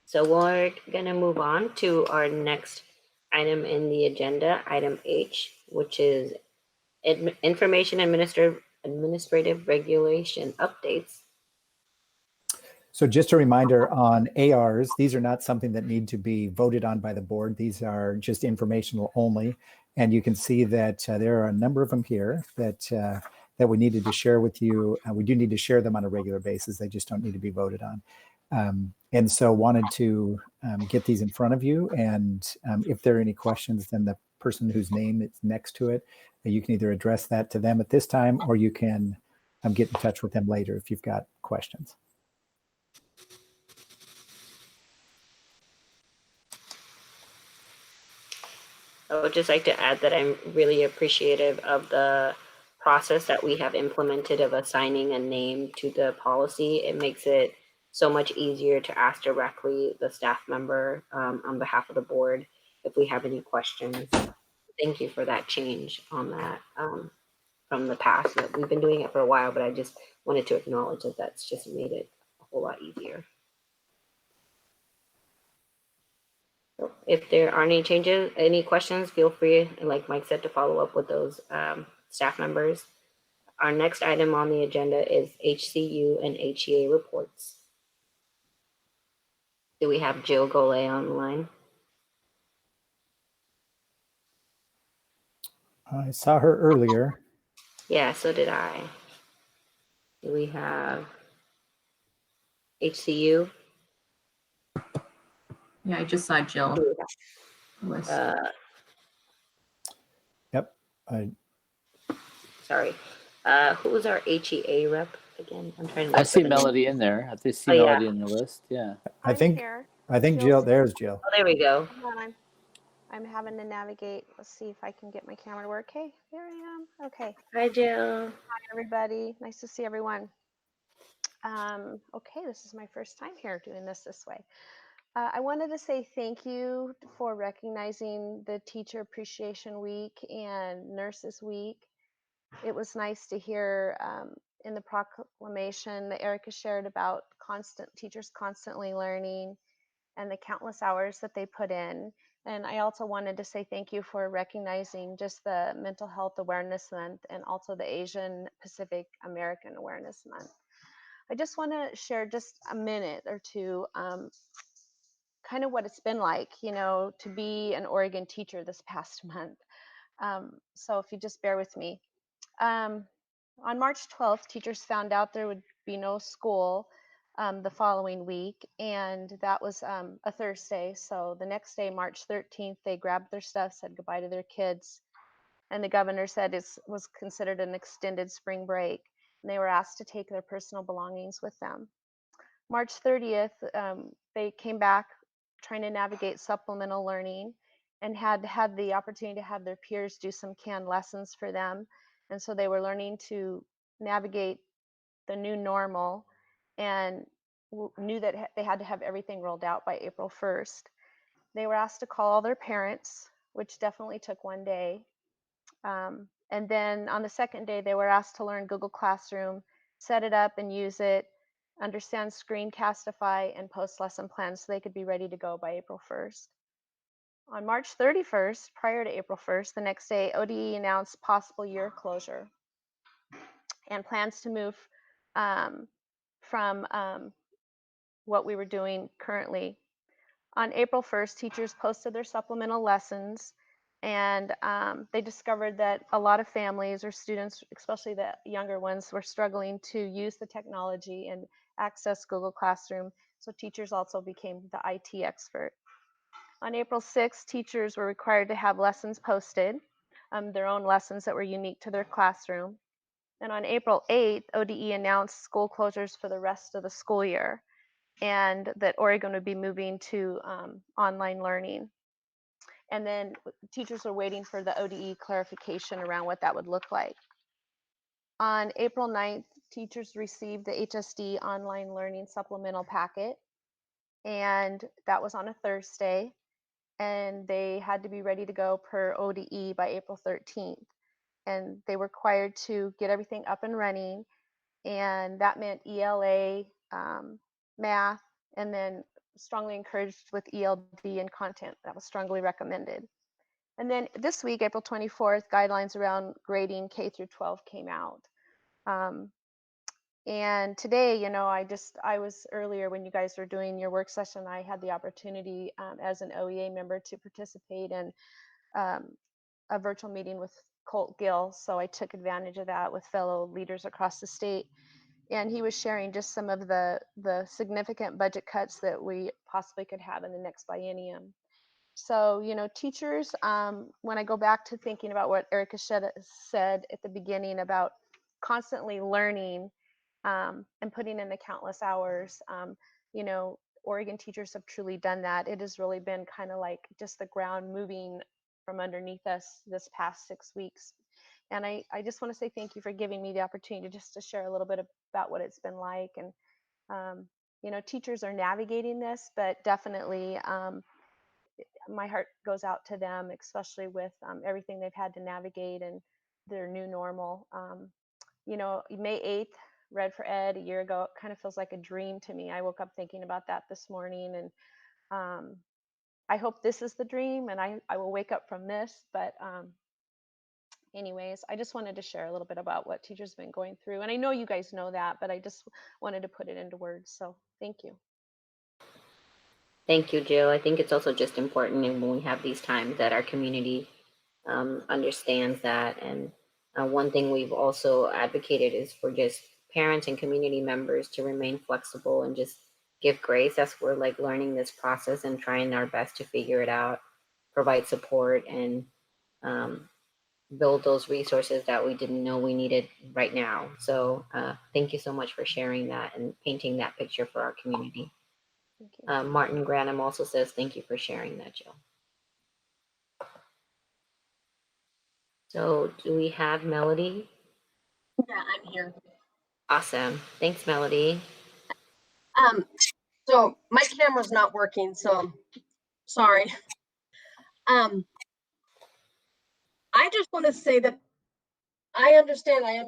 S4: so we're gonna move on to our next item in the agenda, item H, which is information administrative regulation updates.
S3: So just a reminder on ARs, these are not something that need to be voted on by the board. These are just informational only. And you can see that there are a number of them here that that we needed to share with you. We do need to share them on a regular basis. They just don't need to be voted on. And so wanted to get these in front of you. And if there are any questions, then the person whose name is next to it, you can either address that to them at this time, or you can get in touch with them later if you've got questions.
S4: I would just like to add that I'm really appreciative of the process that we have implemented of assigning a name to the policy. It makes it so much easier to ask directly the staff member on behalf of the board if we have any questions. Thank you for that change on that from the past. We've been doing it for a while, but I just wanted to acknowledge that that's just made it a whole lot easier. If there are any changes, any questions, feel free, like Mike said, to follow up with those staff members. Our next item on the agenda is HCU and HEA reports. Do we have Jill Golay on the line?
S3: I saw her earlier.
S4: Yeah, so did I. Do we have HCU?
S10: Yeah, I just saw Jill.
S3: Yep.
S4: Sorry. Who was our HEA rep again? I'm trying to.
S1: I see Melody in there. I see Melody in the list. Yeah.
S3: I think Jill. There's Jill.
S4: Oh, there we go.
S21: Hold on, I'm having to navigate. Let's see if I can get my camera to work. Hey, there I am. Okay.
S4: Hi, Jill.
S21: Hi, everybody. Nice to see everyone. Okay, this is my first time here doing this way. I wanted to say thank you for recognizing the Teacher Appreciation Week and Nurses Week. It was nice to hear in the proclamation that Erica shared about teachers constantly learning and the countless hours that they put in. And I also wanted to say thank you for recognizing just the Mental Health Awareness Month and also the Asian Pacific American Awareness Month. I just want to share just a minute or two kind of what it's been like, to be an Oregon teacher this past month. So if you just bear with me. On March 12th, teachers found out there would be no school the following week, and that was a Thursday. So the next day, March 13th, they grabbed their stuff, said goodbye to their kids, and the governor said it was considered an extended spring break, and they were asked to take their personal belongings with them. March 30th, they came back trying to navigate supplemental learning and had the opportunity to have their peers do some canned lessons for them. And so they were learning to navigate the new normal and knew that they had to have everything rolled out by April 1st. They were asked to call all their parents, which definitely took one day. And then on the second day, they were asked to learn Google Classroom, set it up and use it, understand Screencastify, and post lesson plans so they could be ready to go by April 1st. On March 31st, prior to April 1st, the next day, ODE announced possible year closure and plans to move from what we were doing currently. On April 1st, teachers posted their supplemental lessons, and they discovered that a lot of families or students, especially the younger ones, were struggling to use the technology and access Google Classroom. So teachers also became the IT expert. On April 6th, teachers were required to have lessons posted, their own lessons that were unique to their classroom. And on April 8th, ODE announced school closures for the rest of the school year, and that Oregon would be moving to online learning. And then teachers were waiting for the ODE clarification around what that would look like. On April 9th, teachers received the HSD online learning supplemental packet, and that was on a Thursday, and they had to be ready to go per ODE by April 13th. And they were required to get everything up and running, and that meant ELA, math, and then strongly encouraged with ELD and content. That was strongly recommended. And then this week, April 24th, guidelines around grading K through 12 came out. And today, you know, I was earlier when you guys were doing your work session, I had the opportunity as an OEA member to participate in a virtual meeting with Colt Gill. So I took advantage of that with fellow leaders across the state. And he was sharing just some of the significant budget cuts that we possibly could have in the next biennium. So, you know, teachers, when I go back to thinking about what Erica said at the beginning about constantly learning and putting in the countless hours, you know, Oregon teachers have truly done that. It has really been kind of like just the ground moving from underneath us this past 6 weeks. And I just want to say thank you for giving me the opportunity just to share a little bit about what it's been like. And, you know, teachers are navigating this, but definitely my heart goes out to them, especially with everything they've had to navigate and their new normal. You know, May 8th, Read for Ed a year ago, it kind of feels like a dream to me. I woke up thinking about that this morning, and I hope this is the dream and I will wake up from this. But anyways, I just wanted to share a little bit about what teachers have been going through. And I know you guys know that, but I just wanted to put it into words. So thank you.
S4: Thank you, Jill. I think it's also just important and when we have these times that our community understands that. And one thing we've also advocated is for just parents and community members to remain flexible and just give grace as we're like learning this process and trying our best to figure it out, provide support, and build those resources that we didn't know we needed right now. So thank you so much for sharing that and painting that picture for our community. Martin Granum also says, thank you for sharing that, Jill. So do we have Melody?
S8: Yeah, I'm here.
S4: Awesome. Thanks, Melody.
S8: So my camera's not working, so sorry. I just want to say that I understand, I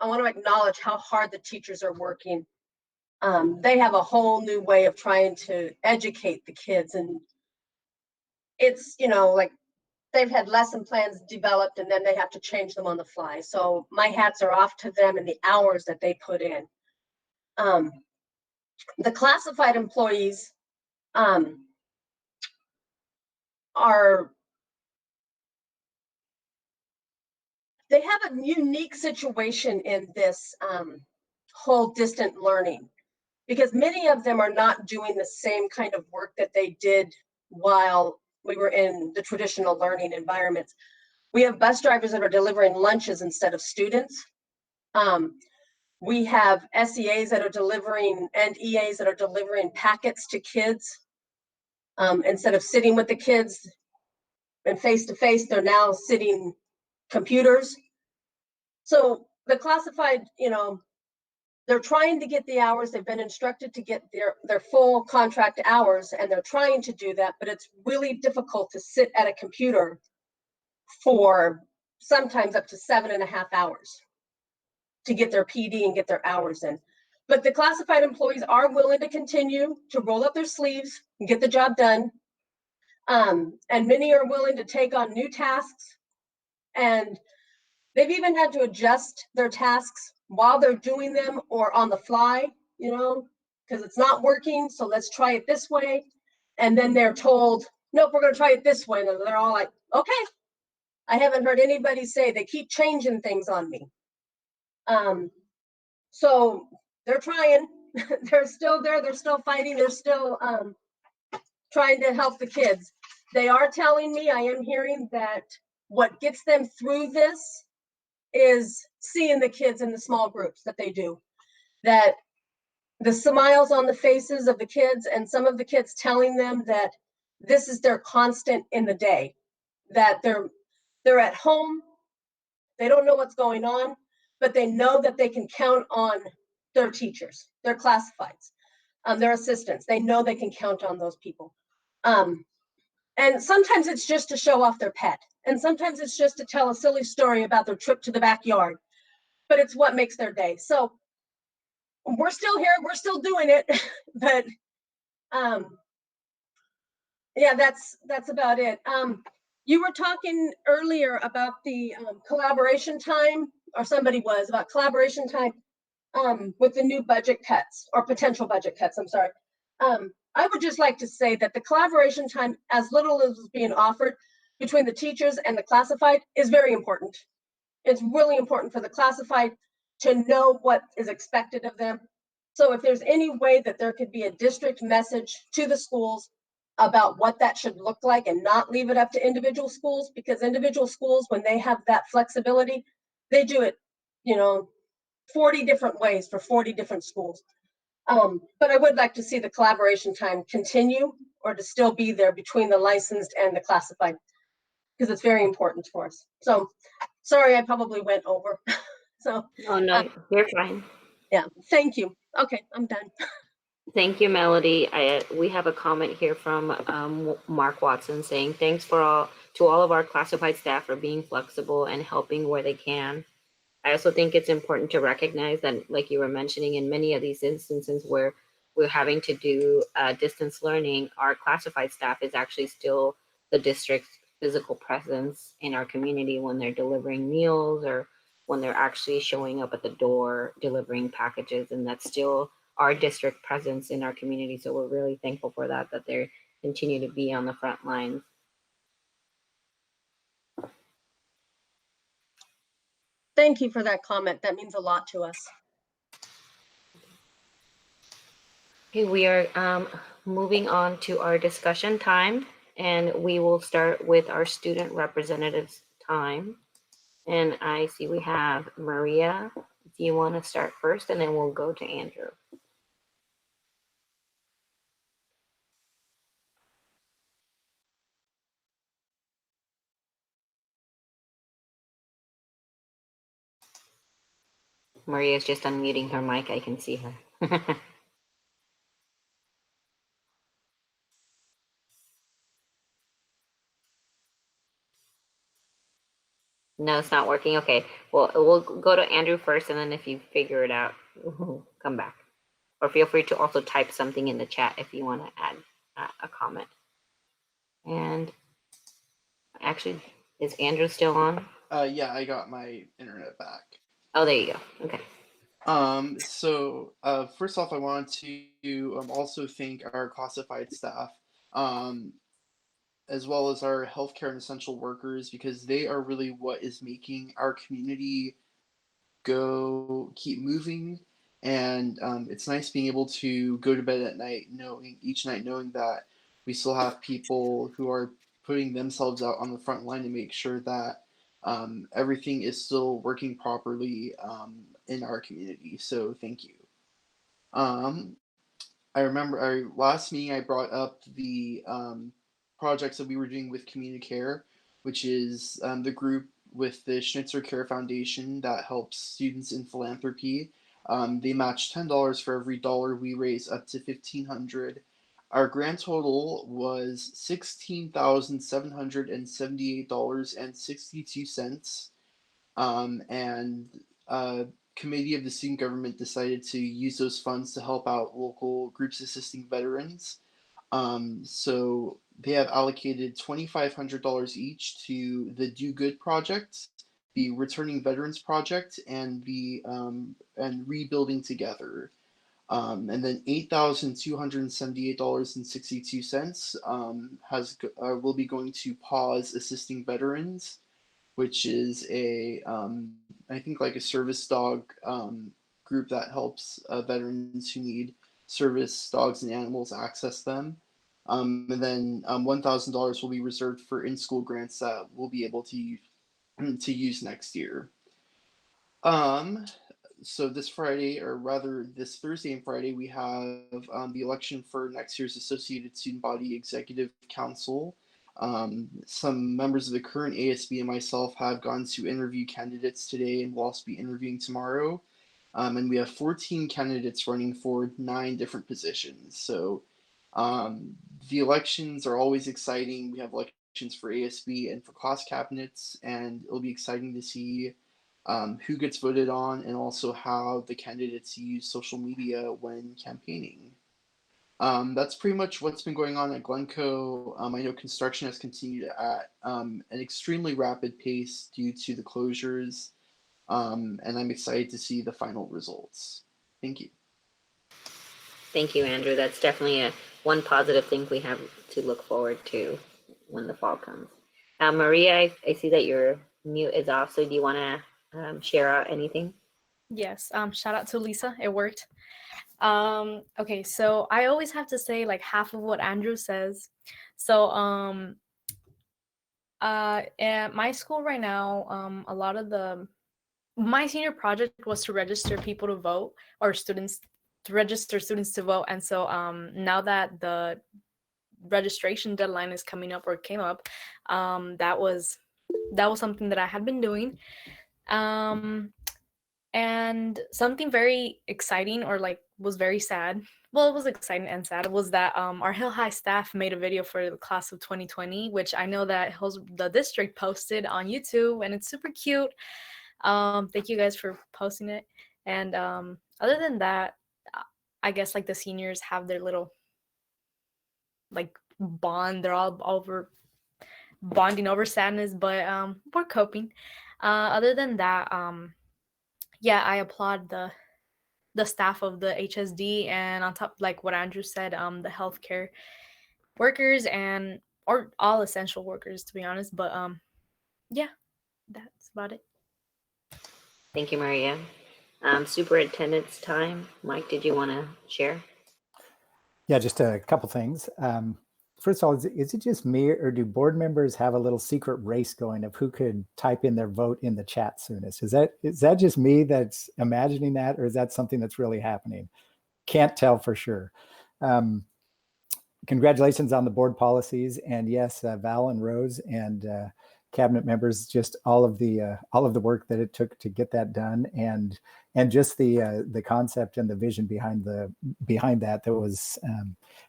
S8: want to acknowledge how hard the teachers are working. They have a whole new way of trying to educate the kids, and it's, like they've had lesson plans developed and then they have to change them on the fly. So my hats are off to them and the hours that they put in. The classified employees they have a unique situation in this whole distant learning, because many of them are not doing the same kind of work that they did while we were in the traditional learning environments. We have bus drivers that are delivering lunches instead of students. We have SEAs that are delivering and EAs that are delivering packets to kids. Instead of sitting with the kids and face to face, they're now sitting computers. So the classified, they're trying to get the hours. They've been instructed to get their full contract hours, and they're trying to do that, but it's really difficult to sit at a computer for sometimes up to 7.5 hours to get their PD and get their hours in. But the classified employees are willing to continue to roll up their sleeves and get the job done. And many are willing to take on new tasks, and they've even had to adjust their tasks while they're doing them or on the fly, because it's not working. So let's try it this way. And then they're told, nope, we're going to try it this way. And they're all like, okay. I haven't heard anybody say they keep changing things on me. So they're trying. They're still there. They're still fighting. They're still trying to help the kids. They are telling me, I am hearing that what gets them through this is seeing the kids in the small groups that they do. That the smiles on the faces of the kids, and some of the kids telling them that this is their constant in the day, that they're at home, they don't know what's going on, but they know that they can count on their teachers, their classifieds, their assistants. They know they can count on those people. And sometimes it's just to show off their pet. And sometimes it's just to tell a silly story about their trip to the backyard. But it's what makes their day. So we're still here. We're still doing it. But yeah, that's about it. You were talking earlier about the collaboration time, or somebody was, about collaboration time with the new budget cuts, or potential budget cuts, I'm sorry. I would just like to say that the collaboration time, as little as is being offered between the teachers and the classified, is very important. It's really important for the classified to know what is expected of them. So if there's any way that there could be a district message to the schools about what that should look like, and not leave it up to individual schools, because individual schools, when they have that flexibility, they do it, 40 different ways for 40 different schools. But I would like to see the collaboration time continue, or to still be there between the licensed and the classified, because it's very important for us. So sorry, I probably went over. So
S4: Oh, no, you're fine.
S8: yeah, thank you. Okay, I'm done.
S4: Thank you, Melody. We have a comment here from Mark Watson saying, thanks to all of our classified staff for being flexible and helping where they can. I also think it's important to recognize that, like you were mentioning, in many of these instances where we're having to do distance learning, our classified staff is actually still the district's physical presence in our community when they're delivering meals, or when they're actually showing up at the door delivering packages, and that's still our district presence in our community. So we're really thankful for that they continue to be on the front lines.
S8: Thank you for that comment. That means a lot to us.
S4: Okay, we are moving on to our discussion time, and we will start with our student representatives time. And I see we have Maria. Do you want to start first, and then we'll go to Andrew? Maria's just unmuting her mic. I can see her. No, it's not working. Okay, well, we'll go to Andrew first, and then if you figure it out, come back. Or feel free to also type something in the chat if you want to add a comment. And actually, is Andrew still on?
S12: Yeah, I got my internet back.
S4: Oh, there you go. Okay.
S12: So first off, I wanted to also thank our classified staff, as well as our healthcare and essential workers, because they are really what is making our community keep moving. And it's nice being able to go to bed at night knowing that we still have people who are putting themselves out on the front line to make sure that everything is still working properly in our community. So thank you. I remember last meeting I brought up the projects that we were doing with Communicare, which is the group with the Schnitzer Care Foundation that helps students in philanthropy. They match $10 for every dollar we raise, up to $1,500. Our grand total was $16,778.62. And committee of the student government decided to use those funds to help out local groups assisting veterans. So they have allocated $2,500 each to the Do Good Project, the Returning Veterans Project, and the and Rebuilding Together. And then $8,278.62 will be going to Pause Assisting Veterans, which is I think like a service dog group that helps veterans who need service dogs and animals access them. And then $1,000 will be reserved for in-school grants that we'll be able to use next year. So this Friday, or rather this Thursday and Friday, we have the election for next year's Associated Student Body Executive Council. Some members of the current ASB and myself have gone to interview candidates today, and we'll also be interviewing tomorrow. And we have 14 candidates running for 9 different positions. So the elections are always exciting. We have elections for ASB and for class cabinets, and it'll be exciting to see who gets voted on and also how the candidates use social media when campaigning. That's pretty much what's been going on at Glencoe. I know construction has continued at an extremely rapid pace due to the closures, and I'm excited to see the final results. Thank you.
S4: Thank you, Andrew. That's definitely one positive thing we have to look forward to when the fall comes. Maria, I see that your mute is off, so do you want to share out anything?
S13: Yes, shout out to Lisa, it worked. Okay, so I always have to say like half of what Andrew says. So at my school right now, a lot of my senior project was to register people to vote, or students to register students to vote. And so now that the registration deadline is coming up, or came up, that was something that I had been doing. And something very exciting, or like was very sad, well, it was exciting and sad, was that our Hill High staff made a video for the class of 2020, which I know that the district posted on YouTube, and it's super cute. Thank you guys for posting it. And other than that, I guess like the seniors have their little like bond. They're all over bonding over sadness, but we're coping. Other than that, yeah, I applaud the staff of the HSD, and on top, like what Andrew said, the healthcare workers or all essential workers, to be honest. But yeah, that's about it.
S4: Thank you, Maria. Superintendent's time. Mike, did you want to share?
S3: Yeah, just a couple things. First of all, is it just me, or do board members have a little secret race going of who could type in their vote in the chat soonest? Is that just me that's imagining that, or is that something that's really happening? Can't tell for sure. Congratulations on the board policies, and yes, Val and Rose and cabinet members, just all of the work that it took to get that done, and just the concept and the vision behind that was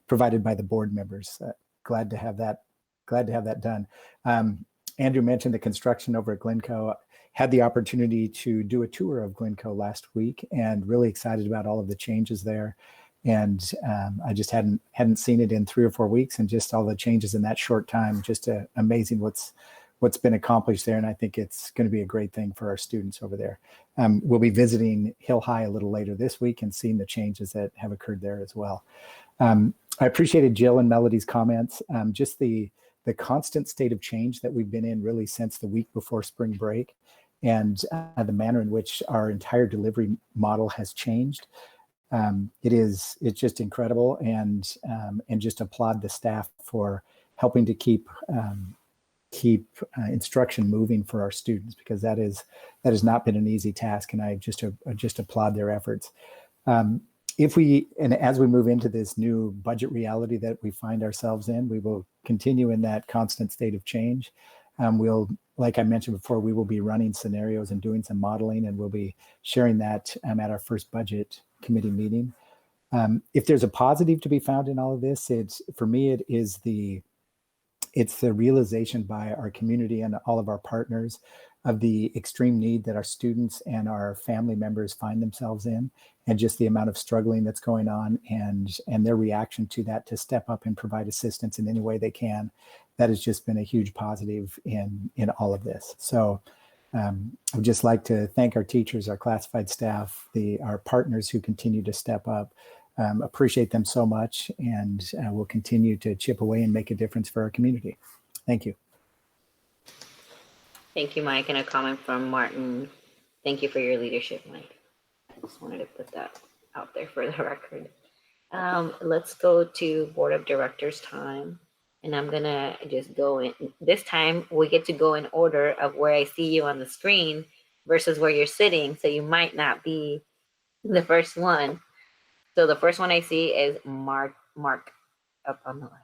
S3: provided by the board members. Glad to have that done. Andrew mentioned the construction over at Glencoe. Had the opportunity to do a tour of Glencoe last week, and really excited about all of the changes there. And I just hadn't seen it in 3 or 4 weeks, and just all the changes in that short time. Just amazing what's been accomplished there, and I think it's going to be a great thing for our students over there. We'll be visiting Hill High a little later this week and seeing the changes that have occurred there as well. I appreciated Jill and Melody's comments. Just the constant state of change that we've been in really since the week before spring break, and the manner in which our entire delivery model has changed. It's just incredible, and just applaud the staff for helping to keep instruction moving for our students, because that has not been an easy task, and I just applaud their efforts. As we move into this new budget reality that we find ourselves in, we will continue in that constant state of change. Like I mentioned before, we will be running scenarios and doing some modeling, and we'll be sharing that at our first budget committee meeting. If there's a positive to be found in all of this, for me, it's the realization by our community and all of our partners of the extreme need that our students and our family members find themselves in, and just the amount of struggling that's going on, and their reaction to that, to step up and provide assistance in any way they can. That has just been a huge positive in all of this. So I would just like to thank our teachers, our classified staff, our partners who continue to step up. Appreciate them so much, and we'll continue to chip away and make a difference for our community. Thank you.
S4: Thank you, Mike. And a comment from Martin. Thank you for your leadership, Mike. I just wanted to put that out there for the record. Let's go to Board of Directors time. And I'm gonna just go in. This time we get to go in order of where I see you on the screen versus where you're sitting. So you might not be the first one. So the first one I see is Mark up on the left.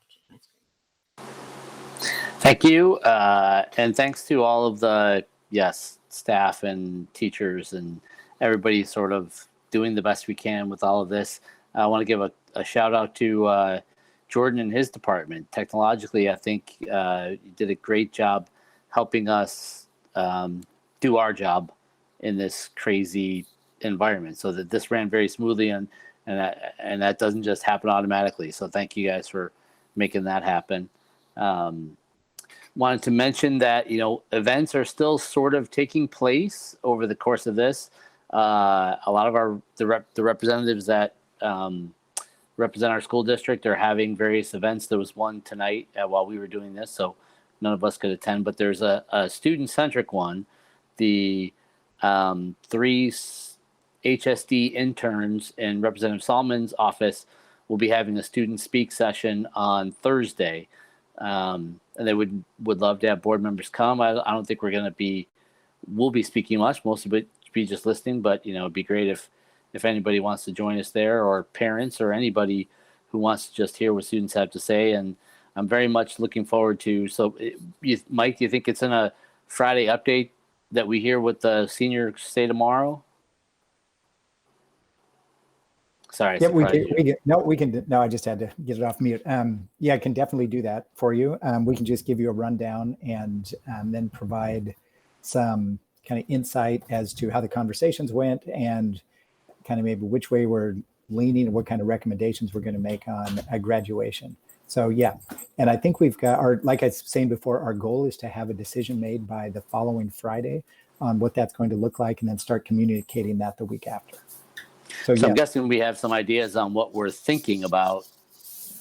S1: Thank you. And thanks to all of the, staff and teachers and everybody sort of doing the best we can with all of this. I want to give a shout out to Jordan and his department. Technologically, I think you did a great job helping us do our job in this crazy environment so that this ran very smoothly and that doesn't just happen automatically. So thank you guys for making that happen. Wanted to mention that, events are still sort of taking place over the course of this. A lot of the representatives that represent our school district are having various events. There was one tonight while we were doing this, so none of us could attend, but there's a student-centric one. The 3 HSD interns in Representative Solomon's office will be having a student speak session on Thursday. And they would love to have board members come. I don't think we'll be speaking much. Most of it be just listening, but it'd be great if anybody wants to join us there, or parents or anybody who wants to just hear what students have to say. And I'm very much looking forward to, Mike, do you think it's in a Friday update that we hear what the seniors say tomorrow? Sorry.
S3: Yeah, we can. No, I just had to get it off mute. I can definitely do that for you. We can just give you a rundown and then provide some kind of insight as to how the conversations went and kind of maybe which way we're leaning and what kind of recommendations we're going to make on a graduation. So yeah, and I think we've got like I was saying before, our goal is to have a decision made by the following Friday on what that's going to look like, and then start communicating that the week after. So
S1: I'm guessing we have some ideas on what we're thinking about.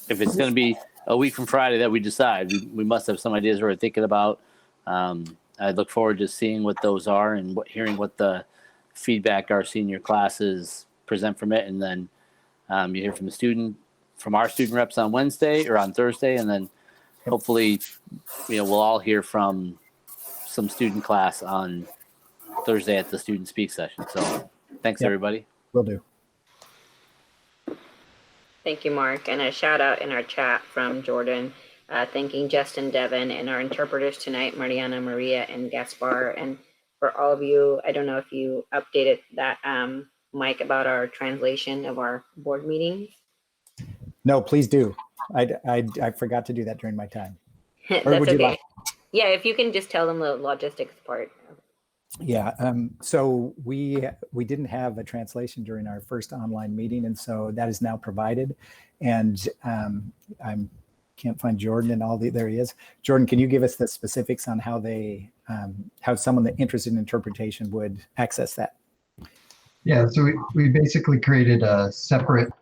S1: If it's going to be a week from Friday that we decide, we must have some ideas we're thinking about. I look forward to seeing what those are and hearing what the feedback our senior classes present from it. And then you hear from our student reps on Wednesday or on Thursday. And then hopefully, we'll all hear from some student class on Thursday at the student speak session. So thanks, everybody.
S3: Will do.
S4: Thank you, Mark. And a shout out in our chat from Jordan, thanking Justin, Devin, and our interpreters tonight, Mariana, Maria, and Gaspar. And for all of you, I don't know if you updated that, Mike, about our translation of our board meetings.
S3: No, please do. I forgot to do that during my time. Or
S4: That's
S3: would you
S4: okay.
S3: like?
S4: Yeah, if you can just tell them the logistics part.
S3: Yeah. So we didn't have a translation during our first online meeting, and so that is now provided. And I can't find Jordan and there he is. Jordan, can you give us the specifics on how how someone that interested in interpretation would access that?
S2: Yeah, so we basically created a separate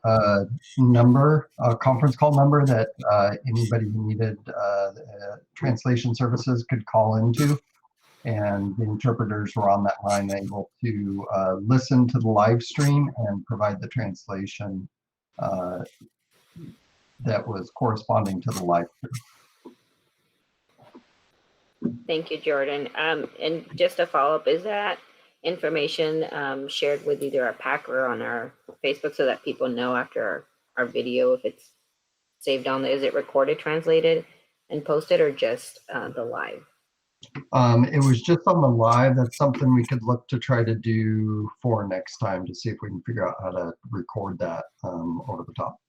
S2: number, a conference call number that anybody who needed translation services could call into. And the interpreters were on that line able to listen to the live stream and provide the translation that was corresponding to the live stream.
S4: Thank you, Jordan. And just a follow-up, is that information shared with either our PAC or on our Facebook so that people know after our video if it's saved on is it recorded, translated, and posted, or just the live?
S2: It was just on the live. That's something we could look to try to do for next time to see if we can figure out how to record that over the top.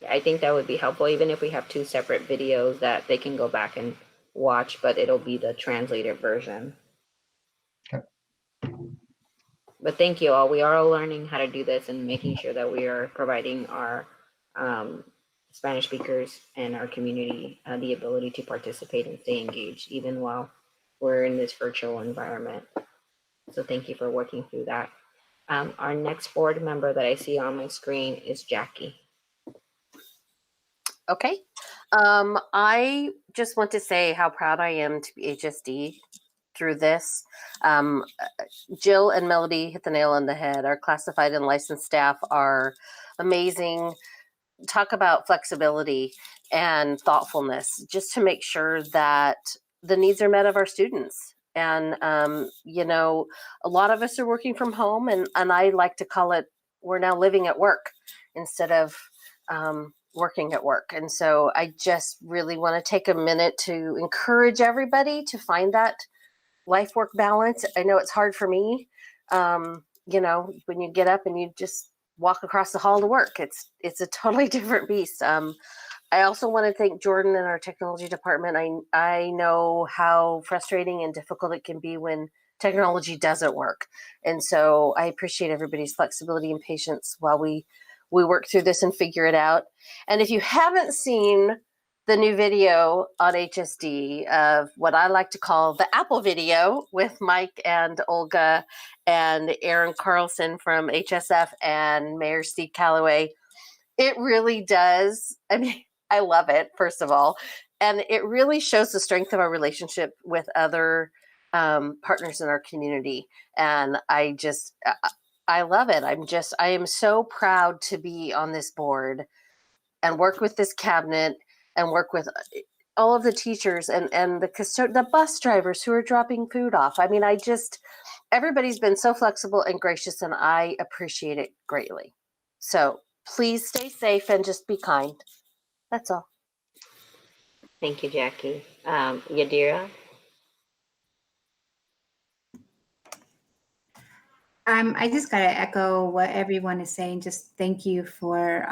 S4: I think that would be helpful, even if we have 2 separate videos that they can go back and watch, but it'll be the translated version.
S2: Okay.
S4: But thank you all. We are all learning how to do this and making sure that we are providing our Spanish speakers and our community the ability to participate and stay engaged, even while we're in this virtual environment. So thank you for working through that. Our next board member that I see on my screen is Jackie.
S6: Okay. I just want to say how proud I am to be HSD through this. Jill and Melody hit the nail on the head. Our classified and licensed staff are amazing. Talk about flexibility and thoughtfulness just to make sure that the needs are met of our students. And, you know, a lot of us are working from home, and I like to call it, we're now living at work instead of working at work. And so I just really want to take a minute to encourage everybody to find that life work balance. I know it's hard for me. You know, when you get up and you just walk across the hall to work, it's a totally different beast. I also want to thank Jordan and our technology department. I know how frustrating and difficult it can be when technology doesn't work. And so I appreciate everybody's flexibility and patience while we work through this and figure it out. And if you haven't seen the new video on HSD of what I like to call the Apple video with Mike and Olga and Aaron Carlson from HSF and Mayor Steve Calloway, it really does. I mean, I love it, first of all. And it really shows the strength of our relationship with other partners in our community. And I love it. I am so proud to be on this board and work with this cabinet and work with all of the teachers and the bus drivers who are dropping food off. I mean, everybody's been so flexible and gracious, and I appreciate it greatly. So please stay safe and just be kind. That's all.
S4: Thank you, Jackie. Yadira?
S17: I just got to echo what everyone is saying. Just thank you for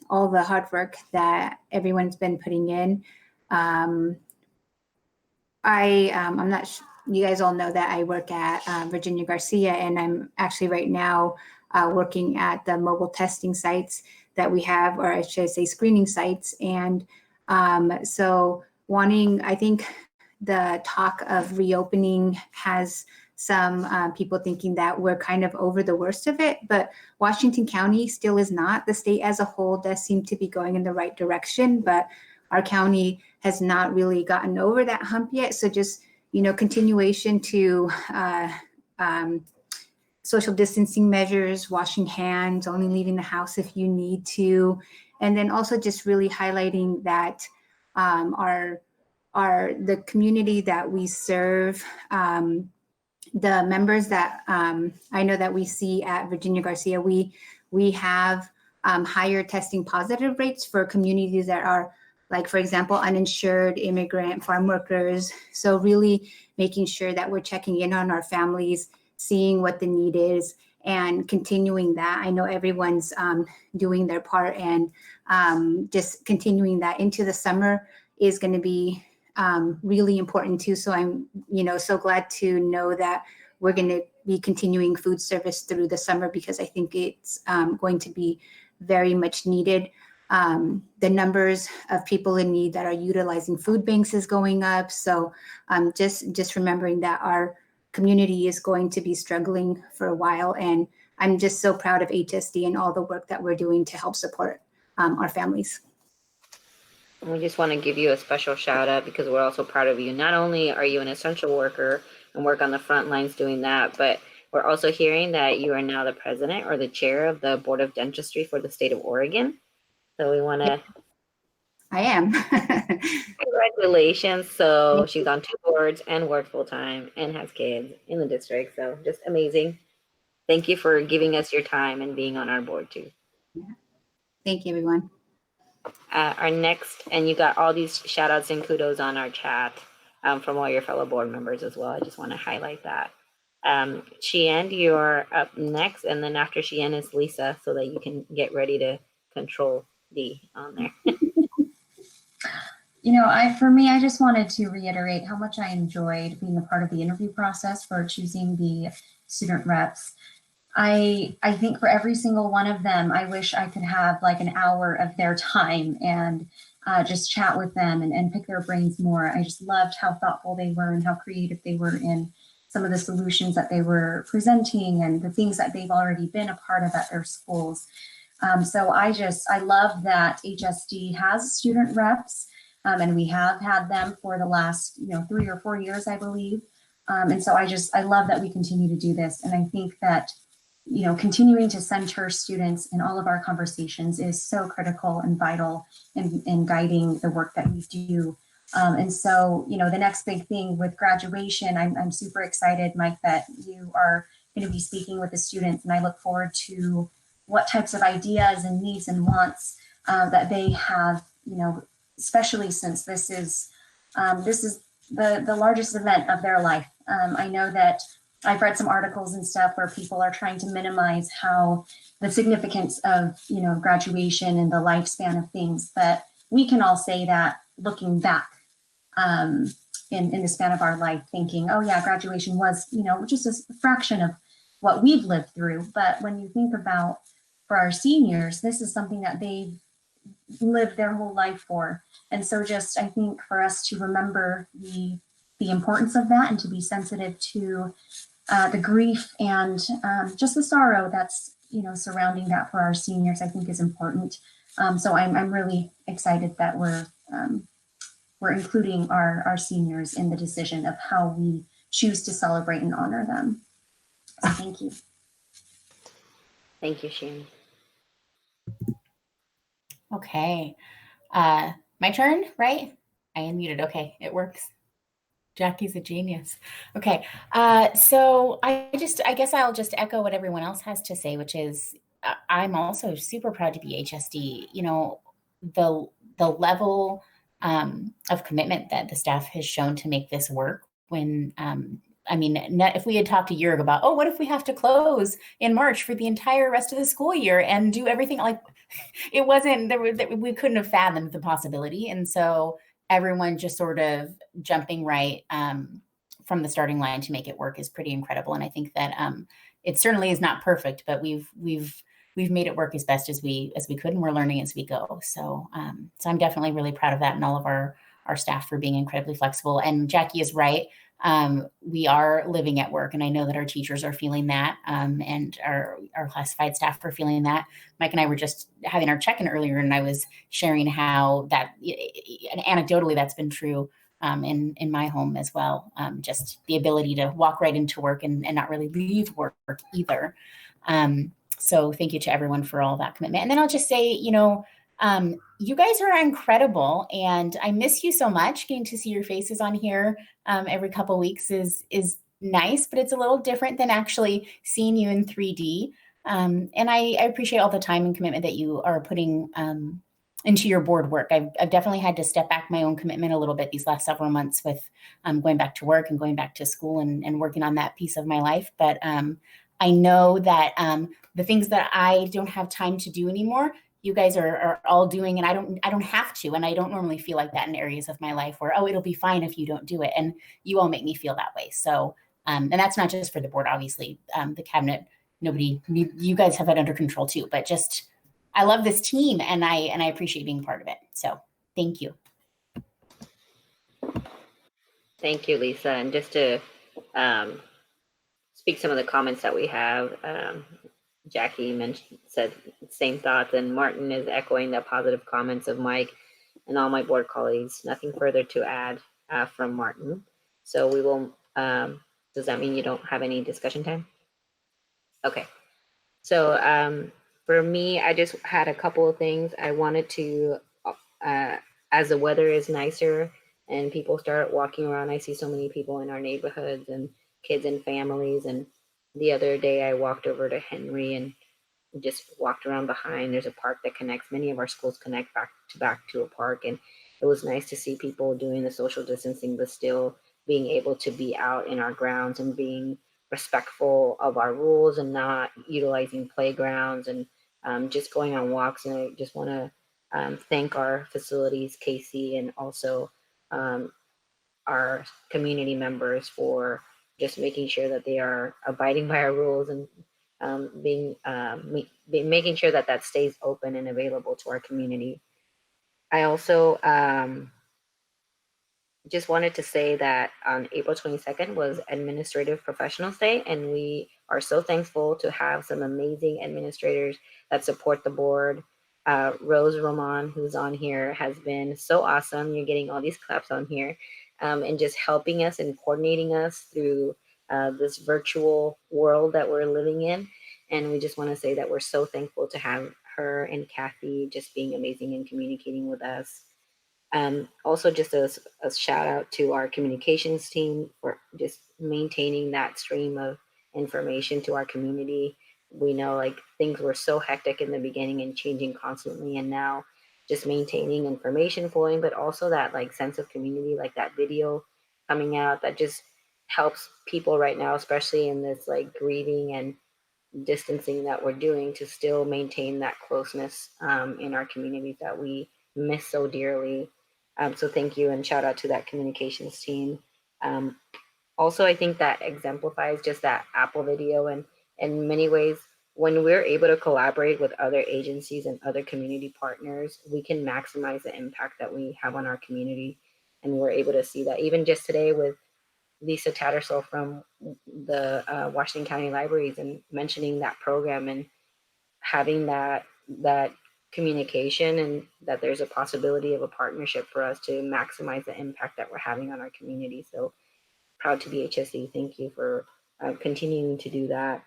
S17: all the hard work that everyone's been putting in. I'm not, you guys all know that I work at Virginia Garcia, and I'm actually right now working at the mobile testing sites that we have, or I should say screening sites. And so I think the talk of reopening has some people thinking that we're kind of over the worst of it, but Washington County still is not. The state as a whole does seem to be going in the right direction, but our county has not really gotten over that hump yet. So just, you know, continuation to social distancing measures, washing hands, only leaving the house if you need to. And then also just really highlighting that the community that we serve, the members that I know that we see at Virginia Garcia, we have higher testing positive rates for communities that are, like, for example, uninsured, immigrant, farm workers. So really making sure that we're checking in on our families, seeing what the need is, and continuing that. I know everyone's doing their part, and just continuing that into the summer is going to be really important too. So I'm, so glad to know that we're going to be continuing food service through the summer, because I think it's going to be very much needed. The numbers of people in need that are utilizing food banks is going up. So just remembering that our community is going to be struggling for a while. And I'm just so proud of HSD and all the work that we're doing to help support our families.
S4: We just want to give you a special shout out, because we're also proud of you. Not only are you an essential worker and work on the front lines doing that, but we're also hearing that you are now the president or the chair of the Board of Dentistry for the state of Oregon. So we want to.
S17: I am.
S4: Congratulations. So she's on 2 boards and works full time and has kids in the district. So just amazing. Thank you for giving us your time and being on our board too.
S17: Yeah. Thank you, everyone.
S4: Our next, and you got all these shout outs and kudos on our chat from all your fellow board members as well. I just want to highlight that. Chien, you're up next, and then after Chien is Lisa, so that you can get ready to control D on there.
S14: For me, I just wanted to reiterate how much I enjoyed being a part of the interview process for choosing the student reps. I think for every single one of them, I wish I could have like an hour of their time and just chat with them and pick their brains more. I just loved how thoughtful they were and how creative they were in some of the solutions that they were presenting and the things that they've already been a part of at their schools. So I love that HSD has student reps, and we have had them for the last 3 or 4 years, I believe. And so I love that we continue to do this. And I think that continuing to center students in all of our conversations is so critical and vital in guiding the work that we do. And so, the next big thing with graduation, I'm super excited, Mike, that you are going to be speaking with the students, and I look forward to what types of ideas and needs and wants that they have, especially since this is the largest event of their life. I know that I've read some articles and stuff where people are trying to minimize how the significance of, graduation and the lifespan of things, but we can all say that looking back in the span of our life, thinking, oh yeah, graduation was, just a fraction of what we've lived through. But when you think about for our seniors, this is something that they've lived their whole life for. And so just, I think for us to remember the importance of that and to be sensitive to the grief and just the sorrow that's, surrounding that for our seniors, I think is important. So I'm really excited that we're including our seniors in the decision of how we choose to celebrate and honor them. So thank you.
S4: Thank you, Shannon.
S20: Okay. My turn, right? I am muted. Okay, it works. Jackie's a genius. Okay. So I guess I'll just echo what everyone else has to say, which is I'm also super proud to be HSD. The level of commitment that the staff has shown to make this work when, if we had talked a year ago about, oh, what if we have to close in March for the entire rest of the school year and do everything it wasn't, we couldn't have fathomed the possibility. And so everyone just sort of jumping right from the starting line to make it work is pretty incredible. And I think that it certainly is not perfect, but we've made it work as best as we could, and we're learning as we go. So I'm definitely really proud of that, and all of our staff for being incredibly flexible. And Jackie is right. We are living at work, and I know that our teachers are feeling that, and our classified staff are feeling that. Mike and I were just having our check-in earlier, and I was sharing how that, and anecdotally, that's been true in my home as well. Just the ability to walk right into work and not really leave work either. So thank you to everyone for all that commitment. And then I'll just say, you guys are incredible, and I miss you so much. Getting to see your faces on here every couple of weeks is nice, but it's a little different than actually seeing you in 3D. And I appreciate all the time and commitment that you are putting into your board work. I've definitely had to step back my own commitment a little bit these last several months with going back to work and going back to school and working on that piece of my life. But I know that the things that I don't have time to do anymore, you guys are all doing, and I don't have to, and I don't normally feel like that in areas of my life where, oh, it'll be fine if you don't do it. And you all make me feel that way. So, and that's not just for the board, obviously, the cabinet, you guys have it under control too, but just, I love this team, and I appreciate being part of it. So thank you.
S4: Thank you, Lisa. And just to speak some of the comments that we have, Jackie said same thoughts, and Martin is echoing the positive comments of Mike and all my board colleagues. Nothing further to add from Martin. So we will, does that mean you don't have any discussion time? Okay. So for me, I just had a couple of things I wanted to, as the weather is nicer and people start walking around, I see so many people in our neighborhoods and kids and families. And the other day I walked over to Henry and just walked around behind. There's a park that connects, many of our schools connect back to a park. And it was nice to see people doing the social distancing, but still being able to be out in our grounds and being respectful of our rules and not utilizing playgrounds and just going on walks. And I just want to thank our facilities, Casey, and also our community members for just making sure that they are abiding by our rules and making sure that stays open and available to our community. I also just wanted to say that on April 22nd was Administrative Professionals Day, and we are so thankful to have some amazing administrators that support the board. Rose Roman, who's on here, has been so awesome. You're getting all these claps on here, and just helping us and coordinating us through this virtual world that we're living in. And we just want to say that we're so thankful to have her and Kathy just being amazing and communicating with us. Also, just a shout out to our communications team for just maintaining that stream of information to our community. We know like things were so hectic in the beginning and changing constantly, and now just maintaining information flowing, but also that like sense of community, like that video coming out that just helps people right now, especially in this like grieving and distancing that we're doing, to still maintain that closeness in our communities that we miss so dearly. So thank you and shout out to that communications team. Also, I think that exemplifies just that Apple video, and in many ways, when we're able to collaborate with other agencies and other community partners, we can maximize the impact that we have on our community. And we're able to see that even just today with Lisa Tattersall from the Washington County Libraries and mentioning that program and having that communication, and that there's a possibility of a partnership for us to maximize the impact that we're having on our community. So proud to be HSE. Thank you for continuing to do that.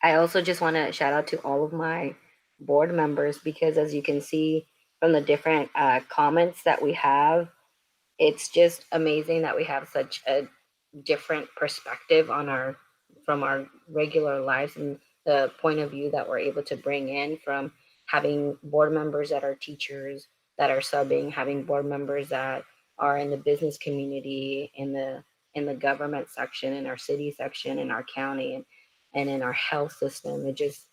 S4: I also just want to shout out to all of my board members, because as you can see from the different comments that we have, it's just amazing that we have such a different perspective on from our regular lives, and the point of view that we're able to bring in from having board members that are teachers that are subbing, having board members that are in the business community, in the government section, in our city section, in our county, and in our health system. It just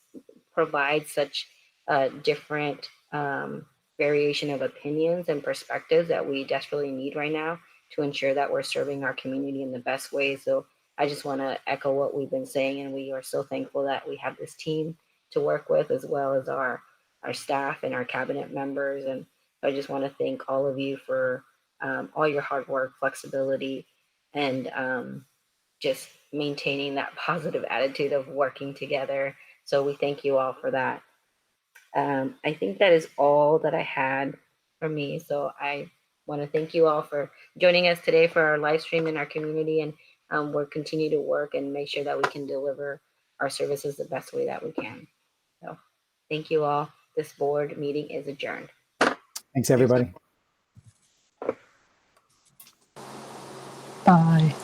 S4: provides such a different variation of opinions and perspectives that we desperately need right now to ensure that we're serving our community in the best way. So I just want to echo what we've been saying, and we are so thankful that we have this team to work with, as well as our staff and our cabinet members. And I just want to thank all of you for all your hard work, flexibility, and just maintaining that positive attitude of working together. So we thank you all for that. I think that is all that I had for me. So I want to thank you all for joining us today for our live stream in our community, and we'll continue to work and make sure that we can deliver our services the best way that we can. So thank you all. This board meeting is adjourned.
S3: Thanks, everybody.
S15: Bye.